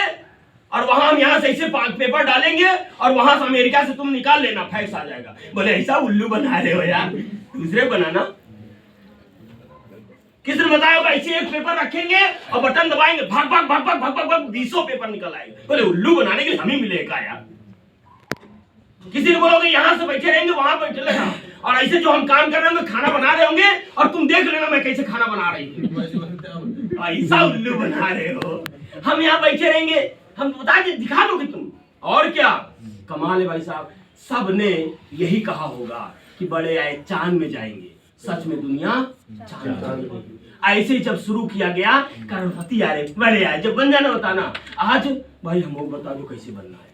और वहां हम यहाँ से ऐसे पेपर डालेंगे और वहां से अमेरिका से तुम निकाल लेना, फैक्स आ जाएगा। बोले ऐसा उल्लू बना रहे हो यार, दूसरे बनाना। किसी ने बताया होगा ऐसे एक पेपर रखेंगे और बटन दबाएंगे, भाग भाग भाग भाग भाग भाग 20 पेपर निकल आएंगे। बोले उल्लू बनाने के लिए हमें मिलेगा यार। किसी ने बोलोगे यहाँ से बैठे रहेंगे वहां बैठे रहना, और ऐसे जो हम काम कर रहे होंगे खाना बना रहे होंगे और तुम देख लेना मैं कैसे खाना बना रही हूँ। ऐसा उल्लू बना रहे हो, हम यहाँ बैठे रहेंगे, हम बता दे दिखा दोगे तुम। और क्या कमाल है भाई साहब, सबने यही कहा होगा कि बड़े आए चांद में जाएंगे, सच में दुनिया चांद। ऐसे जब शुरू किया गया करोड़पति आ रहे बड़े आए, जब बन जाना होता ना। आज भाई हम लोग बता दो कैसे बनना है,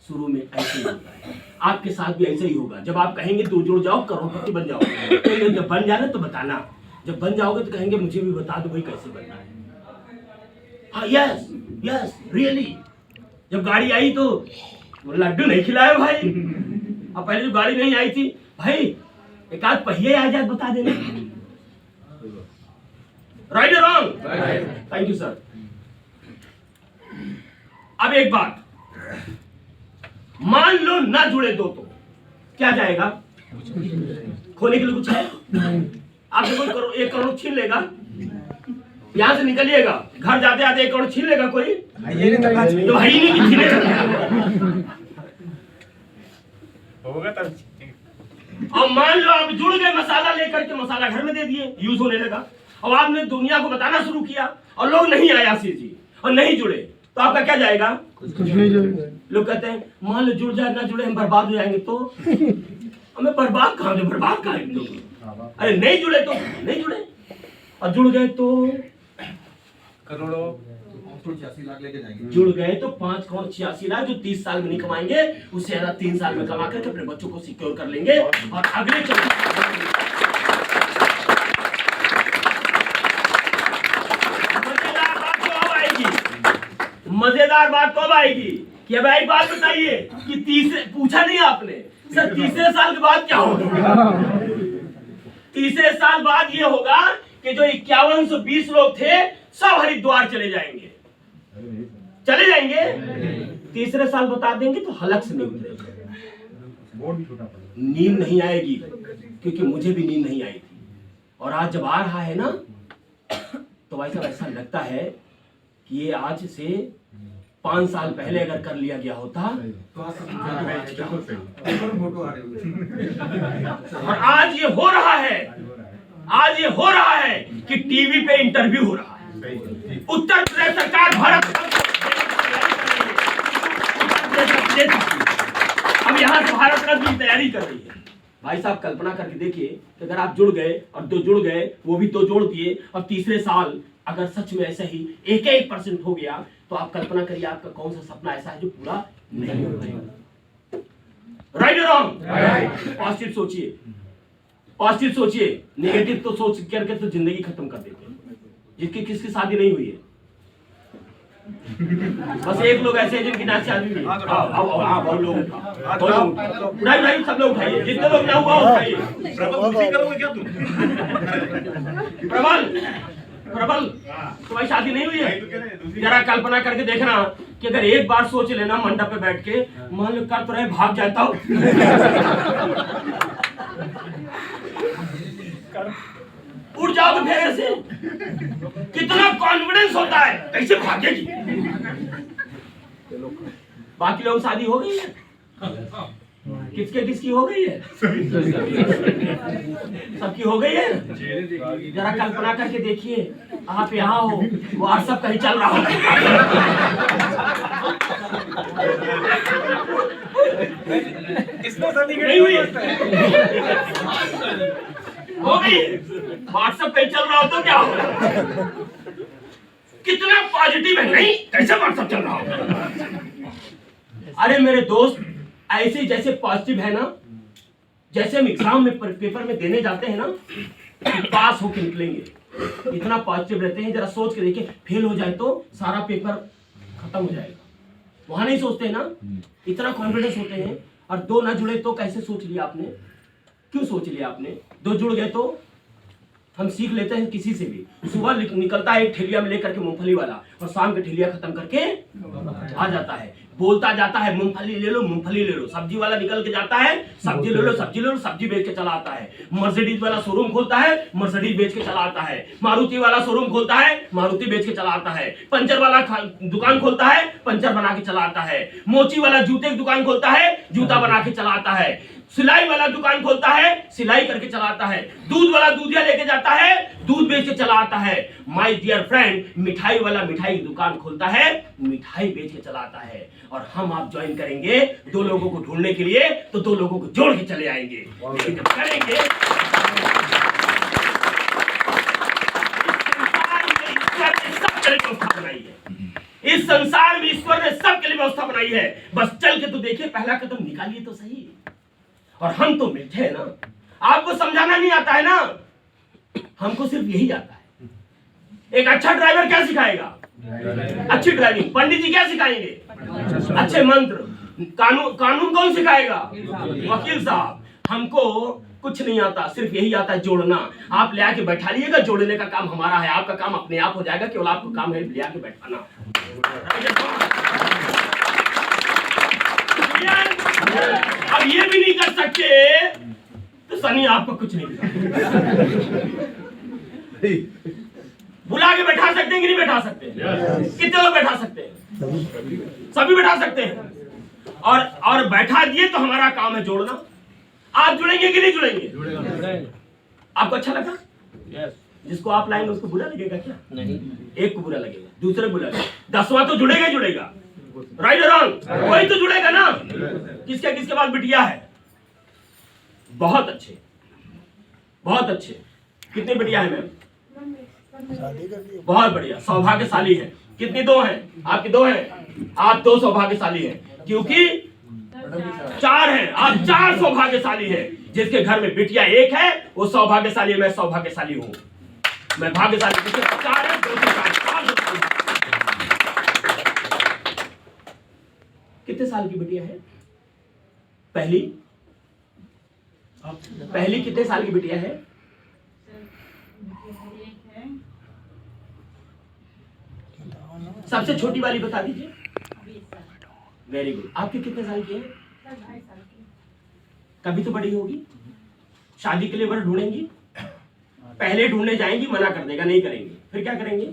शुरू में ऐसे ही होता है। आपके साथ भी ऐसे ही होगा, जब आप कहेंगे तो जुड़ जाओ करोड़पति बन जाओ, तो जब बन जाना तो बताना, जब बन जाओगे तो कहेंगे मुझे भी बता दो भाई कैसे बनना है। हाँ यस यस रियली। जब गाड़ी आई तो लड्डू नहीं खिलाए भाई, अब पहले जो गाड़ी नहीं आई थी भाई एक आध पहिए आजाद बता देना। राइट और रॉन्ग? Thank you sir. अब एक बात, मान लो ना जुड़े दो तो क्या जाएगा, खोने के लिए कुछ है? आपसे कोई 1 करोड़ छीन लेगा, यहां से निकलिएगा घर जाते आते 1 करोड़ छीन लेगा कोई? तो भाई नहीं कि छीनेगा। होगा तब। अब मान लो आप जुड़ गए, मसाला लेकर के मसाला घर में दे दिए, यूज होने लगा। अब आपने दुनिया को बताना शुरू किया और लोग नहीं आए आशीष जी और नहीं जुड़े, तो आपका क्या जाएगा? कुछ नहीं जाएगा। लोग कहते हैं मान लो जुड़ जाए ना जुड़े हम बर्बाद हो जाएंगे, तो हमें बर्बाद कहाँ हो, बर्बाद कहाँ है? अरे नहीं जुड़े तो नहीं जुड़े, और जुड़ गए तो करोड़ों 86 लाख लेके जाएंगे। जुड़ गए तो 5 करोड़ 86 लाख जो 30 साल में नहीं कमाएंगे, उससे ज्यादा 3 साल में कमा करके अपने बच्चों को सिक्योर कर लेंगे और अगले 24 मजेदार बात कब आएगी कि अब एक बात बताइए कि तीसरे पूछा नहीं आपने सर, तीसरे साल के बाद क्या होगा? तीसरे साल बाद ये होगा कि जो 5120 लोग थे सब हरिद्वार चले जाएंगे, चले जाएंगे। तीसरे साल बता देंगे तो हलक से नहीं उतरेगा, नींद नहीं आएगी, क्योंकि मुझे भी नींद नहीं आई थी। और आज जब आ रहा है ना तो ऐसा लगता है कि ये आज से 5 साल पहले अगर कर लिया गया होता तो और आज ये हो रहा है, आज ये हो रहा है कि टीवी पे इंटरव्यू हो रहा है। उत्तर प्रदेश सरकार भारत अब यहाँ से भारत रत्न की तैयारी कर रही है। भाई साहब कल्पना करके देखिए कि अगर आप जुड़ गए और 2 जुड़ गए, वो भी 2 जोड़ दिए, और तीसरे साल अगर सच में ऐसा ही 1% हो गया, तो आप कल्पना करिए आपका कौन सा सपना ऐसा है जो पूरा नहीं हो पाएगा। राइट और रॉन्ग? पॉजिटिव सोचिए, पॉजिटिव सोचिए, नेगेटिव तो सोच करके तो जिंदगी खत्म कर देते हैं। जिसकी किसकी शादी नहीं हुई है, बस एक लोग ऐसे हैं जिनकी ना शादी हुई है। बहुत लोग उठाइए, सब लोग उठाइए, जितने लोग ना हुआ उठाइए। प्रबल तुम्हारी शादी नहीं हुई है? जरा कल्पना करके देखना कि अगर एक बार सोच लेना मंडप पे बैठ के, मान लो कर तो रहे भाग जाता हूं। उठ जाओ तो फिर से कितना कॉन्फिडेंस होता है, कैसे भागेगी। बाकी लोग शादी हो गई है, किसकी हो गई है? सबकी हो गई है। जरा कल्पना करके देखिए, आप यहाँ हो, व्हाट्सएप कहीं चल रहा हो। इसमें शादी नहीं हुई है, हो गई है, व्हाट्सएप कहीं चल रहा हो तो क्या हो? कितना पॉजिटिव है, नहीं कैसे व्हाट्सएप चल रहा हो? अरे मेरे दोस्त, ऐसे जैसे पॉजिटिव है ना, जैसे हम एग्जाम में पेपर में देने जाते हैं ना, पास होके निकलेंगे, इतना पॉजिटिव रहते हैं। जरा सोच के देखिए, फेल हो जाए तो सारा पेपर खत्म हो जाएगा। वहां नहीं सोचते ना, इतना कॉन्फिडेंस होते हैं। और दो ना जुड़े तो कैसे सोच लिया आपने? क्यों सोच लिया आपने? दो जुड़ गए तो हम सीख लेते हैं किसी से भी। सुबह निकलता है एक ठेलिया में लेकर के मूंगफली वाला, और शाम के ठेलिया खत्म करके आ जाता है, बोलता जाता है मूंगफली ले लो, मूंगफली ले लो। सब्जी वाला निकल के जाता है, सब्जी ले लो, सब्जी ले लो, सब्जी बेच के चला आता है। मर्सिडीज वाला शोरूम खोलता है, मर्सिडीज बेच के चला आता है। मारुति वाला शोरूम खोलता है, मारुति बेच के चला आता है। पंचर वाला दुकान खोलता है, पंचर बना के चला आता है। मोची वाला जूते की दुकान खोलता है, जूता बना के चला आता है। सिलाई वाला दुकान खोलता है, सिलाई करके चलाता है। दूध वाला दूधिया लेके जाता है, दूध बेच के चला आता है। माय डियर फ्रेंड, मिठाई वाला मिठाई की दुकान खोलता है, मिठाई बेच के चलाता है। और हम आप ज्वाइन करेंगे दो लोगों को ढूंढने के लिए, तो दो लोगों को जोड़ के चले आएंगे। लेकिन जब करेंगे, इस संसार में ईश्वर ने सबके लिए व्यवस्था बनाई है। बस चल के तो देखिए, पहला कदम निकालिए तो सही। और हम तो मीठे हैं ना, आपको समझाना नहीं आता है ना, हमको सिर्फ यही आता है। एक अच्छा ड्राइवर क्या सिखाएगा? अच्छी ड्राइविंग। पंडित जी क्या सिखाएंगे? अच्छे मंत्र। कानून कौन सिखाएगा? वकील साहब। हमको कुछ नहीं आता, सिर्फ यही आता है जोड़ना। आप ले आके बैठा लिएगा, जोड़ने का काम हमारा है। आपका काम अपने आप हो जाएगा, केवल आपका काम है ले आके बैठाना। अब ये भी नहीं कर सकते तो सनी आपको कुछ नहीं बुला के बैठा सकते हैं कि नहीं बैठा सकते? कितने लोग बैठा सकते हैं? सभी बैठा सकते हैं। और बैठा दिए तो हमारा काम है जोड़ना। आप जुड़ेंगे कि नहीं जुड़ेंगे? आपको अच्छा लगा? जिसको आप लाएंगे उसको बुरा लगेगा क्या? नहीं। एक को बुरा लगेगा, दूसरे को बुरा लगेगा, 10वां तो जुड़ेगा ही जुड़ेगा। राइट और रॉन्ग? कोई तो जुड़ेगा ना। किसके पास बिटिया है? बहुत अच्छे, बहुत अच्छे। कितनी बिटिया है मैम? बहुत बढ़िया, सौभाग्यशाली है। कितनी? 2 हैं। आपकी 2 हैं। आप 2 सौभाग्यशाली हैं, क्योंकि 4 हैं। आप 4 सौभाग्यशाली हैं। जिसके घर में बिटिया 1 है वो सौभाग्यशाली है। मैं सौभाग्यशाली हूं, मैं भाग्यशाली। जिसके 4 है, 2 से 4। कितने साल की बिटिया है? पहली कितने साल की बिटिया है? सबसे छोटी वाली बता दीजिए। Very good. आपकी कितने साल की है? कभी तो बड़ी होगी। शादी के लिए वर ढूंढेंगी? पहले ढूंढने जाएंगी, मना कर देगा, नहीं करेंगे। फिर क्या करेंगे?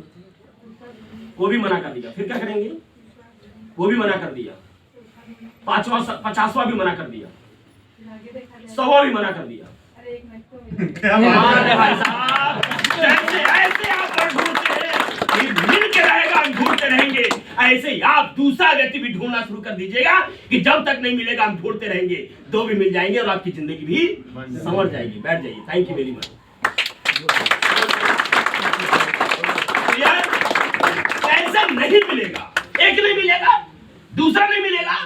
वो भी मना कर दिया। फिर क्या करेंगे? वो भी मना कर दिया। 50वां भी मना कर दिया। 100वां भी मना कर दिया। भाई साहब, ऐसे आप ढूंढते हैं, मिल के रहेगा, हम ढूंढते रहेंगे। ऐसे ही आप दूसरा व्यक्ति भी ढूंढना शुरू कर दीजिएगा कि जब तक नहीं मिलेगा हम ढूंढते रहेंगे। 2 भी मिल जाएंगे और आपकी जिंदगी भी संवर जाएगी। बैठ जाइए। Thank you very much. Tension नहीं मिलेगा। एक नहीं मिलेगा, दूसरा नहीं मिलेगा,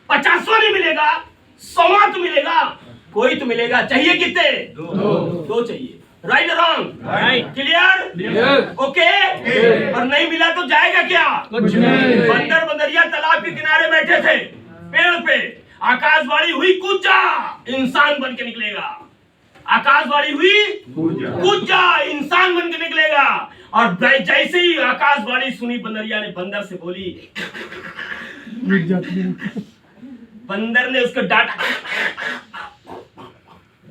50वां नहीं मिलेगा, 100वां तो मिलेगा। कोई तो मिलेगा। चाहिए कितने? दो चाहिए। Right wrong? Right. Clear? Okay. और नहीं मिला तो जाएगा क्या? कुछ नहीं। बंदर बंदरिया तालाब के किनारे बैठे थे पेड़ पे, आकाशवाणी हुई कूद जा, इंसान बन के निकलेगा। आकाशवाणी हुई कूद जा, इंसान बन के निकलेगा। और जैसे ही आकाशवाणी सुनी, बंदरिया ने बंदर से बोली, बंदर ने उसको डांटा,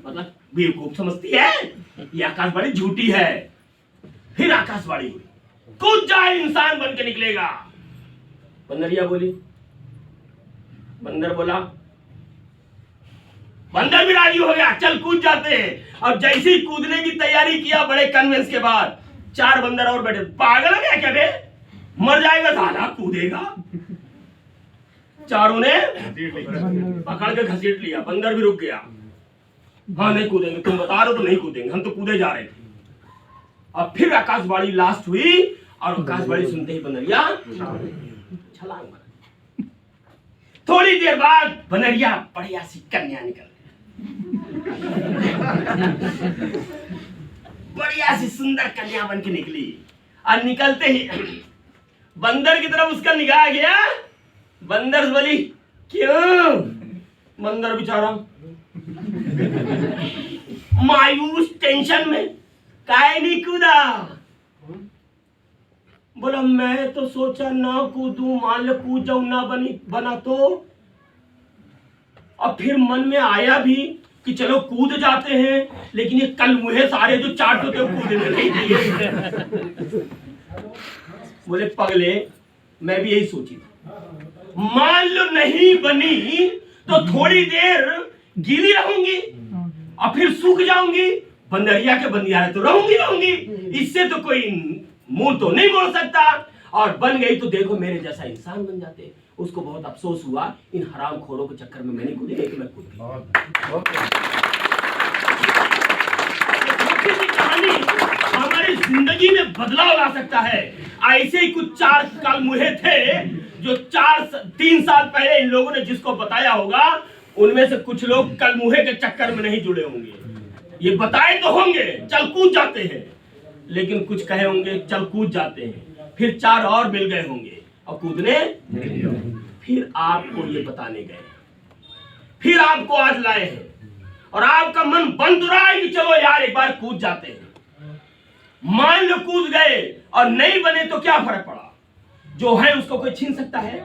मतलब बेवकूफ समझती है, ये आकाशवाणी झूठी है। फिर आकाशवाणी हुई, कूद जा, इंसान बन के निकलेगा। बंदरिया बोली, बंदर बोला, बंदर भी राजी हो गया, चल कूद जाते हैं। और जैसे ही कूदने की तैयारी किया, बड़े कन्विंस के बाद 4 बंदर और बैठे। पागल हो गया क्या बे? मर जाएगा साला, कूदेगा। चारों ने पकड़ के घसीट लिया, बंदर भी रुक गया। हाँ नहीं कूदेंगे, तुम बता रहे हो तो नहीं कूदेंगे, हम तो कूदे जा रहे थे। और फिर आकाशवाणी लास्ट हुई, और आकाशवाणी सुनते ही बंदरिया छलांग मारा। थोड़ी देर बाद बंदरिया बढ़िया सी कन्या निकल, बढ़िया सी सुंदर कन्या बन के निकली। और निकलते ही बंदर की तरफ उसका निगाह गया। बंदर बोली, क्यों? बंदर बेचारा मायूस टेंशन में, काहे नहीं कूदा? बोला, मैं तो सोचा ना कूदूं, मान लो कूद जाऊं, ना बना तो। और फिर मन में आया भी कि चलो कूद जाते हैं, लेकिन ये कल मुहे सारे जो चाट होते हैं कूदने नहीं दिए। बोले, पगले, मैं भी यही सोची थी, मान लो नहीं बनी तो थोड़ी देर गीली रहूंगी और फिर सूख जाऊंगी, बंदरिया के बंदियारे तो रहूंगी, इससे तो कोई मुंह तो नहीं बोल सकता। और बन गई तो देखो मेरे जैसा इंसान बन जाते। उसको बहुत अफसोस हुआ, इन हरामखोरों के चक्कर में मैं नहीं कूदी, लेकिन मैं कूद गई। कहानी हमारी जिंदगी में बदलाव ला सकता है। ऐसे ही कुछ 4 कालमुहे थे जो 3 साल पहले इन लोगों ने जिसको बताया होगा, उनमें से कुछ लोग कलमुहे के चक्कर में नहीं जुड़े होंगे। ये बताए तो होंगे चल कूद जाते हैं, लेकिन कुछ कहे होंगे चल कूद जाते हैं। फिर 4 और मिल गए होंगे और कूदने, फिर आपको ये बताने गए, फिर आपको आज लाए हैं। और आपका मन बन तो रहा है कि चलो यार एक बार कूद जाते हैं। मान लो कूद गए और नहीं बने तो क्या फर्क पड़ा? जो है उसको कोई छीन सकता है?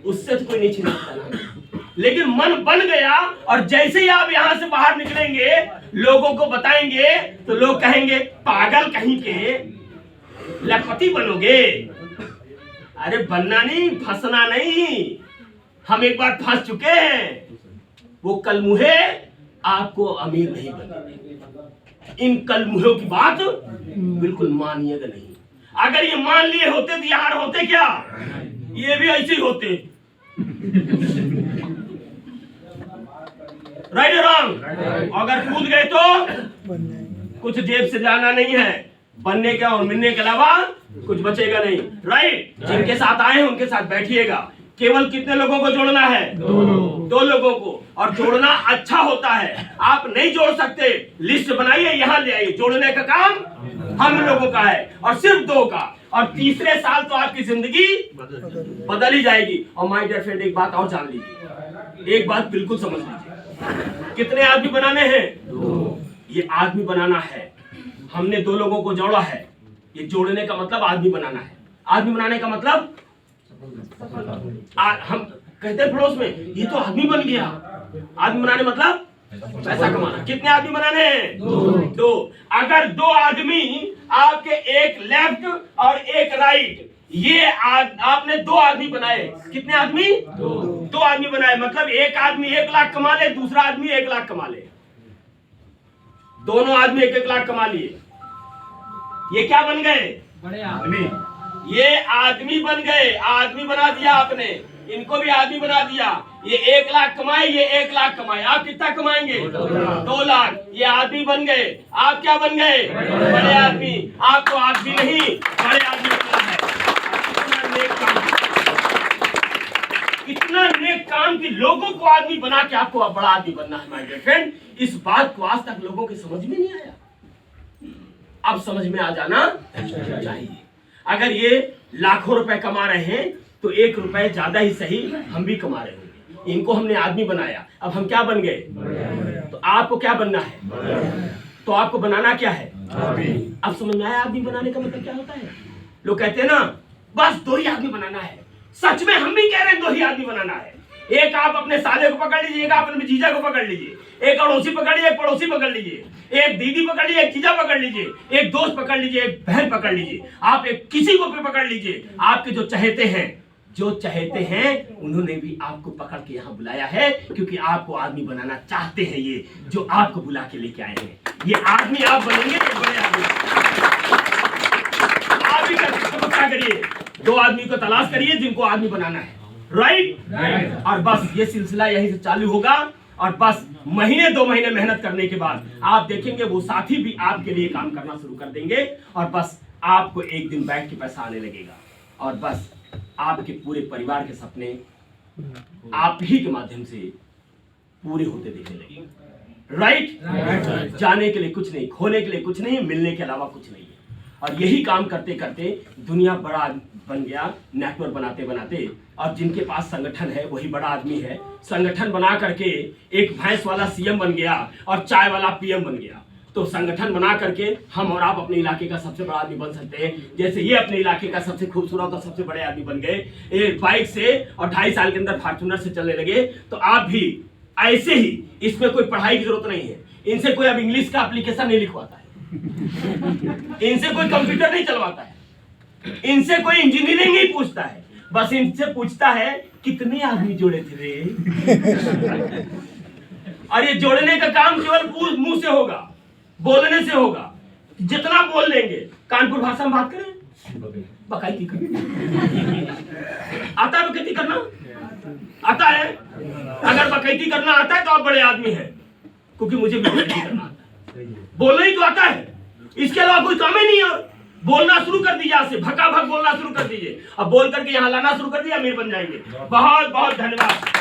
उससे तो कोई नहीं छीन सकता। लेकिन मन बन गया, और जैसे ही आप यहां से बाहर निकलेंगे, लोगों को बताएंगे तो लोग कहेंगे, पागल कहीं के, लखपति बनोगे। अरे बनना नहीं, फंसना नहीं। हम एक बार फंस चुके हैं। वो कलमुहे आपको अमीर नहीं बनेंगे। इन कलमुहों की बात बिल्कुल मानिएगा नहीं। अगर ये मान लिए होते तो यार होते क्या? ये भी ऐसे ही होते। Right wrong? अगर कूद गए तो कुछ जेब से जाना नहीं है, बनने का और मिलने के अलावा कुछ बचेगा नहीं। राइट? जिनके साथ आए हैं उनके साथ बैठिएगा। केवल कितने लोगों को जोड़ना है? 2 लोगों को। और जोड़ना अच्छा होता है। आप नहीं जोड़ सकते, लिस्ट बनाइए, यहाँ ले आइए। जोड़ने का काम हम लोगों का है, और सिर्फ 2 का। और तीसरे साल तो आपकी जिंदगी बदल ही जाएगी। और माय डियर फ्रेंड, एक बात और जान लीजिए, एक बात बिल्कुल समझ लीजिए। कितने आदमी बनाने हैं? 2। ये आदमी बनाना है। हमने 2 लोगों को जोड़ा है। ये जोड़ने का मतलब आदमी बनाना है। आदमी बनाने का मतलब हम कहते हैं पड़ोस में, ये तो आदमी बन गया। आदमी बनाने मतलब पैसा कमाना। कितने आदमी बनाने हैं? 2। अगर 2 आदमी आपके, एक लेफ्ट और एक राइट, ये आपने 2 आदमी बनाए। कितने आदमी? 2 आदमी बनाए। मतलब एक आदमी 1 लाख कमा ले, दूसरा आदमी 1 लाख कमा ले। दोनों आदमी 1-1 लाख कमा लिए। ये क्या बन गए? बड़े आदमी। ये आदमी बन गए। आदमी बना दिया आपने, इनको भी आदमी बना दिया। ये 1 लाख कमाए, ये 1 लाख कमाए। आप कितना कमाएंगे? 2 लाख। ये आदमी बन गए। आप क्या बन गए? बड़े आदमी। आपको आदमी नहीं, बड़े आदमी बनना है। इतना नेक काम। अपना नेक काम की लोगों को आदमी बना के आपको बड़ा आदमी बनना है माय डियर फ्रेंड। इस बात को आज तक लोगों के समझ में नहीं आया, अब समझ में आ जाना चाहिए। अगर ये लाखों रुपए कमा रहे हैं तो 1 रुपए ज्यादा ही सही हम भी कमा रहे होंगे। इनको हमने आदमी बनाया, अब हम क्या बन गए? तो आपको क्या बनना है? तो आपको बनाना क्या है? अब समझ में आया आदमी बनाने का मतलब क्या होता है? लोग कहते हैं ना बस 2 ही आदमी बनाना है। सच में हम भी कह रहे हैं 2 ही आदमी बनाना है। एक आप अपने साले को पकड़ लीजिए, एक आप अपने जीजा को पकड़ लीजिए, एक अड़ोसी पकड़ लीजिए, एक पड़ोसी पकड़ लीजिए, एक दीदी पकड़ लीजिए, एक जीजा पकड़ लीजिए, एक दोस्त पकड़ लीजिए, एक बहन पकड़ लीजिए, आप एक किसी को भी पकड़ लीजिए। आपके जो चहेते हैं उन्होंने भी आपको पकड़ के यहाँ बुलाया है, क्योंकि आपको आदमी बनाना चाहते हैं। ये जो आपको बुला के लेके आए हैं, ये आदमी आप बनेंगे तो बड़े आदमी। आप भी क्या करिए, 2 आदमी को तलाश करिए जिनको आदमी बनाना है, राइट। और बस ये सिलसिला यहीं से चालू होगा, और बस महीने 2 महीने मेहनत करने के बाद आप देखेंगे वो साथी भी आपके लिए काम करना शुरू कर देंगे, और बस आपको एक दिन बैठ के पैसा आने लगेगा, और बस आपके पूरे परिवार के सपने आप ही के माध्यम से पूरे होते दिखने लगेंगे, राइट। जाने के लिए कुछ नहीं, खोने के लिए कुछ नहीं, मिलने के अलावा कुछ नहीं है। और यही काम करते करते दुनिया बड़ा बन गया, नेटवर्क बनाते बनाते, और जिनके पास संगठन है वही बड़ा आदमी है। संगठन बना करके एक भैंस वाला सीएम बन गया और चाय वाला पीएम बन गया। तो संगठन बना करके हम और आप अपने इलाके का सबसे बड़ा आदमी बन सकते हैं। जैसे ये अपने इलाके का सबसे खूबसूरत और सबसे बड़े आदमी बन गए, एक बाइक से, और 2.5 साल के अंदर फॉर्च्यूनर से चलने लगे। तो आप भी ऐसे ही, इसमें कोई पढ़ाई की जरूरत नहीं है। इनसे कोई अब इंग्लिश का एप्लीकेशन नहीं लिखवाता है, इनसे कोई कंप्यूटर नहीं चलवाता है, इनसे कोई इंजीनियरिंग नहीं पूछता है, बस इनसे पूछता है कितने आदमी जोड़े थे रे। और ये जोड़ने का काम केवल मुंह से होगा, बोलने से होगा। जितना बोल लेंगे, कानपुर भाषा में बात करें, बकायती करना आता है, बकैती करना आता है। अगर बकैती करना आता है तो आप बड़े आदमी हैं, क्योंकि मुझे भी बकैती करना आता है, बोलना ही तो आता है, इसके अलावा कोई काम ही नहीं है। बोलना शुरू कर दीजिए, आज से भका भक बोलना शुरू कर दीजिए। अब बोल करके यहाँ लाना शुरू कर दिया, अमीर बन जाएंगे। बहुत बहुत धन्यवाद।